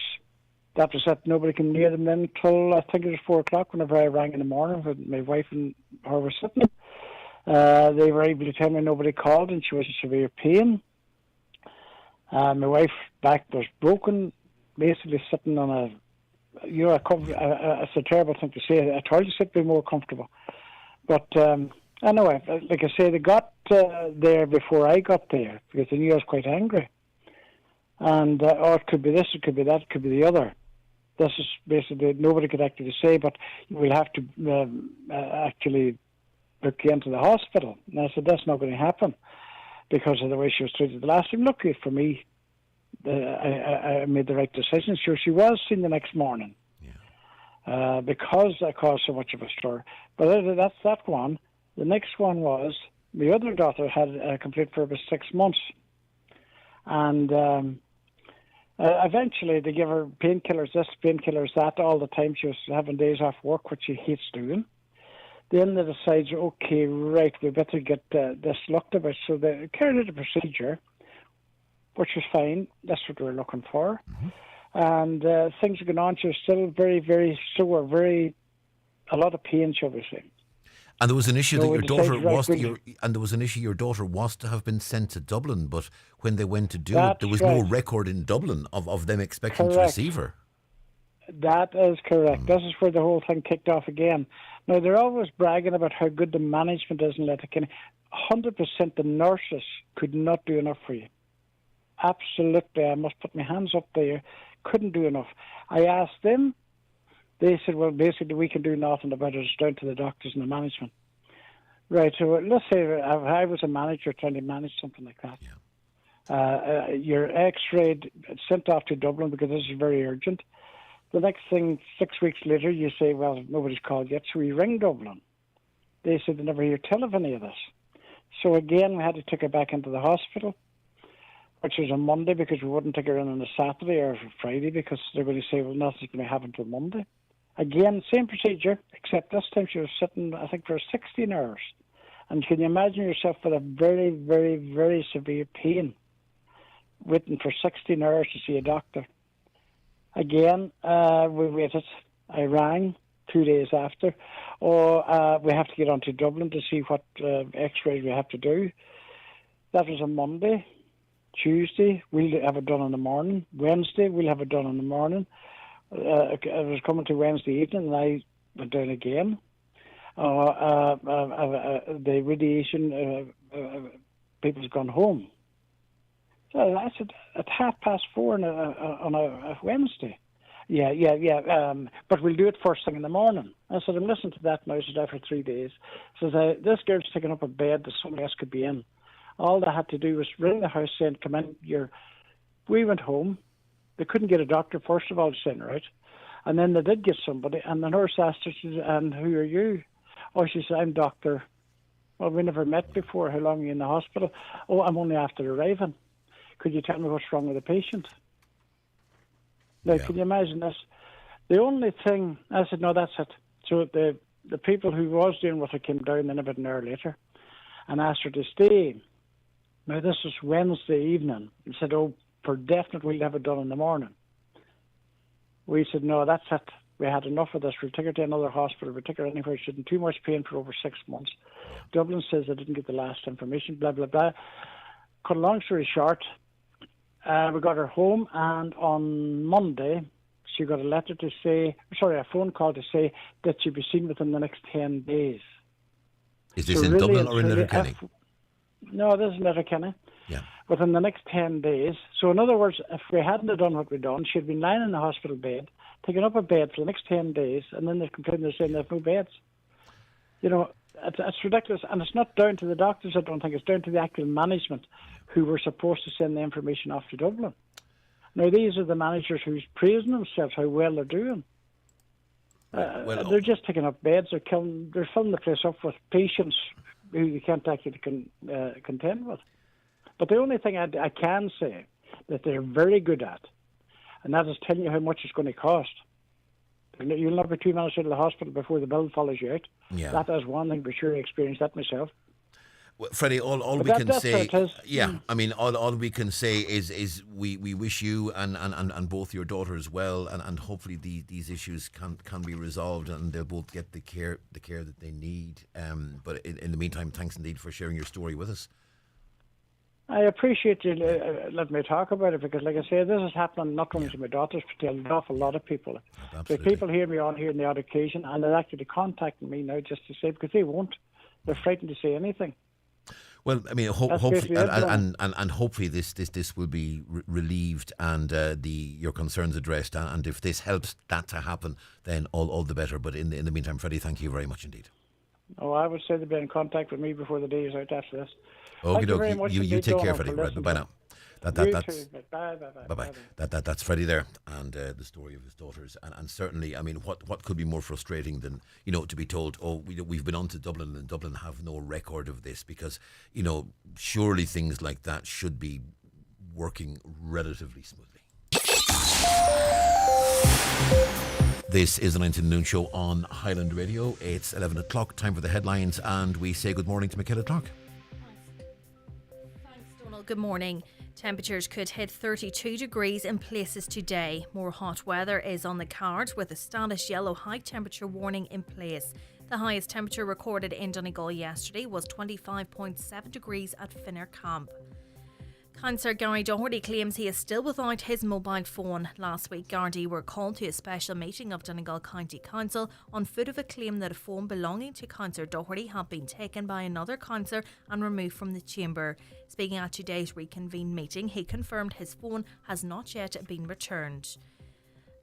That was it. Nobody came near them then until I think it was 4 o'clock whenever I rang in the morning when my wife and her were sitting. They were able to tell me nobody called and she was in severe pain. My wife's back was broken, basically sitting on a, it's a terrible thing to say. I told you to be more comfortable. But anyway, like I say, they got there before I got there because they knew I was quite angry. And, it could be this, it could be that, it could be the other. This is basically, nobody could actually say, but we'll have to actually book you into the hospital. And I said, that's not going to happen because of the way she was treated the last time. Luckily for me, I made the right decision. Sure, she was seen the next morning because I caused so much of a stir. But that's that one. The next one was, my other daughter had a complete for about 6 months. And eventually they give her painkillers, this, painkillers, that, all the time. She was having days off work, which she hates doing. Then they decide, okay, right, we better get this looked at. So they carried out a procedure, which was fine. That's what we were looking for. And things are going on. She was still very, very sore, a lot of pain, shall we say. And there was an issue that your daughter was, and there was an issue your daughter was to have been sent to Dublin, but when they went to do it, there was no record in Dublin of them expecting to receive her. That is correct. This is where the whole thing kicked off again. Now, they're always bragging about how good the management is in Letterkenny. 100% the nurses could not do enough for you. Absolutely. I must put my hands up there. Couldn't do enough. I asked them. They said, well, basically, we can do nothing about it. It's down to the doctors and the management. Right, so let's say I was a manager trying to manage something like that. Yeah. You're x-rayed, sent off to Dublin because this is very urgent. The next thing, 6 weeks later, you say, well, nobody's called yet, so we ring Dublin. They said they never hear tell of any of this. So again, we had to take her back into the hospital, which was on Monday because we wouldn't take her in on a Saturday or Friday because they're going to say, well, nothing's going to happen until Monday. Again, same procedure, except this time she was sitting, I think, for 16 hours. And can you imagine yourself with a very, very, very severe pain, waiting for 16 hours to see a doctor? Again, we waited. I rang 2 days after. We have to get on to Dublin to see what x-rays we have to do. That was on Monday. Tuesday, we'll have it done in the morning. Wednesday, we'll have it done in the morning. I was coming to Wednesday evening and I went down again. The radiation people's gone home. So I said, at 4:30 on a Wednesday. But we'll do it first thing in the morning. I said, I'm listening to that now. She's after 3 days. Says, this girl's taking up a bed that somebody else could be in. All they had to do was ring the house saying, come in. We went home. They couldn't get a doctor, first of all, to send her out. And then they did get somebody, and the nurse asked her, she said, and who are you? Oh, she said, I'm doctor. Well, we never met before. How long are you in the hospital? Oh, I'm only after arriving. Could you tell me what's wrong with the patient? Now, can you imagine this? The only thing, I said, no, that's it. So the people who was doing what came down then about an hour later and asked her to stay. Now, this was Wednesday evening. And said, oh, for definite, we'll have it done in the morning. We said, no, that's it. We had enough of this. We'll take her to another hospital. We'll take her anywhere. She's in too much pain for over 6 months. Dublin says I didn't get the last information, blah, blah, blah. Cut a long story short, we got her home, and on Monday, she got a phone call to say that she'd be seen within the next 10 days. Is this in Dublin or in Letterkenny? No, this is in Letterkenny. Yeah. Within the next 10 days. So in other words, if we hadn't have done what we'd done, she'd been lying in the hospital bed, taking up a bed for the next 10 days, and then they're complaining, they're saying they have no beds. You know, It's ridiculous, and it's not down to the doctors, I don't think. It's down to the actual management who were supposed to send the information off to Dublin. Now, these are the managers who's praising themselves how well they're doing. They're just taking up beds. They're filling the place up with patients who you can't actually contend with. But the only thing I can say that they're very good at, and that is telling you how much it's going to cost. You'll not be 2 minutes out of the hospital before the bill follows you out. Yeah. That is one thing for sure. I experienced that myself. Well, Freddie, all we can say, I mean, all we can say is we wish you and both your daughters well, and hopefully these issues can be resolved and they'll both get the care that they need. But in the meantime, thanks indeed for sharing your story with us. I appreciate you letting me talk about it, because, like I say, this is happening not only to my daughters, but to an awful lot of people. Absolutely. The people hear me on here on the odd occasion, and they're actually contacting me now just to say, because they won't. They're frightened to say anything. Well, I mean, hopefully, and hopefully this will be relieved and your concerns addressed. And if this helps that to happen, then all the better. But in the meantime, Freddie, thank you very much indeed. Oh, I would say they'll be in contact with me before the day is out after this. Okay, you take care, Donal, Freddie. Right, bye now. Bye. That's Freddie there, and the story of his daughters, and certainly, I mean, what could be more frustrating than to be told, oh, we've been on to Dublin, and Dublin have no record of this, because surely things like that should be working relatively smoothly. This is the 19 Noon Show on Highland Radio. It's 11 o'clock, time for the headlines, and we say good morning to Michaela Clark. Donal, good morning. Temperatures could hit 32 degrees in places today. More hot weather is on the cards, with a Spanish yellow high temperature warning in place. The highest temperature recorded in Donegal yesterday was 25.7 degrees at Finner Camp. Councillor Gary Doherty claims he is still without his mobile phone. Last week, Gardaí were called to a special meeting of Donegal County Council on foot of a claim that a phone belonging to Councillor Doherty had been taken by another councillor and removed from the chamber. Speaking at today's reconvened meeting, he confirmed his phone has not yet been returned.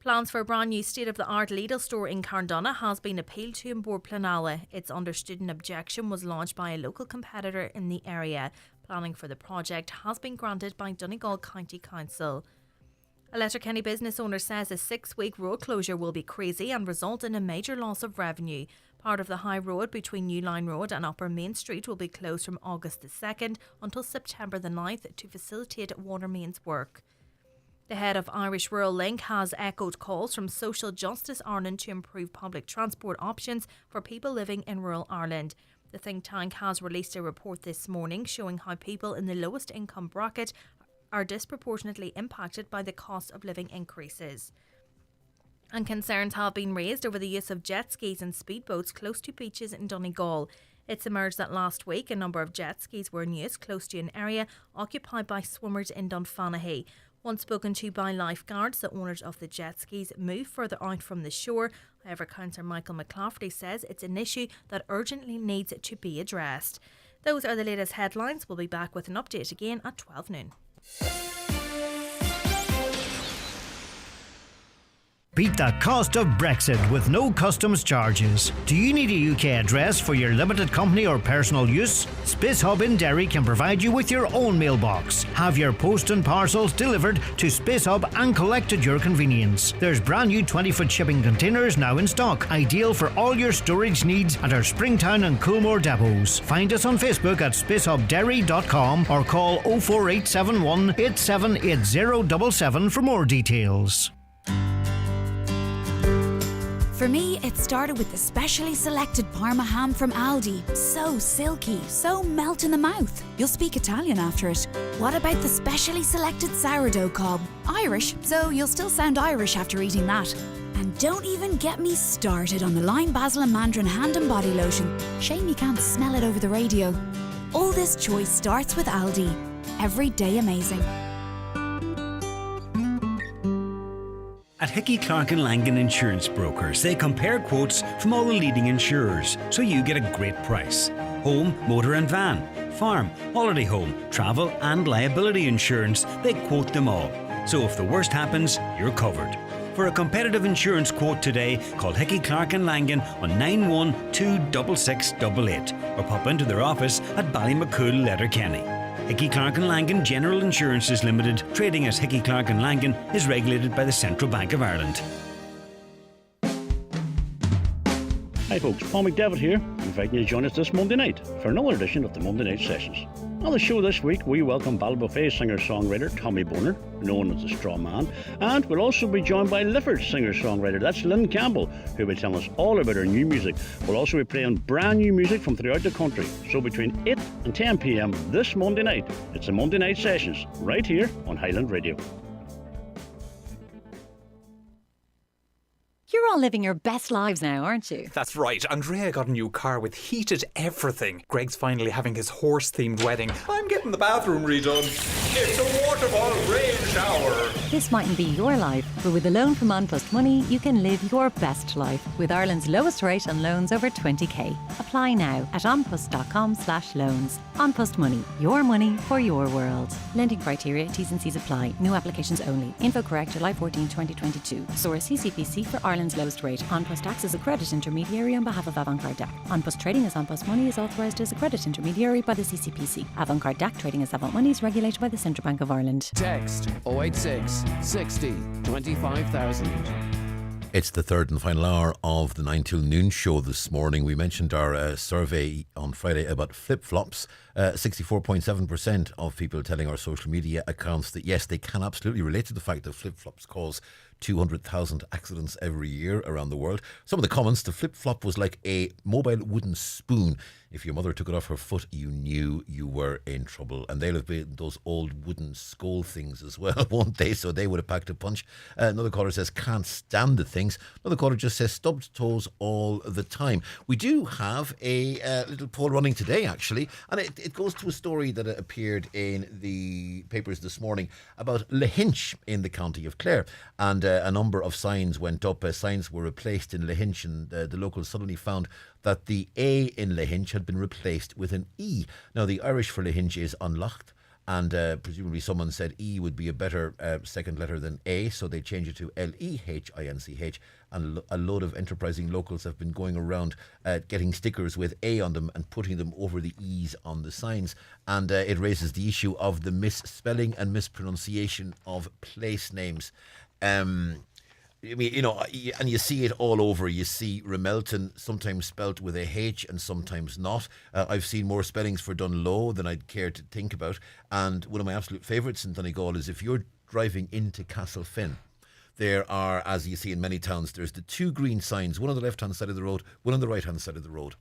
Plans for a brand new state-of-the-art Lidl store in Carndonagh has been appealed to in Bord Pleanála. It's understood an objection was lodged by a local competitor in the area. Planning for the project has been granted by Donegal County Council. A Letterkenny business owner says a 6-week road closure will be crazy and result in a major loss of revenue. Part of the high road between New Line Road and Upper Main Street will be closed from August the 2nd until September the 9th to facilitate water mains work. The head of Irish Rural Link has echoed calls from Social Justice Ireland to improve public transport options for people living in rural Ireland. The think tank has released a report this morning showing how people in the lowest income bracket are disproportionately impacted by the cost of living increases. And concerns have been raised over the use of jet skis and speedboats close to beaches in Donegal. It's emerged that last week a number of jet skis were in use close to an area occupied by swimmers in Dunfanaghy. Once spoken to by lifeguards, the owners of the jet skis moved further out from the shore. However, Councillor Michael McClafferty says it's an issue that urgently needs to be addressed. Those are the latest headlines. We'll be back with an update again at 12 noon. Beat the cost of Brexit with no customs charges. Do you need a UK address for your limited company or personal use? Space Hub in Derry can provide you with your own mailbox. Have your post and parcels delivered to Space Hub and collect at your convenience. There's brand new 20-foot shipping containers now in stock, ideal for all your storage needs at our Springtown and Coolmore depots. Find us on Facebook at spacehubderry.com or call 04871 878077 for more details. For me, it started with the specially selected Parma ham from Aldi. So silky, so melt in the mouth. You'll speak Italian after it. What about the specially selected sourdough cob? Irish, so you'll still sound Irish after eating that. And don't even get me started on the lime, basil and mandarin hand and body lotion. Shame you can't smell it over the radio. All this choice starts with Aldi. Every day amazing. At Hickey, Clark and Langan Insurance Brokers, they compare quotes from all the leading insurers, so you get a great price. Home, motor and van, farm, holiday home, travel and liability insurance, they quote them all. So if the worst happens, you're covered. For a competitive insurance quote today, call Hickey Clark and Langan on 9126688 or pop into their office at Ballymacool, Letterkenny. Hickey Clark and Langan General Insurances Limited, trading as Hickey Clark and Langan, is regulated by the Central Bank of Ireland. Hi folks, Paul McDevitt here, inviting you to join us this Monday night for another edition of the Monday Night Sessions. On the show this week, we welcome Ballybofey singer-songwriter Tommy Boner, known as the Straw Man, and we'll also be joined by Lifford singer-songwriter, that's Lynn Campbell, who will tell us all about her new music. We'll also be playing brand new music from throughout the country, so between 8 and 10 p.m. this Monday night, it's the Monday Night Sessions, right here on Highland Radio. You're all living your best lives now, aren't you? That's right. Andrea got a new car with heated everything. Greg's finally having his horse-themed wedding. I'm getting the bathroom redone. It's a waterfall rain shower. This mightn't be your life, but with a loan from An Post Money, you can live your best life with Ireland's lowest rate on loans over 20k. Apply now at onpost.com/loans. An Post Money, your money for your world. Lending criteria, T's and C's apply. New applications only. Info correct July 14, 2022. Source CCPC for Ireland's lowest rate. An Post acts as a credit intermediary on behalf of Avantgarde DAC. An Post trading as An Post Money is authorised as a credit intermediary by the CCPC. Avantgarde DAC trading as Avant Money is regulated by the Central Bank of Ireland. Text 086 60 25,000. It's the third and final hour of the 9 till noon show this morning. We mentioned our survey on Friday about flip-flops. 64.7% of people telling our social media accounts that yes, they can absolutely relate to the fact that flip-flops cause 200,000 accidents every year around the world. Some of the comments, the flip-flop was like a mobile wooden spoon. If your mother took it off her foot, you knew you were in trouble. And they'll have been those old wooden skull things as well, won't they? So they would have packed a punch. Another caller says, can't stand the things. Another caller just says, stubbed toes all the time. We do have a little poll running today, actually. And it goes to a story that appeared in the papers this morning about Lahinch in the county of Clare. And a number of signs went up. Signs were replaced in Lahinch, and the locals suddenly found that the A in Lahinch had been replaced with an E. Now, the Irish for Lahinch is unlocked, and presumably someone said E would be a better second letter than A, so they changed it to Lehinch, and a load of enterprising locals have been going around getting stickers with A on them and putting them over the E's on the signs, and it raises the issue of the misspelling and mispronunciation of place names. I mean, you know, and you see it all over. You see Ramelton sometimes spelt with a H and sometimes not. I've seen more spellings for Dunlow than I'd care to think about. And one of my absolute favourites in Donegal is if you're driving into Castlefin, there are, as you see in many towns, there's the two green signs, one on the left-hand side of the road, one on the right-hand side of the road.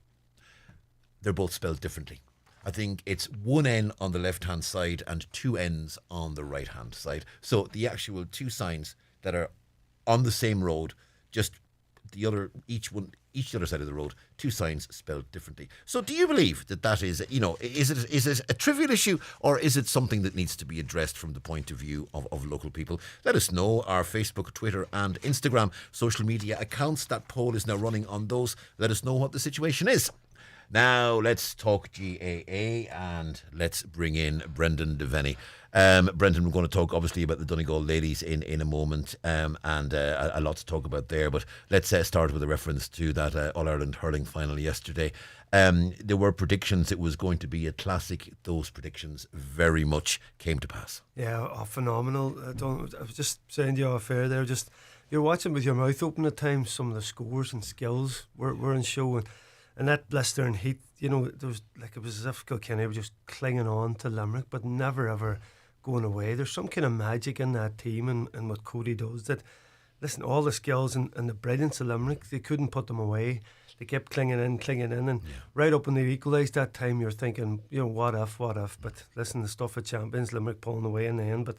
They're both spelled differently. I think it's one N on the left-hand side and two N's on the right-hand side. So the actual two signs that are on the same road, just each other side of the road, two signs spelled differently. So do you believe that is, you know, is it a trivial issue, or is it something that needs to be addressed from the point of view of local people? Let us know. Our Facebook, Twitter and Instagram social media accounts, that poll is now running on those. Let us know what the situation is. Now let's talk GAA and let's bring in Brendan Devaney. Brendan, we're going to talk obviously about the Donegal ladies in a moment, and a lot to talk about there, but let's start with a reference to that All-Ireland hurling final yesterday. There were predictions it was going to be a classic. Those predictions very much came to pass. Yeah, phenomenal. I was just saying to you off air there, just you're watching with your mouth open at times. Some of the scores and skills were in show, and that blistering heat, you know, there was like, it was as if Kilkenny were just clinging on to Limerick, but never ever going away. There's some kind of magic in that team and what Cody does, that, listen, all the skills and the brilliance of Limerick, they couldn't put them away. They kept clinging in, and right up when they equalised that time, you're thinking, you know, what if, but listen, the stuff of champions, Limerick pulling away in the end, but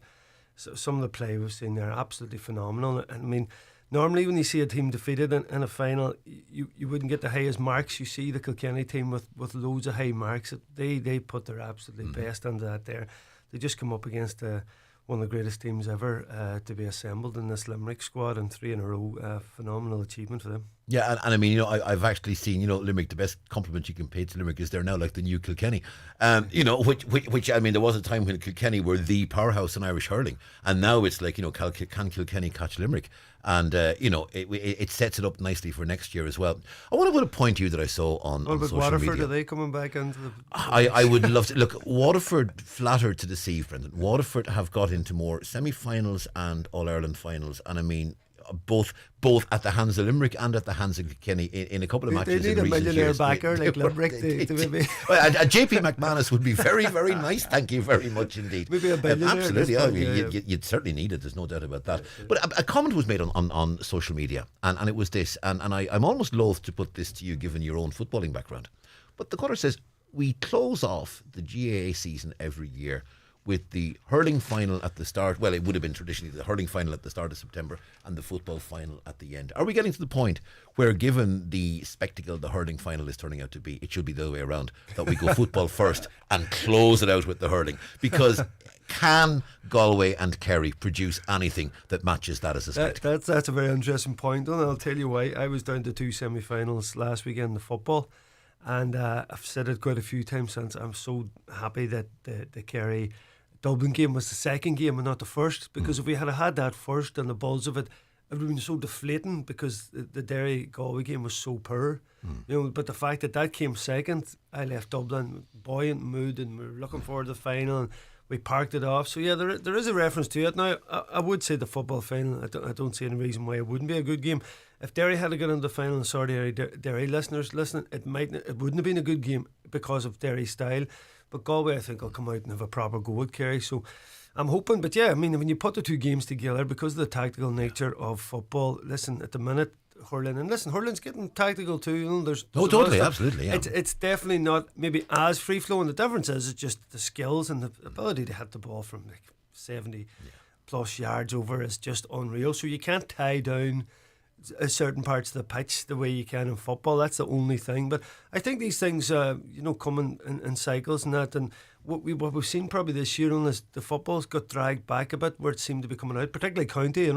some of the play we've seen there, absolutely phenomenal. And I mean, normally when you see a team defeated in a final, you wouldn't get the highest marks. You see the Kilkenny team with loads of high marks. They put their absolutely best into that there. They just come up against one of the greatest teams ever to be assembled in this Limerick squad, and 3 in a row. Phenomenal achievement for them. Yeah, and I mean, I've actually seen, Limerick, the best compliment you can pay to Limerick is they're now like the new Kilkenny. Which I mean, there was a time when Kilkenny were the powerhouse in Irish hurling, and now it's like, can Kilkenny catch Limerick? And, it sets it up nicely for next year as well. I want to put a point to you that I saw on What about social Waterford? media. Are they coming back into the... I would love to. Look, Waterford, flattered to deceive, Brendan. Waterford have got into more semi-finals and All-Ireland finals, and I mean, both at the hands of Limerick and at the hands of Kilkenny in a couple of matches. They need in a recent millionaire years. backer like Limerick. Well, JP McManus would be very, very nice. Thank you very much indeed. Maybe a billionaire. Absolutely, you'd certainly need it. There's no doubt about that. But a comment was made on social media, and it was this, and I'm almost loath to put this to you given your own footballing background. But the caller says, we close off the GAA season every year with the hurling final at the start. Well, it would have been traditionally the hurling final at the start of September and the football final at the end. Are we getting to the point where, given the spectacle the hurling final is turning out to be, it should be the other way around, that we go football first and close it out with the hurling? Because can Galway and Kerry produce anything that matches that as a spectacle? That's a very interesting point, and I'll tell you why. I was down to 2 semi-finals last weekend in football, and I've said it quite a few times since. I'm so happy that the Kerry Dublin game was the second game and not the first, because if we had had that first and the buzz of it would have been so deflating, because the Derry Galway game was so poor. But the fact that came second, I left Dublin buoyant mood, and we were looking forward to the final, and we parked it off. So yeah, there is a reference to it. Now I would say the football final, I don't see any reason why it wouldn't be a good game. If Derry had got into the final, and sorry Derry listeners listening, it wouldn't have been a good game because of Derry's style. But Galway, I think, will come out and have a proper go at Kerry. So I'm hoping. But yeah, I mean, when you put the two games together, because of the tactical nature of football, listen, at the minute, hurling's getting tactical too. There's totally, absolutely. Yeah. It's definitely not maybe as free flowing. The difference is it's just the skills and the ability to hit the ball from like 70 plus yards over is just unreal. So you can't tie down certain parts of the pitch the way you can in football. That's the only thing. But I think these things come in cycles and that, and what we've seen probably this year is the football's got dragged back a bit where it seemed to be coming out, particularly County,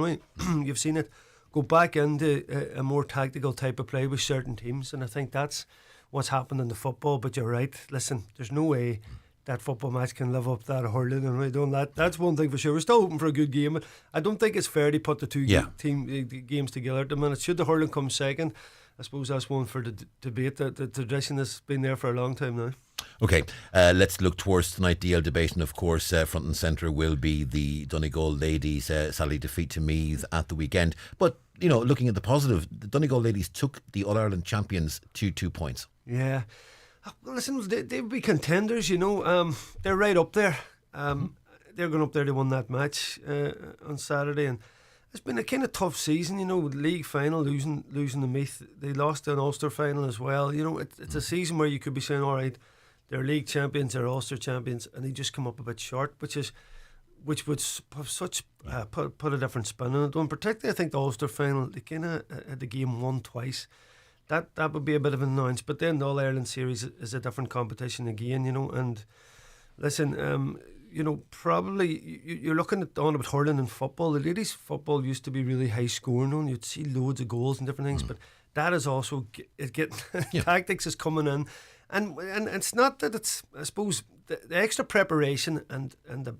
you've seen it go back into a more tactical type of play with certain teams, and I think that's what's happened in the football. But you're right, listen, there's no way that football match can live up to that hurling, and that's one thing for sure. We're still hoping for a good game, but I don't think it's fair to put the two games together at the minute. Should the hurling come second, I suppose that's one for the debate. The tradition has been there for a long time now. Okay, let's look towards tonight, the debate, and of course front and centre will be the Donegal ladies' sadly defeat to Meath at the weekend. But looking at the positive, the Donegal ladies took the All-Ireland champions to 2 points. Yeah. Well, listen, they'll be contenders, they're right up there. They're going up there to win that match on Saturday, and it's been a kind of tough season, league final, losing to Meath. They lost an Ulster final as well. It's a season where you could be saying, all right, they're league champions, they're Ulster champions, and they just come up a bit short, which would have such put a different spin on it. And particularly, I think the Ulster final, they kind of had the game won twice. That would be a bit of an annoyance. But then the All-Ireland series is a different competition again, and listen, probably you're looking on about hurling and football. The ladies' football used to be really high scoring, you'd see loads of goals and different things, but that is also getting tactics is coming in, and it's not that it's, I suppose, the extra preparation and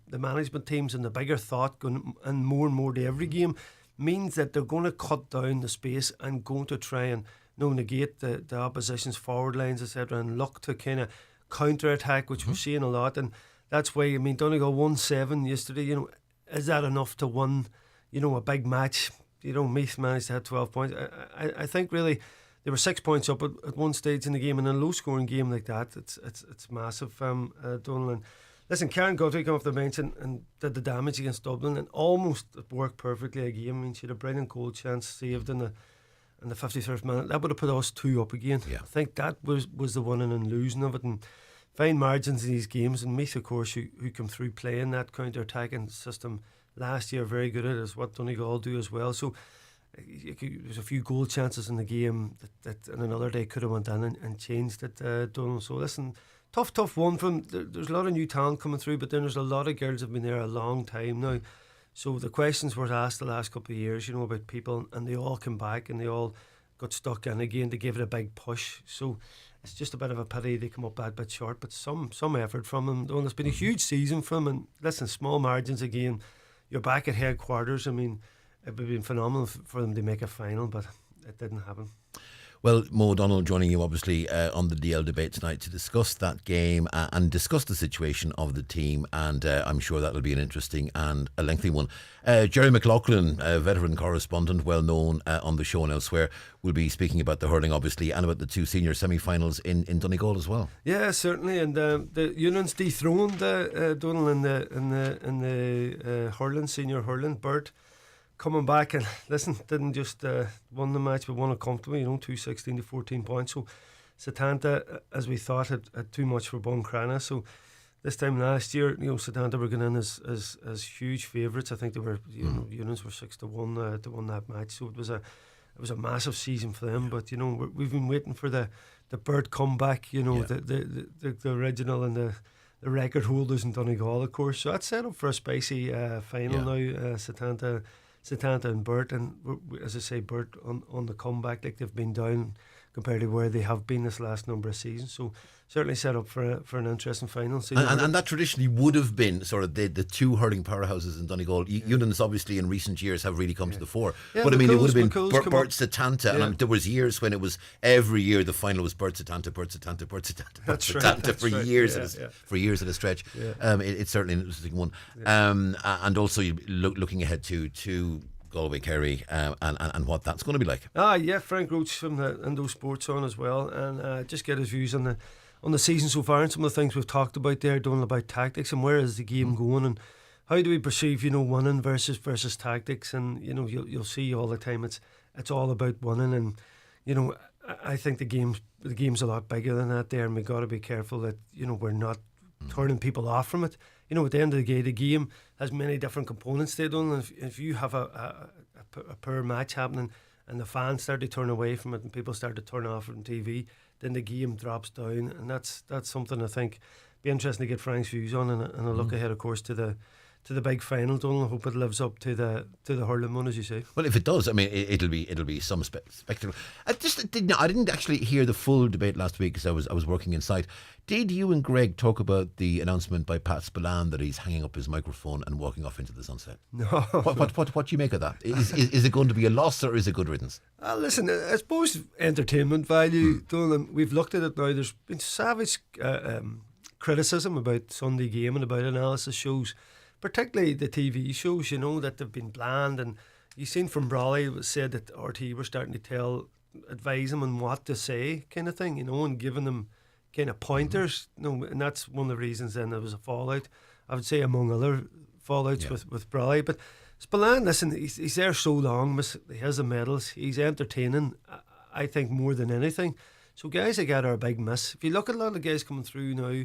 the management teams and the bigger thought going and more to every game means that they're going to cut down the space and going to try and negate the opposition's forward lines, etc., and look to kind of counter-attack, which we're seeing a lot. And that's why, Donegal won 7 yesterday. Is that enough to win, a big match? Meath managed to have 12 points. I think really they were 6 points up at one stage in the game, and in a low-scoring game like that, it's massive, Donal. And listen, Karen Guthrie came off the bench and did the damage against Dublin, and almost worked perfectly again. She had a brilliant goal chance saved in the 53rd minute. That would have put us 2 up again. I think that was the winning and losing of it, and fine margins in these games. And Meath, of course, who come through playing that counter-attacking system last year, very good at it, is what Donegal do as well. So there's a few goal chances in the game that on another day could have went in and changed it, Donal. So listen, tough one from there's a lot of new talent coming through, but then there's a lot of girls who have been there a long time now. So the questions were asked the last couple of years, about people, and they all come back and they all got stuck in again to give it a big push. So it's just a bit of a pity they come up that bit short, but some effort from them. Well, it's been a huge season from them, and listen, small margins again. You're back at headquarters. I mean, it would have been phenomenal for them to make a final, but it didn't happen. Well, Mo Donal joining you obviously on the DL debate tonight to discuss that game and discuss the situation of the team, and I'm sure that will be an interesting and a lengthy one. Jerry McLaughlin, a veteran correspondent, well known on the show and elsewhere, will be speaking about the hurling obviously and about the two senior semi-finals in Donegal as well. Yeah, certainly, and the Unions dethroned Donal in the hurling, senior hurling. Bert coming back and listen, didn't just won the match, but won it comfortably, 216 to 14 points. So Setanta, as we thought, had too much for Buncrana. So this time last year, Setanta were going in as huge favourites. I think they were, Unions were 6-1 to win that match. So it was a massive season for them. But we've been waiting for the Bird comeback. The original and the record holders in Donegal, of course. So that's set up for a spicy final now. Setanta and Burt, and as I say, Burt on the comeback, like they've been down compared to where they have been this last number of seasons. So certainly set up for an interesting final season. And that traditionally would have been sort of the two hurling powerhouses in Donegal. Unions obviously in recent years have really come to the fore. Yeah, but I mean, it would have been McCool's Burt Setanta, and there was years when it was every year the final was Burt Setanta, Burt Setanta, Burt Setanta, Burt Setanta for years for years at a stretch. Yeah. It's certainly an interesting one. And also looking ahead to Galway Kerry and what that's going to be like. Frank Roach from the Indo Sports on as well, and just get his views on the season so far and some of the things we've talked about there, Donal, about tactics and where is the game going and how do we perceive winning versus tactics, and you'll see all the time it's all about winning, and I think the game's a lot bigger than that there, and we've got to be careful that we're not turning people off from it. At the end of the day, the game has many different components to it. And if you have a poor match happening and the fans start to turn away from it and people start to turn off from TV, then the game drops down. And that's something I think be interesting to get Frank's views on, and a look ahead, of course, to the big final. Donal, I hope it lives up to the hurling one, as you say. Well, if it does, I mean, it'll be some spectacle. I didn't actually hear the full debate last week because I was working inside. Did you and Greg talk about the announcement by Pat Spillane that he's hanging up his microphone and walking off into the sunset? No. What do you make of that? Is it going to be a loss or is it good riddance? Listen, I suppose entertainment value, Donal, we've looked at it now. There's been savage criticism about Sunday Game and about analysis shows, particularly the TV shows, that they've been bland. And you've seen from Brawley, it was said that RT were starting to advise them on what to say, kind of thing, and giving them kind of pointers. And that's one of the reasons then there was a fallout, I would say, among other fallouts with Brawley. But Spillane, listen, he's there so long, he has the medals, he's entertaining, I think, more than anything. So guys like that are a big miss. If you look at a lot of the guys coming through now,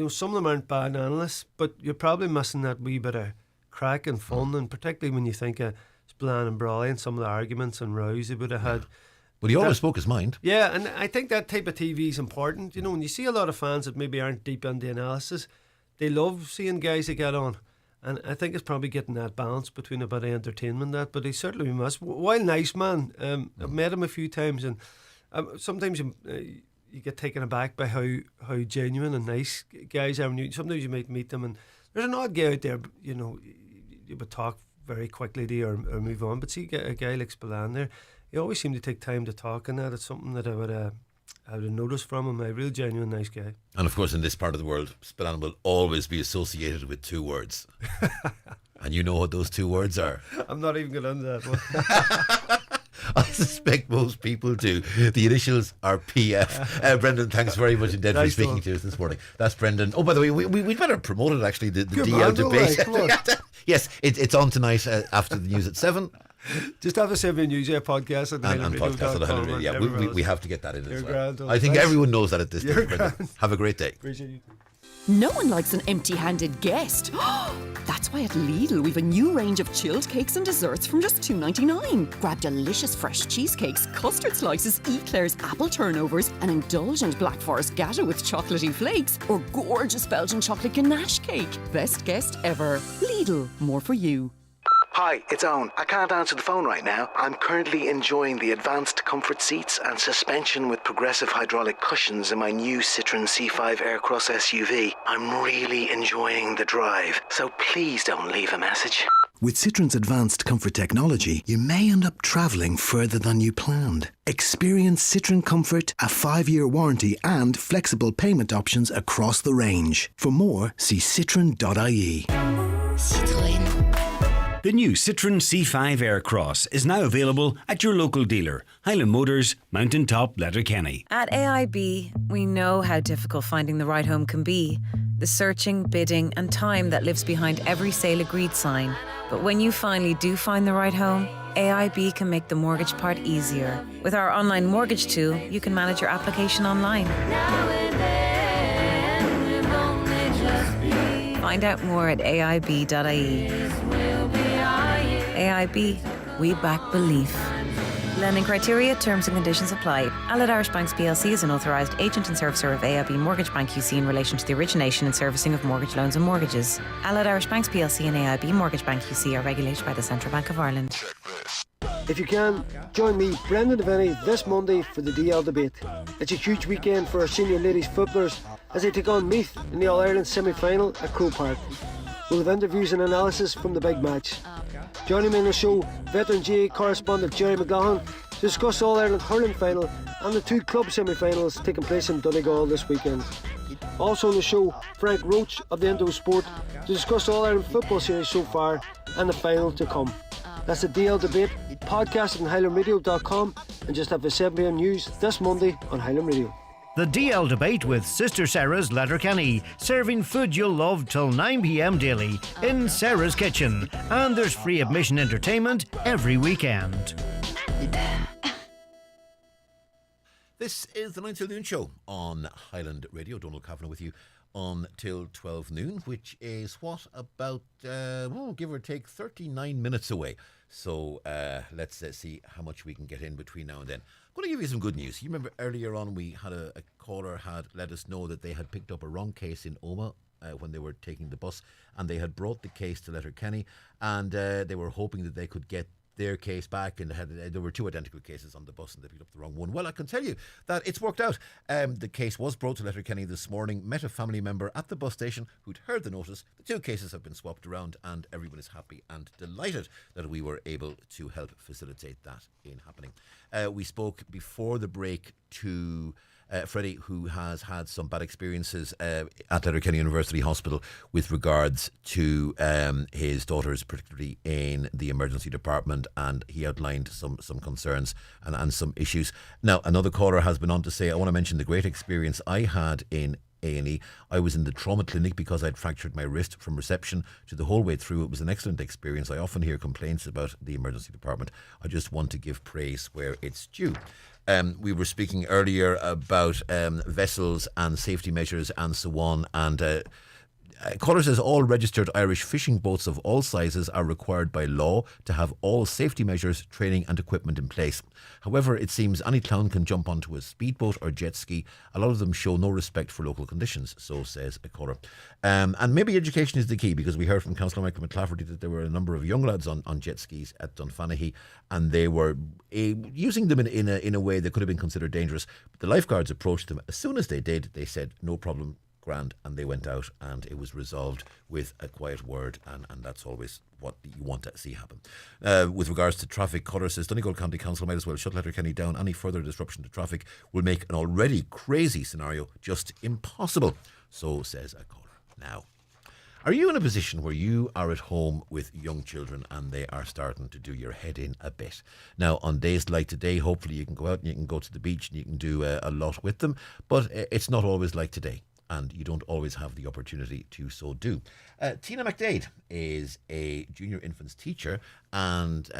some of them aren't bad analysts, but you're probably missing that wee bit of crack and fun, and particularly when you think of Spillane and Brawley and some of the arguments and rows they would have had. But he always spoke his mind. Yeah, and I think that type of TV is important. When you see a lot of fans that maybe aren't deep into analysis, they love seeing guys that get on. And I think it's probably getting that balance between a bit of entertainment that, but he certainly must. While nice man, I've met him a few times, and sometimes you get taken aback by how genuine and nice guys are. Sometimes you might meet them, and there's an odd guy out there, you would talk very quickly to you or move on. But see a guy like Spillane there, he always seemed to take time to talk, and it's something that I would have noticed from him. A real genuine nice guy. And of course, in this part of the world, Spillane will always be associated with two words. And you know what those two words are? I'm not even going into that one. I suspect most people do. The initials are PF. Brendan, thanks very much indeed for speaking to us this morning. That's Brendan. Oh, by the way, we'd better promote it, actually, the DL debate. Yes, it's on tonight after the news at 7. Just have a 7 News podcast and podcast at 100. Yeah, we have to get that in as well. Grand, I think everyone knows that at this stage, Brendan. Have a great day. Appreciate you. No one likes an empty-handed guest. That's why at Lidl we've a new range of chilled cakes and desserts from just $2.99. Grab delicious fresh cheesecakes, custard slices, eclairs, apple turnovers, an indulgent Black Forest Gateau with chocolatey flakes, or gorgeous Belgian chocolate ganache cake. Best guest ever. Lidl, more for you. Hi, it's Owen. I can't answer the phone right now. I'm currently enjoying the advanced comfort seats and suspension with progressive hydraulic cushions in my new Citroen C5 Aircross SUV. I'm really enjoying the drive, so please don't leave a message. With Citroen's advanced comfort technology, you may end up travelling further than you planned. Experience Citroen Comfort, a 5-year warranty and flexible payment options across the range. For more, see citroen.ie. Citroën. The new Citroen C5 Aircross is now available at your local dealer, Highland Motors, Mountain Top, Letterkenny. At AIB, we know how difficult finding the right home can be. The searching, bidding and time that lives behind every sale agreed sign. But when you finally do find the right home, AIB can make the mortgage part easier. With our online mortgage tool, you can manage your application online. Find out more at aib.ie. AIB, we back belief. Lending criteria, terms and conditions apply. Allied Irish Banks plc is an authorised agent and servicer of AIB Mortgage Bank QC in relation to the origination and servicing of mortgage loans and mortgages. Allied Irish Banks plc and AIB Mortgage Bank QC are regulated by the Central Bank of Ireland. If you can, join me, Brendan Devaney, this Monday for the DL debate. It's a huge weekend for our senior ladies footballers as they take on Meath in the All-Ireland semi-final at Croke Park. We'll have interviews and analysis from the big match. Joining me on the show, veteran GA correspondent Jerry McGowan to discuss All-Ireland hurling final and the 2 club semi-finals taking place in Donegal this weekend. Also on the show, Frank Roach of the Indo Sport to discuss All-Ireland football series so far and the final to come. That's the DL debate, podcast on highlandradio.com and just after 7pm news this Monday on Highland Radio. The DL debate with Sister Sarah's Letterkenny, serving food you'll love till 9pm daily in Sarah's Kitchen. And there's free admission entertainment every weekend. This is the 9 till noon show on Highland Radio. Donal Kavanagh with you on till 12 noon, which is what, about, give or take 39 minutes away. So let's see how much we can get in between now and then. I'm going to give you some good news. You remember earlier on we had a caller had let us know that they had picked up a wrong case in Omagh when they were taking the bus, and they had brought the case to Letterkenny, and they were hoping that they could get their case back, and there were 2 identical cases on the bus and they picked up the wrong one. Well, I can tell you that it's worked out. The case was brought to Letterkenny this morning, met a family member at the bus station who'd heard the notice. The 2 cases have been swapped around and everyone is happy and delighted that we were able to help facilitate that in happening. We spoke before the break to Freddie, who has had some bad experiences at Letterkenny University Hospital with regards to his daughters, particularly in the emergency department, and he outlined some concerns and some issues. Now, another caller has been on to say, I want to mention the great experience I had in A&E. I was in the trauma clinic because I'd fractured my wrist from reception to the whole way through. It was an excellent experience. I often hear complaints about the emergency department. I just want to give praise where it's due. We were speaking earlier about vessels and safety measures and so on, and caller says all registered Irish fishing boats of all sizes are required by law to have all safety measures, training and equipment in place. However, it seems any clown can jump onto a speedboat or jet ski. A lot of them show no respect for local conditions, so says a caller. And maybe education is the key, because we heard from Councillor Michael McClafferty that there were a number of young lads on jet skis at Dunfanaghy, and they were using them in a way that could have been considered dangerous. But the lifeguards approached them. As soon as they did, they said, no problem, grand, and they went out and it was resolved with a quiet word, and that's always what you want to see happen. With regards to traffic, caller says Donegal County Council might as well shut Letterkenny down. Any further disruption to traffic will make an already crazy scenario just impossible, so says a caller. Now, are you in a position where you are at home with young children and they are starting to do your head in a bit? Now, on days like today, hopefully you can go out and you can go to the beach and you can do a lot with them, but it's not always like today, and you don't always have the opportunity to so do. Tina McDade is a junior infants teacher and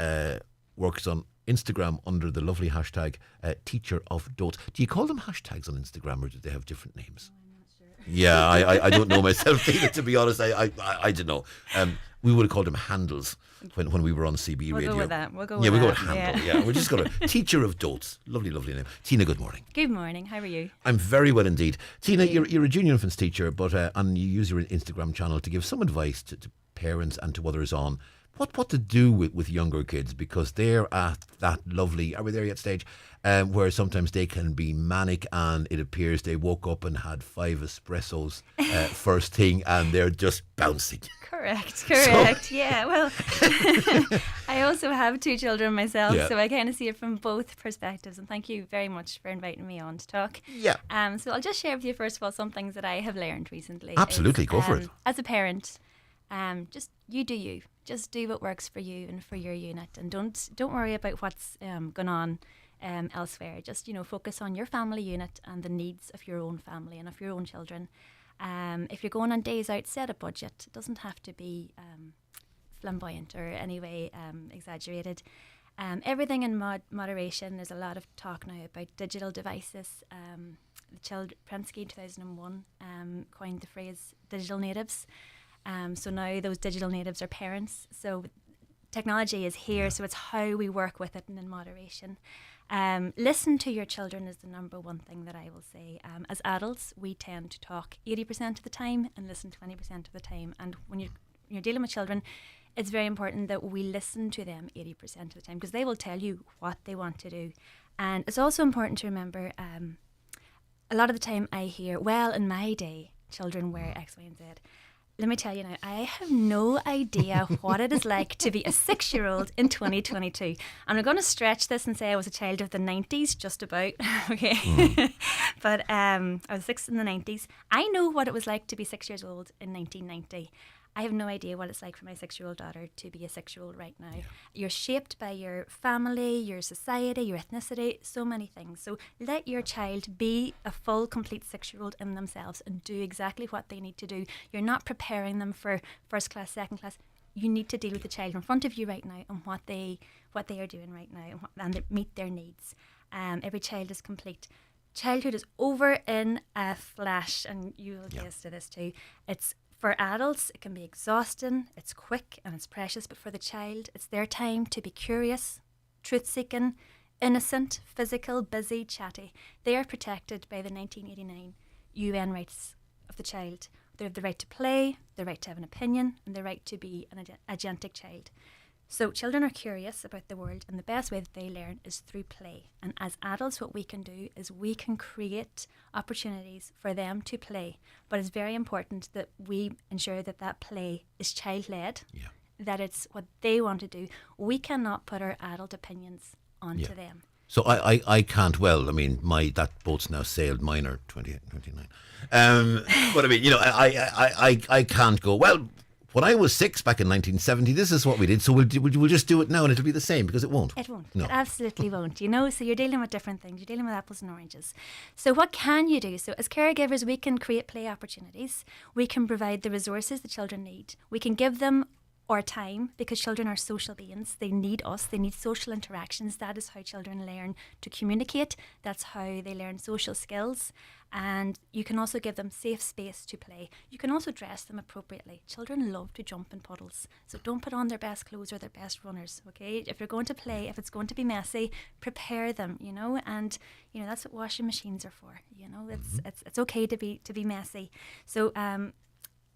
works on Instagram under the lovely hashtag Teacher of Dotes. Do you call them hashtags on Instagram, or do they have different names? Yeah, I don't know myself either, to be honest. I don't know. We would have called them handles when we were on CB Radio. We'll go with that. We'll go with handle. Yeah, we're just going to Teacher of Dotes. Lovely, lovely name. Tina, good morning. Good morning. How are you? I'm very well indeed. Tina, you're a junior infants teacher, but and you use your Instagram channel to give some advice to parents and to others on what to do with younger kids, because they're at that lovely, are we there yet stage, where sometimes they can be manic, and it appears they woke up and had 5 espressos first thing, and they're just bouncing. Correct. Yeah, well, I also have 2 children myself, so I kind of see it from both perspectives, and thank you very much for inviting me on to talk. Yeah. So I'll just share with you first of all some things that I have learned recently. Absolutely, go for it. As a parent, just you do you. Just do what works for you and for your unit, and don't worry about what's going on elsewhere. Just focus on your family unit and the needs of your own family and of your own children. If you're going on days out, set a budget. It doesn't have to be flamboyant or anyway exaggerated. Everything in moderation. There's a lot of talk now about digital devices. The Prensky in 2001 coined the phrase digital natives. So now those digital natives are parents. So technology is here, so it's how we work with it and in moderation. Listen to your children is the number one thing that I will say. As adults, we tend to talk 80% of the time and listen 20% of the time. And when you're dealing with children, it's very important that we listen to them 80% of the time, because they will tell you what they want to do. And it's also important to remember, a lot of the time I hear, well, in my day, children wear X, Y, and Z. Let me tell you now, I have no idea what it is like to be a 6-year-old in 2022. And I'm going to stretch this and say I was a child of the 90s, just about, okay? But I was 6 in the 90s. I know what it was like to be 6 years old in 1990. I have no idea what it's like for my 6-year-old daughter to be a 6-year-old right now. Yeah. You're shaped by your family, your society, your ethnicity, so many things. So let your child be a full, complete 6-year-old in themselves and do exactly what they need to do. You're not preparing them for first class, second class. You need to deal with the child in front of you right now and what they are doing right now and meet their needs. Every child is complete. Childhood is over in a flash, and you will attest to this too. It's for adults, it can be exhausting, it's quick and it's precious, but for the child, it's their time to be curious, truth-seeking, innocent, physical, busy, chatty. They are protected by the 1989 UN rights of the child. They have the right to play, the right to have an opinion, and the right to be an agentic child. So children are curious about the world, and the best way that they learn is through play. And as adults, what we can do is we can create opportunities for them to play. But it's very important that we ensure that that play is child-led, that it's what they want to do. We cannot put our adult opinions onto them. So I can't, well, I mean, that boat's now sailed, mine are 28, 29. But I mean, I can't go, well, when I was 6 back in 1970, this is what we did, so we'll just do it now and it'll be the same, because it won't. It won't. No. It absolutely won't. So you're dealing with different things. You're dealing with apples and oranges. So what can you do? So as caregivers, we can create play opportunities. We can provide the resources the children need. We can give them our time, because children are social beings. They need us. They need social interactions. That is how children learn to communicate. That's how they learn social skills. And you can also give them safe space to play. You can also dress them appropriately. Children love to jump in puddles. So don't put on their best clothes or their best runners, okay? If you're going to play, if it's going to be messy, prepare them, and that's what washing machines are for. It's okay to be messy. So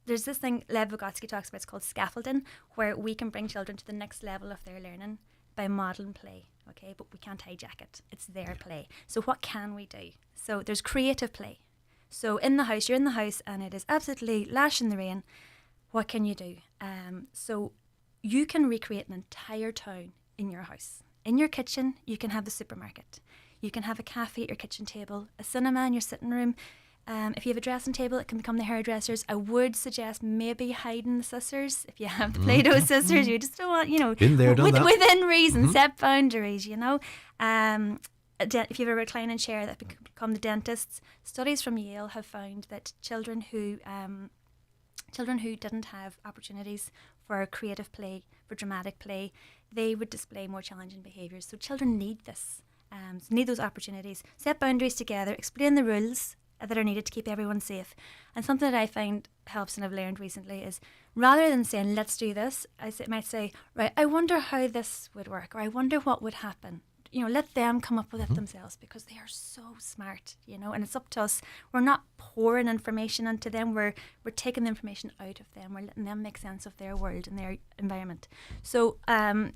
there's this thing Lev Vygotsky talks about, it's called scaffolding, where we can bring children to the next level of their learning by modelling play, okay? But we can't hijack it. It's their play. So what can we do? So there's creative play. So in the house, you're in the house and it is absolutely lashing the rain. What can you do? So you can recreate an entire town in your house. In your kitchen, you can have the supermarket. You can have a cafe at your kitchen table, a cinema in your sitting room. If you have a dressing table, it can become the hairdressers. I would suggest maybe hiding the scissors. If you have the Play-Doh scissors, you just don't want, Been there, done that. Within reason, set boundaries, If you have a reclining chair, that become the dentists. Studies from Yale have found that children who didn't have opportunities for creative play, for dramatic play, they would display more challenging behaviours. So children need this, need those opportunities. Set boundaries together, explain the rules that are needed to keep everyone safe. And something that I find helps and I've learned recently is, rather than saying, let's do this, might say, right, I wonder how this would work, or I wonder what would happen. let them come up with it themselves, because they are so smart, and it's up to us. We're not pouring information into them. We're taking the information out of them. We're letting them make sense of their world and their environment. So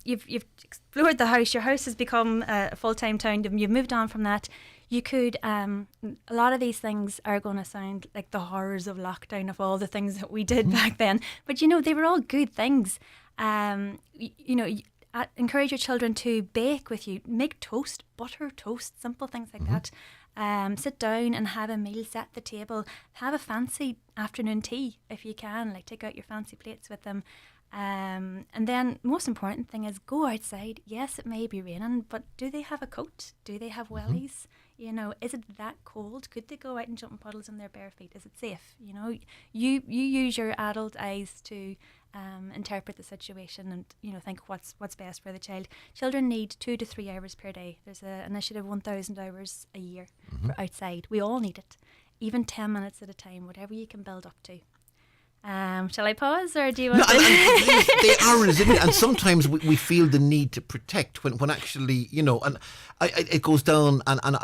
you've explored the house. Your house has become a full-time town. You've moved on from that. You could, a lot of these things are going to sound like the horrors of lockdown, of all the things that we did back then. But, they were all good things. Encourage your children to bake with you. Make toast, butter toast, simple things like that. Sit down and have a meal, set the table. Have a fancy afternoon tea if you can. Like, take out your fancy plates with them. And then most important thing is go outside. Yes, it may be raining, but do they have a coat? Do they have wellies? Is it that cold? Could they go out and jump in puddles in their bare feet? Is it safe? You use your adult eyes to interpret the situation and think what's best for the child. Children need 2 to 3 hours per day. There's an initiative 1,000 hours a year for outside. We all need it, even 10 minutes at a time, whatever you can build up to. Shall I pause, or do you want they are resilient, and sometimes we feel the need to protect when actually, and it goes down, and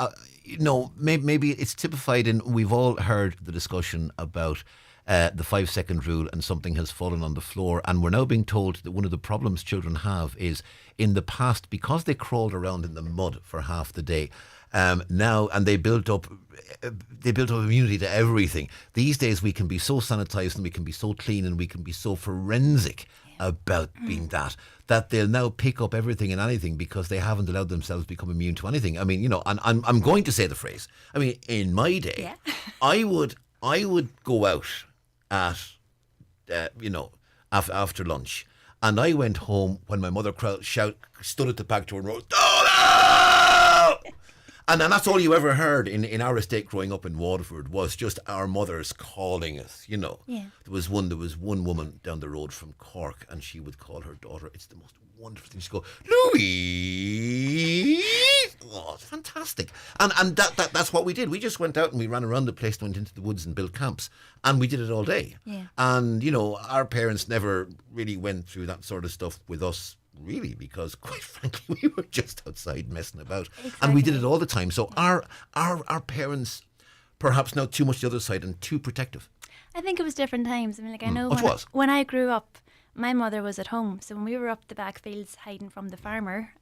maybe it's typified in, we've all heard the discussion about the 5-second rule, and something has fallen on the floor, and we're now being told that one of the problems children have is, in the past, because they crawled around in the mud for half the day, now, and they built up immunity to everything. These days we can be so sanitized, and we can be so clean, and we can be so forensic about being that they'll now pick up everything and anything because they haven't allowed themselves to become immune to anything. I mean, and I'm going to say the phrase. I mean, in my day, I would go out at after lunch, and I went home when my mother stood at the back door and wrote, "Donal!" And that's all you ever heard in our estate growing up in Waterford, was just our mothers calling us, Yeah. There was one woman down the road from Cork, and she would call her daughter. It's the most wonderful thing. She'd go, "Louise!" Oh, it's fantastic. And that's what we did. We just went out and we ran around the place, went into the woods and built camps, and we did it all day. Yeah. And, our parents never really went through that sort of stuff with us, really, because quite frankly we were just outside messing about. Exactly. And we did it all the time. So our parents perhaps now too much the other side and too protective. I think it was different times. I mean, I know What was? when I grew up, my mother was at home, so when we were up the back fields hiding from the farmer,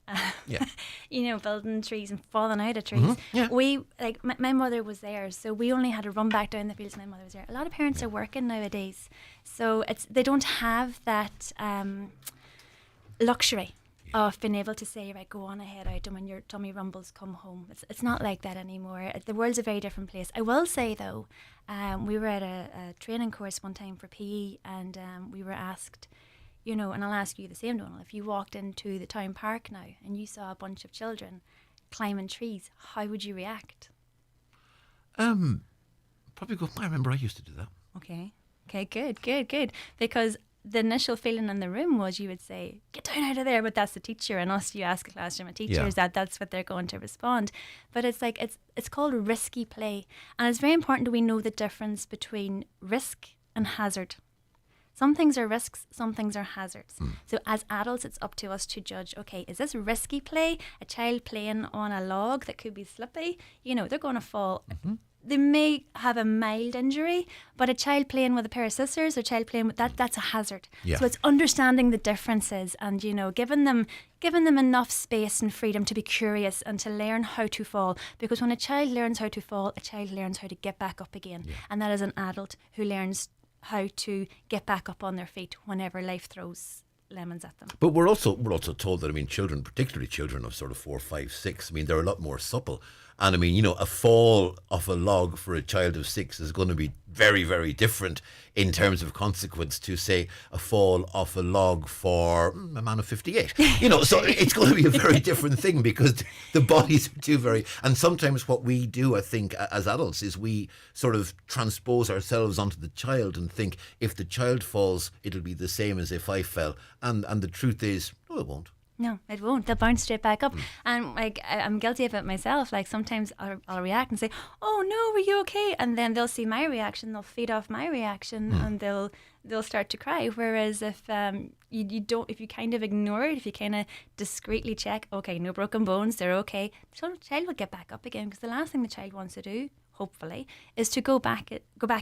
building trees and falling out of trees, we my mother was there, so we only had to run back down the fields and my mother was there. A lot of parents are working nowadays, so they don't have that luxury of being able to say, right, go on ahead out, and when your tummy rumbles, come home. It's not like that anymore. The world's a very different place. I will say though, we were at a training course one time for PE, and we were asked, and I'll ask you the same, Donal, if you walked into the town park now and you saw a bunch of children climbing trees, how would you react? Probably go, I remember I used to do that. Okay, good. Because the initial feeling in the room was you would say, get down out of there, but that's the teacher, and us, you ask a classroom of teachers, that's what they're going to respond. But it's like, it's called risky play, and it's very important that we know the difference between risk and hazard. Some things are risks, some things are hazards. So as adults, it's up to us to judge, okay, is this risky play? A child playing on a log that could be slippy, they're going to fall. They may have a mild injury, but a child playing with a pair of scissors or child playing with that's a hazard. Yeah. So it's understanding the differences and, giving them enough space and freedom to be curious and to learn how to fall. Because when a child learns how to fall, a child learns how to get back up again. Yeah. And that is an adult who learns how to get back up on their feet whenever life throws lemons at them. But we're also told that, children, particularly children of sort of 4, 5, 6, they're a lot more supple. And a fall off a log for a child of 6 is going to be very, very different in terms of consequence to, say, a fall off a log for a man of 58. So it's going to be a very different thing because the bodies are too very... And sometimes what we do, I think, as adults is we sort of transpose ourselves onto the child and think if the child falls, it'll be the same as if I fell. And the truth is, no, it won't. No, it won't. They'll bounce straight back up. And like I'm guilty of it myself. Like sometimes I'll react and say, "Oh no, were you okay?" And then they'll see my reaction, they'll feed off my reaction, and they'll start to cry. Whereas if you don't, if you kind of ignore it, if you kind of discreetly check, okay, no broken bones, they're okay, the child will get back up again, because the last thing the child wants to do, hopefully, is to go back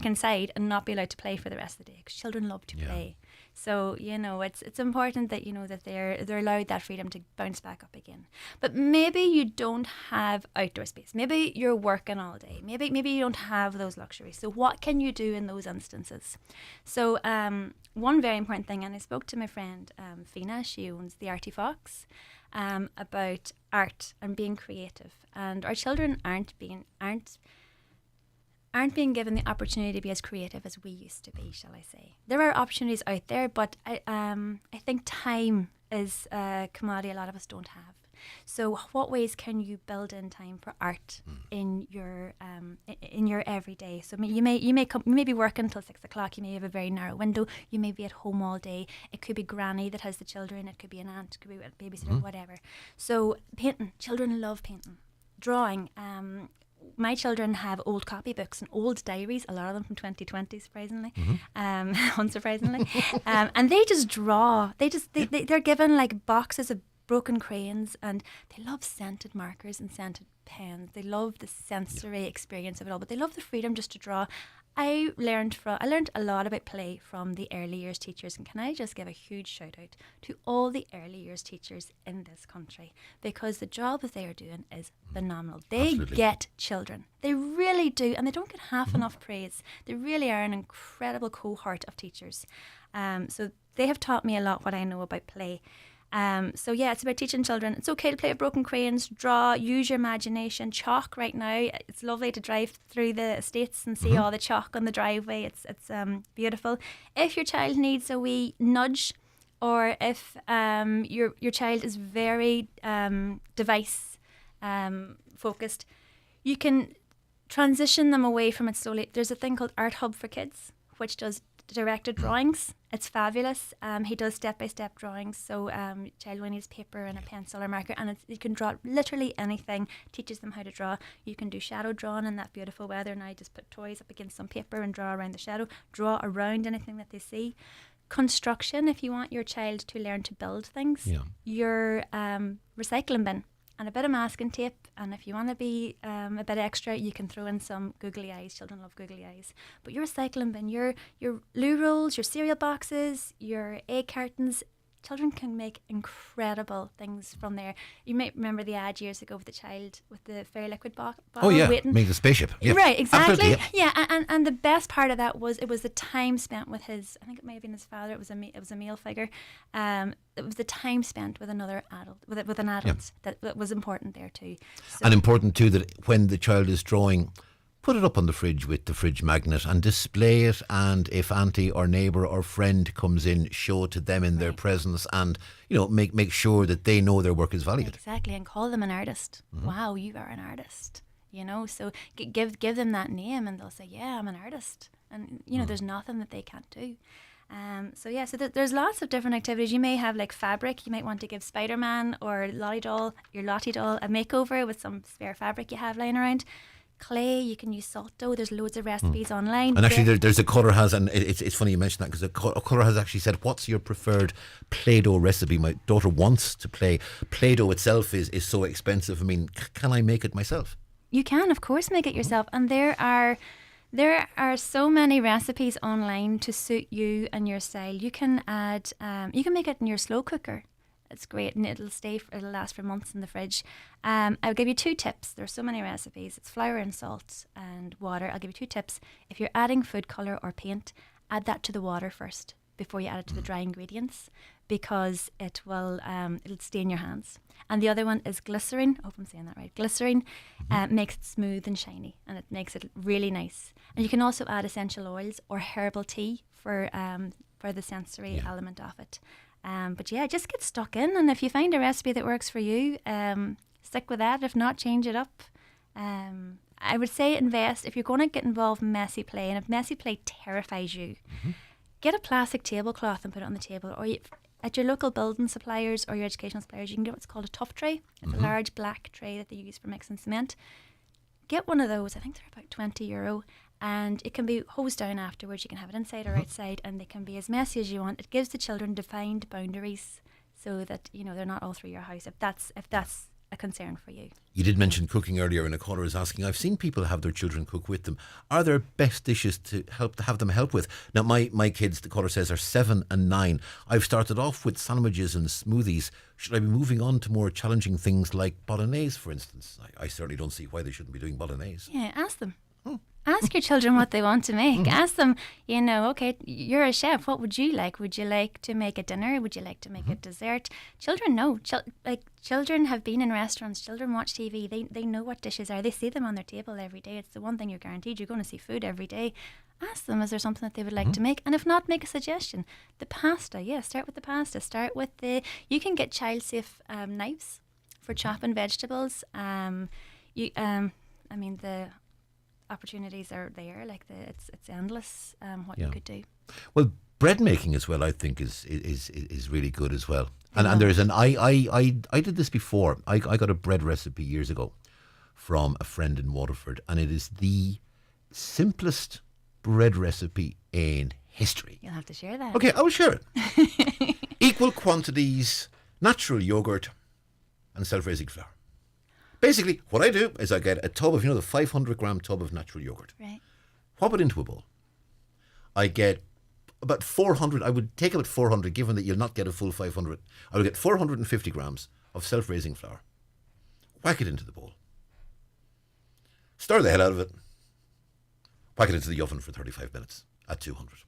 inside and not be allowed to play for the rest of the day, because children love to play. So, it's important that, that they're allowed that freedom to bounce back up again. But maybe you don't have outdoor space. Maybe you're working all day. Maybe you don't have those luxuries. So what can you do in those instances? So one very important thing, and I spoke to my friend Fina, she owns the Arty Fox, about art and being creative. And our children aren't being given the opportunity to be as creative as we used to be, shall I say. There are opportunities out there, but I think time is a commodity a lot of us don't have. So what ways can you build in time for art in your everyday? So you may be working until 6 o'clock, you may have a very narrow window, you may be at home all day. It could be granny that has the children, it could be an aunt, it could be a babysitter, whatever. So painting, children love painting. Drawing, my children have old copybooks and old diaries, a lot of them from 2020, surprisingly, unsurprisingly, and they just draw. They're given like boxes of broken crayons, and they love scented markers and scented pens. They love the sensory experience of it all, but they love the freedom just to draw. I learned a lot about play from the early years teachers, and can I just give a huge shout out to all the early years teachers in this country, because the job that they are doing is phenomenal. They get children, they really do, and they don't get half enough praise. They really are an incredible cohort of teachers. So they have taught me a lot what I know about play. So yeah, it's about teaching children. It's okay to play with broken crayons, draw, use your imagination. Chalk right now, it's lovely to drive through the estates and see all the chalk on the driveway. It's beautiful. If your child needs a wee nudge, or if your child is very device focused, you can transition them away from it slowly. There's a thing called Art Hub for Kids, which does directed drawings. It's fabulous. He does step-by-step drawings. So child will need paper and a pencil or marker, and you can draw literally anything. Teaches them how to draw. You can do shadow drawing in that beautiful weather. Now just put toys up against some paper and draw around the shadow. Draw around anything that they see. Construction, if you want your child to learn to build things. Your recycling bin and a bit of masking tape, and if you want to be a bit extra, you can throw in some googly eyes. Children love googly eyes. But your recycling bin, your loo rolls, your cereal boxes, your egg cartons, children can make incredible things from there. You might remember the ad years ago with the child with the fairy liquid bottle waiting. Make the spaceship. Yep. Right, exactly. Absolutely, yeah. And the best part of that was it was the time spent with his, I think it may have been his father, it was a male figure. It was the time spent with another adult, with an adult that was important there too. So, and important too that when the child is drawing, put it up on the fridge with the fridge magnet and display it, and if auntie or neighbour or friend comes in, show it to them in their presence, and make sure that they know their work is valued. Exactly, and call them an artist. Wow, you are an artist. So give them that name, and they'll say, yeah, I'm an artist. And there's nothing that they can't do. So there's lots of different activities. You may have like fabric. You might want to give Spider-Man or your Lottie doll a makeover with some spare fabric you have lying around. Clay, you can use salt dough. There's loads of recipes online. And actually, there's a colour has, and it's funny you mentioned that, because a colour has actually said, what's your preferred Play-Doh recipe? My daughter wants to play. Play-Doh itself is so expensive. I mean, can I make it myself? You can, of course, make it yourself. And there are so many recipes online to suit you and your style. You can add, you can make it in your slow cooker. It's great, and it'll last for months in the fridge. I'll give you 2 tips. There are so many recipes. It's flour and salt and water. I'll give you 2 tips. If you're adding food colour or paint, add that to the water first before you add it to the dry ingredients, because it'll stain your hands. And the other one is glycerin. I hope I'm saying that right. Glycerin makes it smooth and shiny, and it makes it really nice. And you can also add essential oils or herbal tea for the sensory element of it. But yeah, just get stuck in, and if you find a recipe that works for you, stick with that. If not, change it up. I would say invest. If you're going to get involved in messy play, and if messy play terrifies you, get a plastic tablecloth and put it on the table, or at your local building suppliers or your educational suppliers, you can get what's called a tough tray. It's a large black tray that they use for mixing cement. Get one of those. I think they're about €20, and it can be hosed down afterwards. You can have it inside or outside, and they can be as messy as you want. It gives the children defined boundaries so that they're not all through your house. If that's a concern for you. You did mention cooking earlier, and a caller is asking, I've seen people have their children cook with them. Are there best dishes to have them help with? Now, my kids, the caller says, are 7 and 9. I've started off with sandwiches and smoothies. Should I be moving on to more challenging things like bolognese, for instance? I certainly don't see why they shouldn't be doing bolognese. Yeah, ask them. Ask your children what they want to make. Ask them, okay, you're a chef. What would you like? Would you like to make a dinner? Would you like to make a dessert? Children know. Children have been in restaurants. Children watch TV. They know what dishes are. They see them on their table every day. It's the one thing you're guaranteed. You're going to see food every day. Ask them, is there something that they would like to make? And if not, make a suggestion. The pasta, start with the pasta. Start with you can get child-safe knives for chopping vegetables. The opportunities are there. It's endless what you could do. Well, bread making as well, I think, is really good as well. And there's I did this before. I got a bread recipe years ago from a friend in Waterford, and it is the simplest bread recipe in history. You'll have to share that. Okay, I'll share it. Equal quantities, natural yogurt, and self-raising flour. Basically, what I do is I get a tub of, the 500-gram tub of natural yogurt. Right. Pop it into a bowl. I get about 400. I would take about 400, given that you'll not get a full 500. I would get 450 grams of self-raising flour. Whack it into the bowl. Stir the hell out of it. Whack it into the oven for 35 minutes at 200.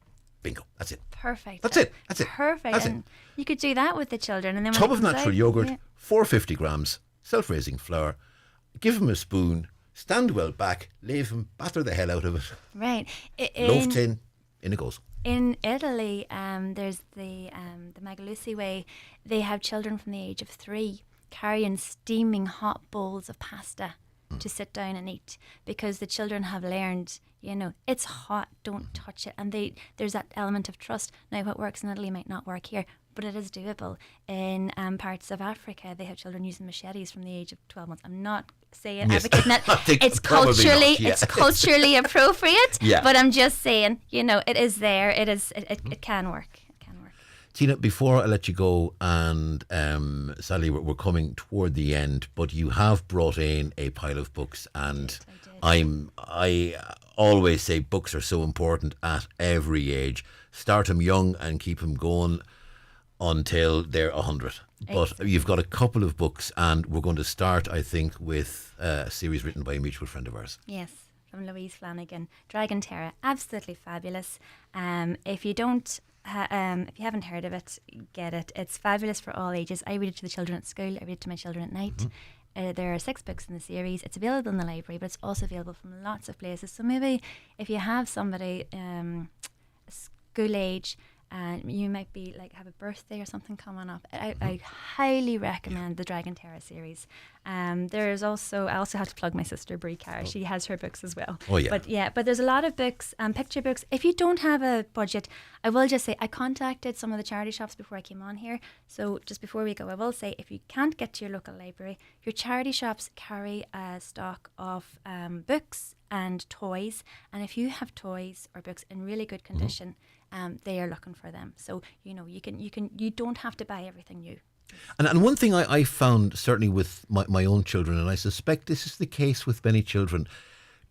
Bingo. That's it. Perfect. That's it. Perfect. That's and it. You could do that with the children. And then Tub of natural yogurt, 450 grams, self-raising flour. Give them a spoon. Stand well back. Leave them. Batter the hell out of it. Right. Loaf tin. In it goes. In Italy, there's the Magalusi way. They have children from the age of 3 carrying steaming hot bowls of pasta to sit down and eat, because the children have learned, it's hot, don't touch it. And there's that element of trust. Now, what works in Italy might not work here, but it is doable. In parts of Africa, they have children using machetes from the age of 12 months. I'm not saying advocating that it's culturally appropriate, but I'm just saying, it is there. It can work. Tina, before I let you go, and sadly we're coming toward the end, but you have brought in a pile of books, and I always say books are so important at every age. Start them young and keep them going until they're 100. But you've got a couple of books, and we're going to start, I think, with a series written by a mutual friend of ours. Yes, from Louise Flanagan. Dragon Terror, absolutely fabulous. If you haven't heard of it, get it. It's fabulous for all ages. I read it to the children at school. I read it to my children at night. There are 6 books in the series. It's available in the library, but it's also available from lots of places. So maybe if you have somebody school age, and you might be have a birthday or something coming up, I highly recommend the Dragon Terror series. There's also, I also have to plug my sister Brie Carr. She has her books as well. Oh yeah. But there's a lot of books, picture books. If you don't have a budget, I will just say I contacted some of the charity shops before I came on here. So just before we go, I will say if you can't get to your local library, your charity shops carry a stock of books and toys. And if you have toys or books in really good condition, they are looking for them. So you don't have to buy everything new. And one thing I found, certainly with my own children, and I suspect this is the case with many children,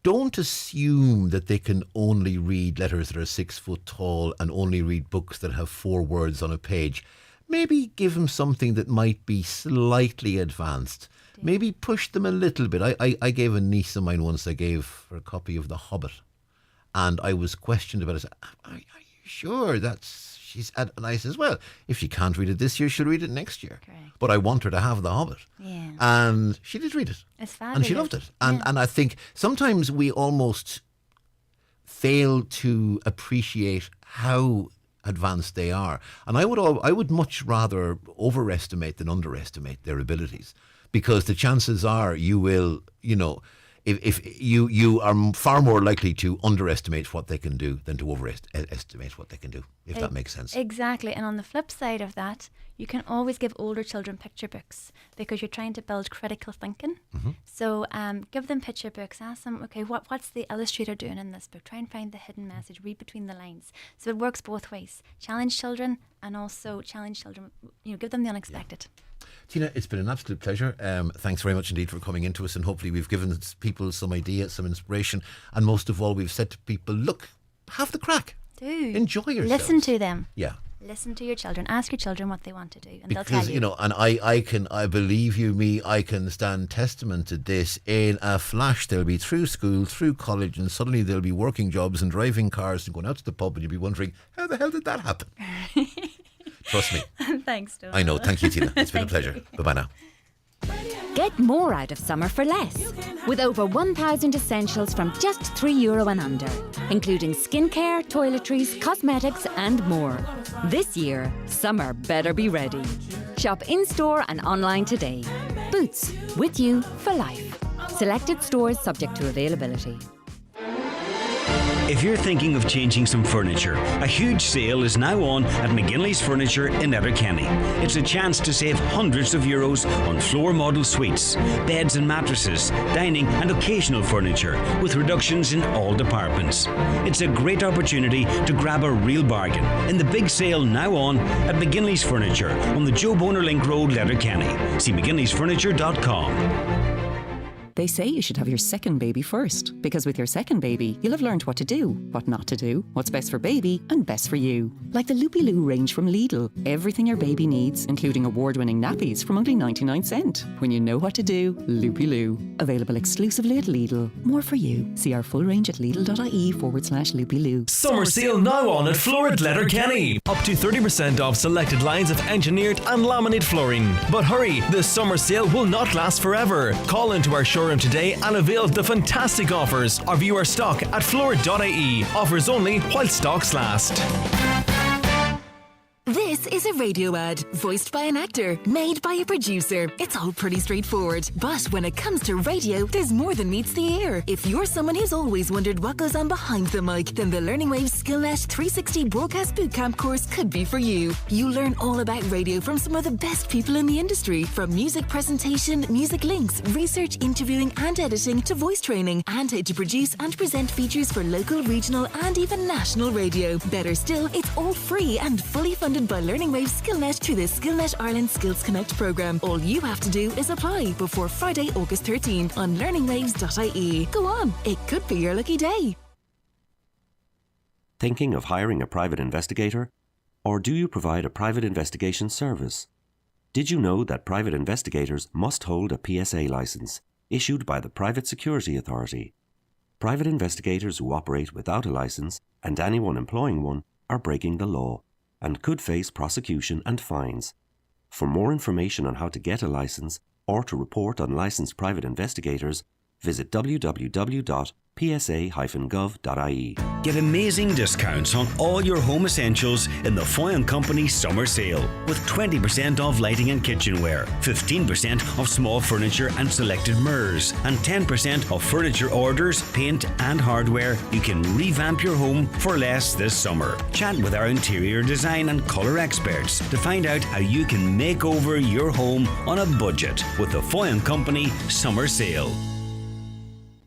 don't assume that they can only read letters that are 6 foot tall and only read books that have 4 words on a page. Maybe give them something that might be slightly advanced. Maybe push them a little bit. I gave a niece of mine once, I gave her a copy of The Hobbit, and I was questioned about it. Are you sure and I says, well, if she can't read it this year, she'll read it next year. Correct. But I want her to have The Hobbit. Yeah. And she did read it. It's fabulous. And she loved it. And I think sometimes we almost fail to appreciate how advanced they are. And I would much rather overestimate than underestimate their abilities, because the chances are you will, if you are far more likely to underestimate what they can do than to overestimate what they can do, if that makes sense. Exactly. And on the flip side of that, you can always give older children picture books because you're trying to build critical thinking. Mm-hmm. So give them picture books. Ask them, okay, what's the illustrator doing in this book? Try and find the hidden message. Read between the lines. So it works both ways. Challenge children and also challenge children. Give them the unexpected. Yeah. Tina, it's been an absolute pleasure. Thanks very much indeed for coming into us, and hopefully we've given people some idea, some inspiration, and most of all, we've said to people, look, have the crack. Do. Enjoy yourselves. Listen to them. Yeah. Listen to your children. Ask your children what they want to do, and Because, they'll tell you. And I believe you me, I can stand testament to this. In a flash, they'll be through school, through college, and suddenly they'll be working jobs and driving cars and going out to the pub, and you'll be wondering, how the hell did that happen? Trust me. Thanks, Donal. I know. Thank you, Tina. It's been a pleasure. Bye-bye now. Get more out of summer for less. With over 1,000 essentials from just €3 and under, including skincare, toiletries, cosmetics and more. This year, summer better be ready. Shop in-store and online today. Boots, with you for life. Selected stores subject to availability. If you're thinking of changing some furniture, a huge sale is now on at McGinley's Furniture in Letterkenny. It's a chance to save hundreds of euros on floor model suites, beds and mattresses, dining and occasional furniture, with reductions in all departments. It's a great opportunity to grab a real bargain in the big sale now on at McGinley's Furniture on the Joe Boner Link Road, Letterkenny. See mcginleysfurniture.com. They say you should have your second baby first, because with your second baby, you'll have learned what to do, what not to do, what's best for baby and best for you. Like the Loopy Loo range from Lidl. Everything your baby needs, including award-winning nappies from only 99 cent. When you know what to do, Loopy Loo. Available exclusively at Lidl. More for you. See our full range at lidl.ie/Loopy Loo. Summer sale now on at Florid Letterkenny. Up to 30% off selected lines of engineered and laminate flooring. But hurry, this summer sale will not last forever. Call into our showroom today and avail of the fantastic offers or view our stock at florid.ie. Offers only while stocks last. This is a radio ad, voiced by an actor, made by a producer. It's all pretty straightforward. But when it comes to radio, there's more than meets the ear. If you're someone who's always wondered what goes on behind the mic, then the Learning Waves SkillNet 360 Broadcast Bootcamp course could be for you. You'll learn all about radio from some of the best people in the industry, from music presentation, music links, research, interviewing and editing, to voice training, and how to produce and present features for local, regional and even national radio. Better still, it's all free and fully funded by Learning Waves SkillNet through the SkillNet Ireland Skills Connect programme. All you have to do is apply before Friday, August 13 on learningwaves.ie. Go on, it could be your lucky day. Thinking of hiring a private investigator? Or do you provide a private investigation service? Did you know that private investigators must hold a PSA licence issued by the Private Security Authority? Private investigators who operate without a licence, and anyone employing one, are breaking the law and could face prosecution and fines. For more information on how to get a licence or to report unlicensed private investigators, visit www.psa-gov.ie. Get amazing discounts on all your home essentials in the Foy & Company summer sale, with 20% off lighting and kitchenware, 15% off small furniture and selected mirrors, and 10% off furniture orders, paint and hardware. You can revamp your home for less this summer. Chat with our interior design and colour experts to find out how you can make over your home on a budget with the Foy & Company summer sale.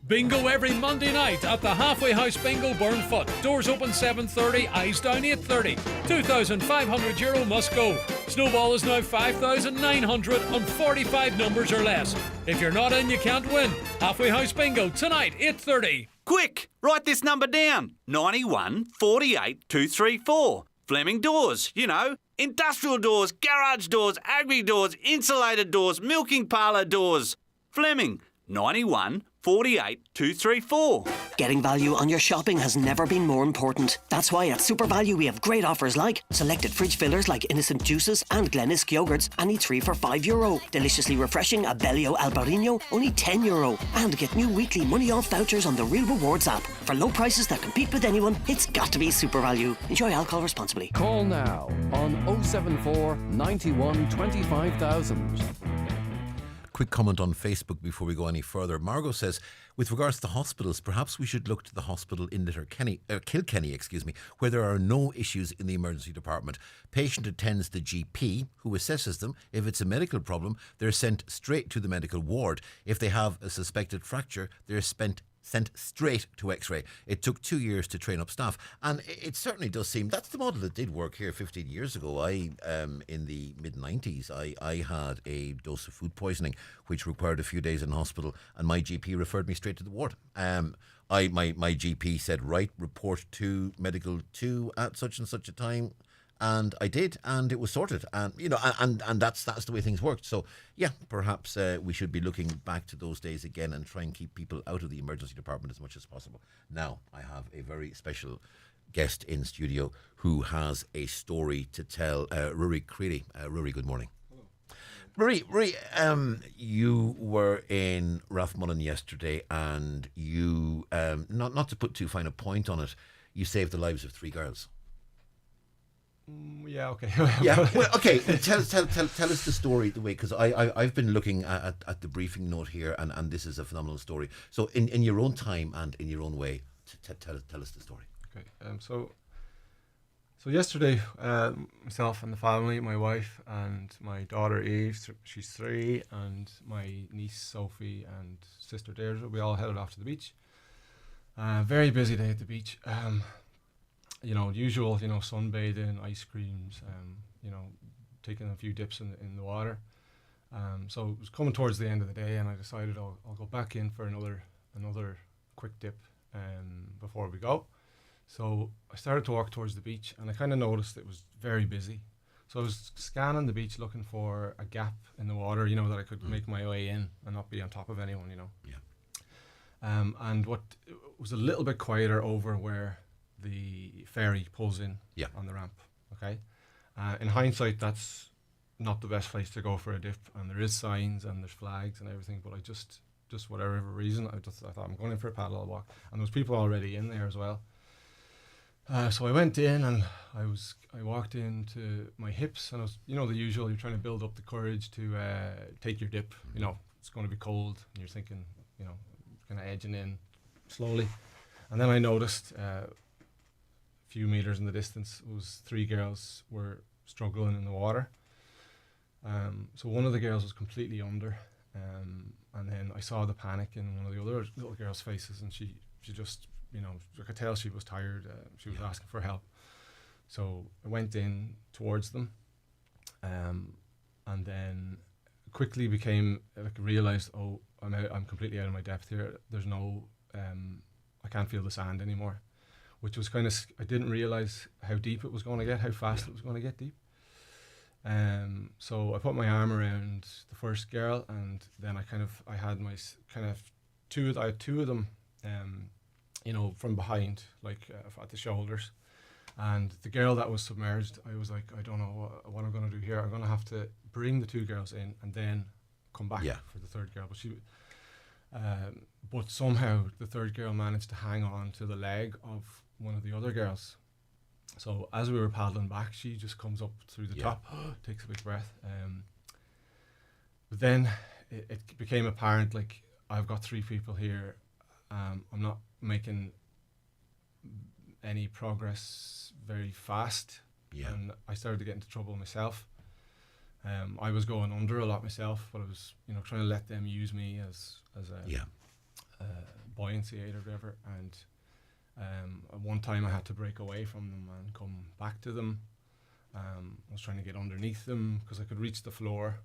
Bingo every Monday night at the Halfway House Bingo Burnfoot. Doors open 7:30, eyes down 8:30. €2,500 must go. Snowball is now 5,900 on 45 numbers or less. If you're not in, you can't win. Halfway House Bingo tonight, 8:30. Quick, write this number down. 91 48 234. Fleming Doors, you know. Industrial doors, garage doors, agri doors, insulated doors, milking parlour doors. Fleming, 91 48 234. Getting value on your shopping has never been more important. That's why at Super Value we have great offers like selected fridge fillers like Innocent Juices and Glennisk yogurts, any 3 for €5. Deliciously refreshing Abellio Albarino, only €10. And get new weekly money off vouchers on the Real Rewards app. For low prices that compete with anyone, it's got to be Super Value. Enjoy alcohol responsibly. Call now on 074 91 25,000. quick comment on Facebook before we go any further. Margot says, with regards to hospitals, perhaps we should look to the hospital in Kilkenny, where there are no issues in the emergency department. Patient attends the GP, who assesses them. If it's a medical problem, they're sent straight to the medical ward. If they have a suspected fracture, they're sent straight to X-ray. It took 2 years to train up staff, and it certainly does seem that's the model that did work here 15 years ago. In the mid-90s, I had a dose of food poisoning which required a few days in hospital, and my GP referred me straight to the ward. My GP said, right, report to medical 2 at such and such a time. And I did, and it was sorted, and and that's the way things worked. So yeah, perhaps we should be looking back to those days again and try and keep people out of the emergency department as much as possible. Now I have a very special guest in studio who has a story to tell. Ruairi Creedy. Ruairi, good morning. Ruairi, you were in Rathmullen yesterday, and you not to put too fine a point on it, you saved the lives of 3 girls. Yeah, okay. Yeah, well, okay. Tell us the story, the way, because I've been looking at the briefing note here, and this is a phenomenal story. So, in your own time and in your own way, tell us the story. Okay. So yesterday, myself and the family, my wife and my daughter Eve, she's 3, and my niece Sophie and sister Deirdre, we all headed off to the beach. Very busy day at the beach. Usual, sunbathing, ice creams, taking a few dips in the water. So it was coming towards the end of the day, and I decided I'll go back in for another quick dip before we go. So I started to walk towards the beach, and I kind of noticed it was very busy. So I was scanning the beach looking for a gap in the water, that I could make my way in and not be on top of anyone, Yeah. And what was a little bit quieter over where the ferry pulls in on the ramp. Okay, in hindsight, that's not the best place to go for a dip, and there is signs and there's flags and everything. But I just whatever reason, I thought I'm going in for a paddle, I'll walk, and there was people already in there as well. So I went in, and I walked into my hips, and I was, the usual. You're trying to build up the courage to take your dip. It's going to be cold, and you're thinking, kind of edging in slowly, and then I noticed. Few meters in the distance was 3 girls were struggling in the water. So one of the girls was completely under, and then I saw the panic in one of the other little girls' faces, and she just, I could tell she was tired. She was asking for help. So I went in towards them, and then quickly realized, I'm completely out of my depth here. There's no, I can't feel the sand anymore. Which was I didn't realize how deep it was going to get, how fast it was going to get deep. So I put my arm around the first girl, and then I had my two of them, from behind, at the shoulders. And the girl that was submerged, I was like, I don't know what I'm going to do here. I'm going to have to bring the 2 girls in and then come back for the 3rd girl. But somehow the 3rd girl managed to hang on to the leg of one of the other girls. So as we were paddling back, she just comes up through the top, takes a big breath. But then it became apparent, I've got 3 people here. I'm not making any progress very fast. Yeah. And I started to get into trouble myself. I was going under a lot myself, but I was, trying to let them use me as a buoyancy aid or whatever. And at one time I had to break away from them and come back to them. I was trying to get underneath them because I could reach the floor.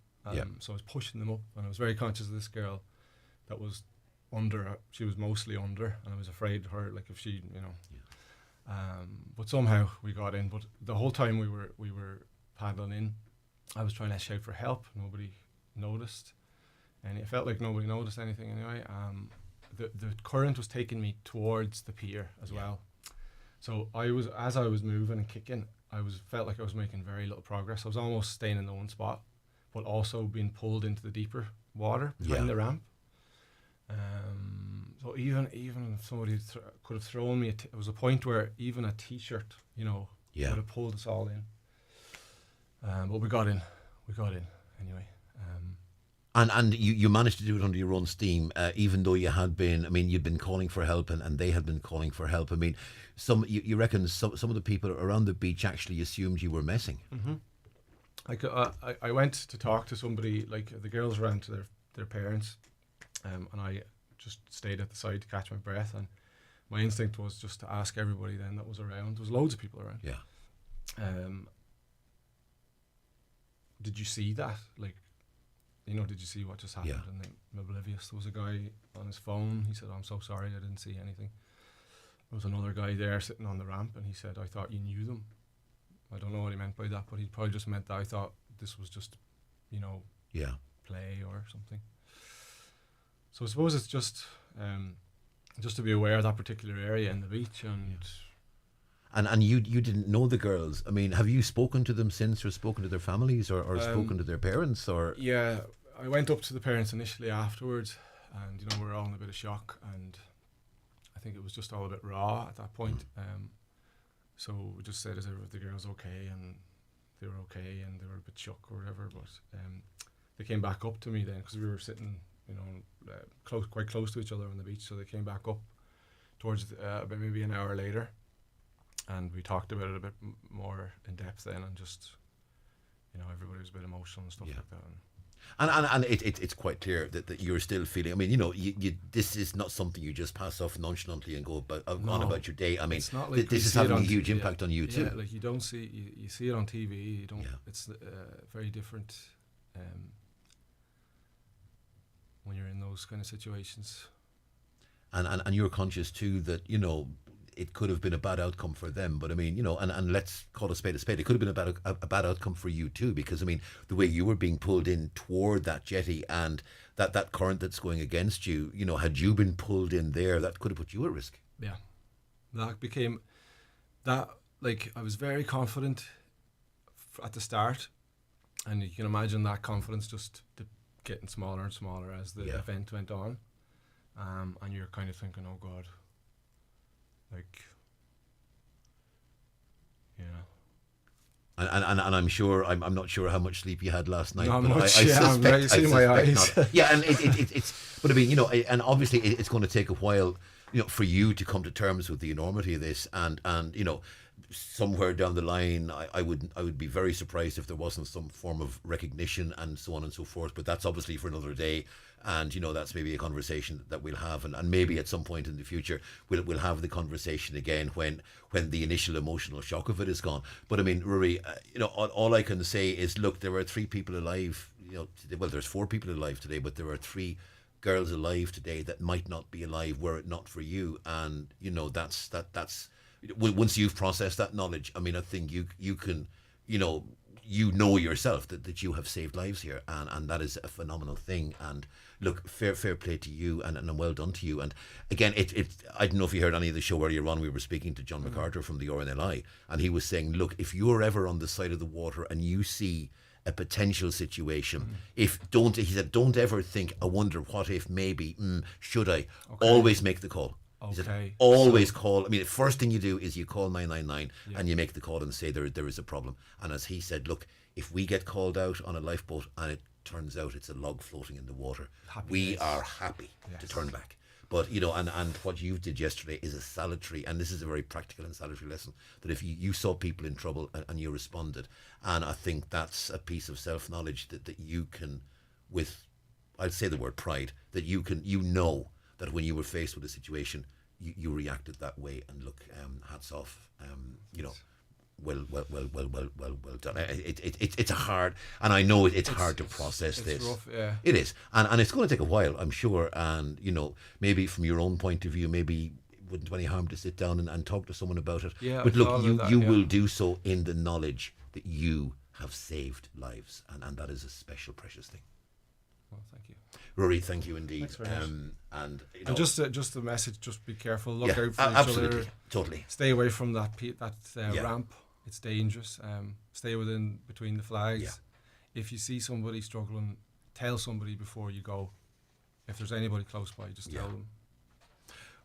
So I was pushing them up, and I was very conscious of this girl that was under. She was mostly under, and I was afraid of her, if she, but somehow we got in. But the whole time we were paddling in, I was trying to shout for help. Nobody noticed, and it felt like nobody noticed anything anyway. The current was taking me towards the pier as well. So as I was moving and kicking, felt like I was making very little progress. I was almost staying in the one spot, but also being pulled into the deeper water behind the ramp. So even if somebody could have thrown me, it was a point where even a t-shirt, would have pulled us all in. But we got in anyway. And you managed to do it under your own steam, even though you had been, I mean, you'd been calling for help and they had been calling for help. I mean, you reckon some of the people around the beach actually assumed you were messing? Mm-hmm. I went to talk to somebody, like the girls ran to their parents, and I just stayed at the side to catch my breath, and my instinct was just to ask everybody then that was around. There was loads of people around. Yeah. Did you see that? Like, you know, did you see what just happened? Yeah. And I'm oblivious. There was a guy on his phone. He said, "I'm so sorry, I didn't see anything." There was another guy there sitting on the ramp, and he said, "I thought you knew them." I don't know what he meant by that, but he probably just meant that I thought this was just, you know, play or something. So I suppose it's just to be aware of that particular area in the beach. And you didn't know the girls. I mean, have you spoken to them since, or spoken to their families, or spoken to their parents, or? Yeah, I went up to the parents initially afterwards, and, you know, we were all in a bit of shock, and I think it was just all a bit raw at that point. So we just said, "Is the girls okay?" And they were okay, and they were a bit shook or whatever. But they came back up to me then, because we were sitting, you know, quite close to each other on the beach. So they came back up towards maybe an hour later, and we talked about it a bit more in depth then, and just, you know, everybody was a bit emotional and stuff like that. And it's quite clear that you're still feeling. I mean, you know, this is not something you just pass off nonchalantly and go on about your day. I mean, it's not like this is having a huge impact on you too. Yeah, like you don't see, you see it on TV. You don't. Yeah. It's very different when you're in those kind of situations. And you're conscious too that, you know, it could have been a bad outcome for them, but I mean, you know, and let's call a spade a spade. It could have been a bad outcome for you too, because I mean, the way you were being pulled in toward that jetty and that current that's going against you, you know, had you been pulled in there, that could have put you at risk. Yeah, like I was very confident at the start, and you can imagine that confidence just getting smaller and smaller as the event went on, and you're kind of thinking, "Oh God." Like, yeah. And I'm sure, I'm not sure how much sleep you had last night. Not but much, I you see my eyes. Yeah, and it's, but I mean, you know, and obviously it's going to take a while, you know, for you to come to terms with the enormity of this, and you know, somewhere down the line, I would be very surprised if there wasn't some form of recognition and so on and so forth. But that's obviously for another day, and you know, that's maybe a conversation that we'll have, and maybe at some point in the future we'll have the conversation again when the initial emotional shock of it is gone. But I mean, Rory, you know, all I can say is, look, there are 3 people alive. You know, well, there's 4 people alive today, but there are 3 girls alive today that might not be alive were it not for you. And you know, that's once you've processed that knowledge, I mean, I think you can, you know yourself that you have saved lives here, and that is a phenomenal thing. And look, fair play to you, and well done to you. And again, I don't know if you heard any of the show earlier on. We were speaking to John MacArthur from the RNLI, and he was saying, look, if you're ever on the side of the water and you see a potential situation, he said, don't ever think, I wonder what if, maybe, should I? Always make the call. He said, always call. I mean, the first thing you do is you call 999 and you make the call and say there is a problem. And as he said, look, if we get called out on a lifeboat and it turns out it's a log floating in the water, we are happy to turn back. But, you know, and what you did yesterday is a salutary, and this is a very practical and salutary lesson, that if you saw people in trouble and you responded, and I think that's a piece of self-knowledge that you can, with, I'd say the word pride, that you know that when you were faced with a situation, you reacted that way. And look, hats off, you know, well done. It's a hard, and I know it's hard to process this. Rough, yeah. It is, and it's going to take a while, I'm sure. And you know, maybe from your own point of view, maybe it wouldn't do any harm to sit down and talk to someone about it. Yeah, but look, you will do so in the knowledge that you have saved lives, and that is a special, precious thing. Well, thank you, Rory. Thank you indeed. Thanks very much. And you know, and just the message: just be careful. Look out for absolutely, each other. Totally. Stay away from that ramp. It's dangerous. Stay between the flags. Yeah. If you see somebody struggling, tell somebody before you go. If there's anybody close by, just tell them.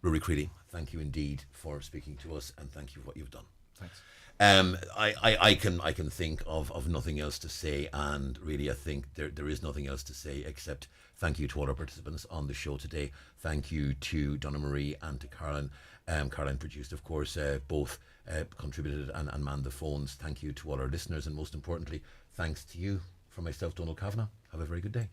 Rory Creedy, thank you indeed for speaking to us, and thank you for what you've done. Thanks. I can think of nothing else to say, and really I think there is nothing else to say except thank you to all our participants on the show today. Thank you to Donna Marie and to Caroline. Caroline produced, of course, both contributed and manned the phones. Thank you to all our listeners, and most importantly, thanks to you. From myself, Donal Kavanagh, have a very good day.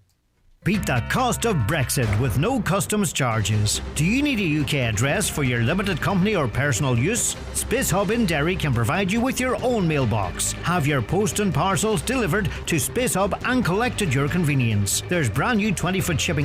Beat the cost of Brexit with no customs charges. Do you need a UK address for your limited company or personal use? Space Hub in Derry can provide you with your own mailbox. Have your post and parcels delivered to Space Hub and collect at your convenience. There's brand new 20-foot shipping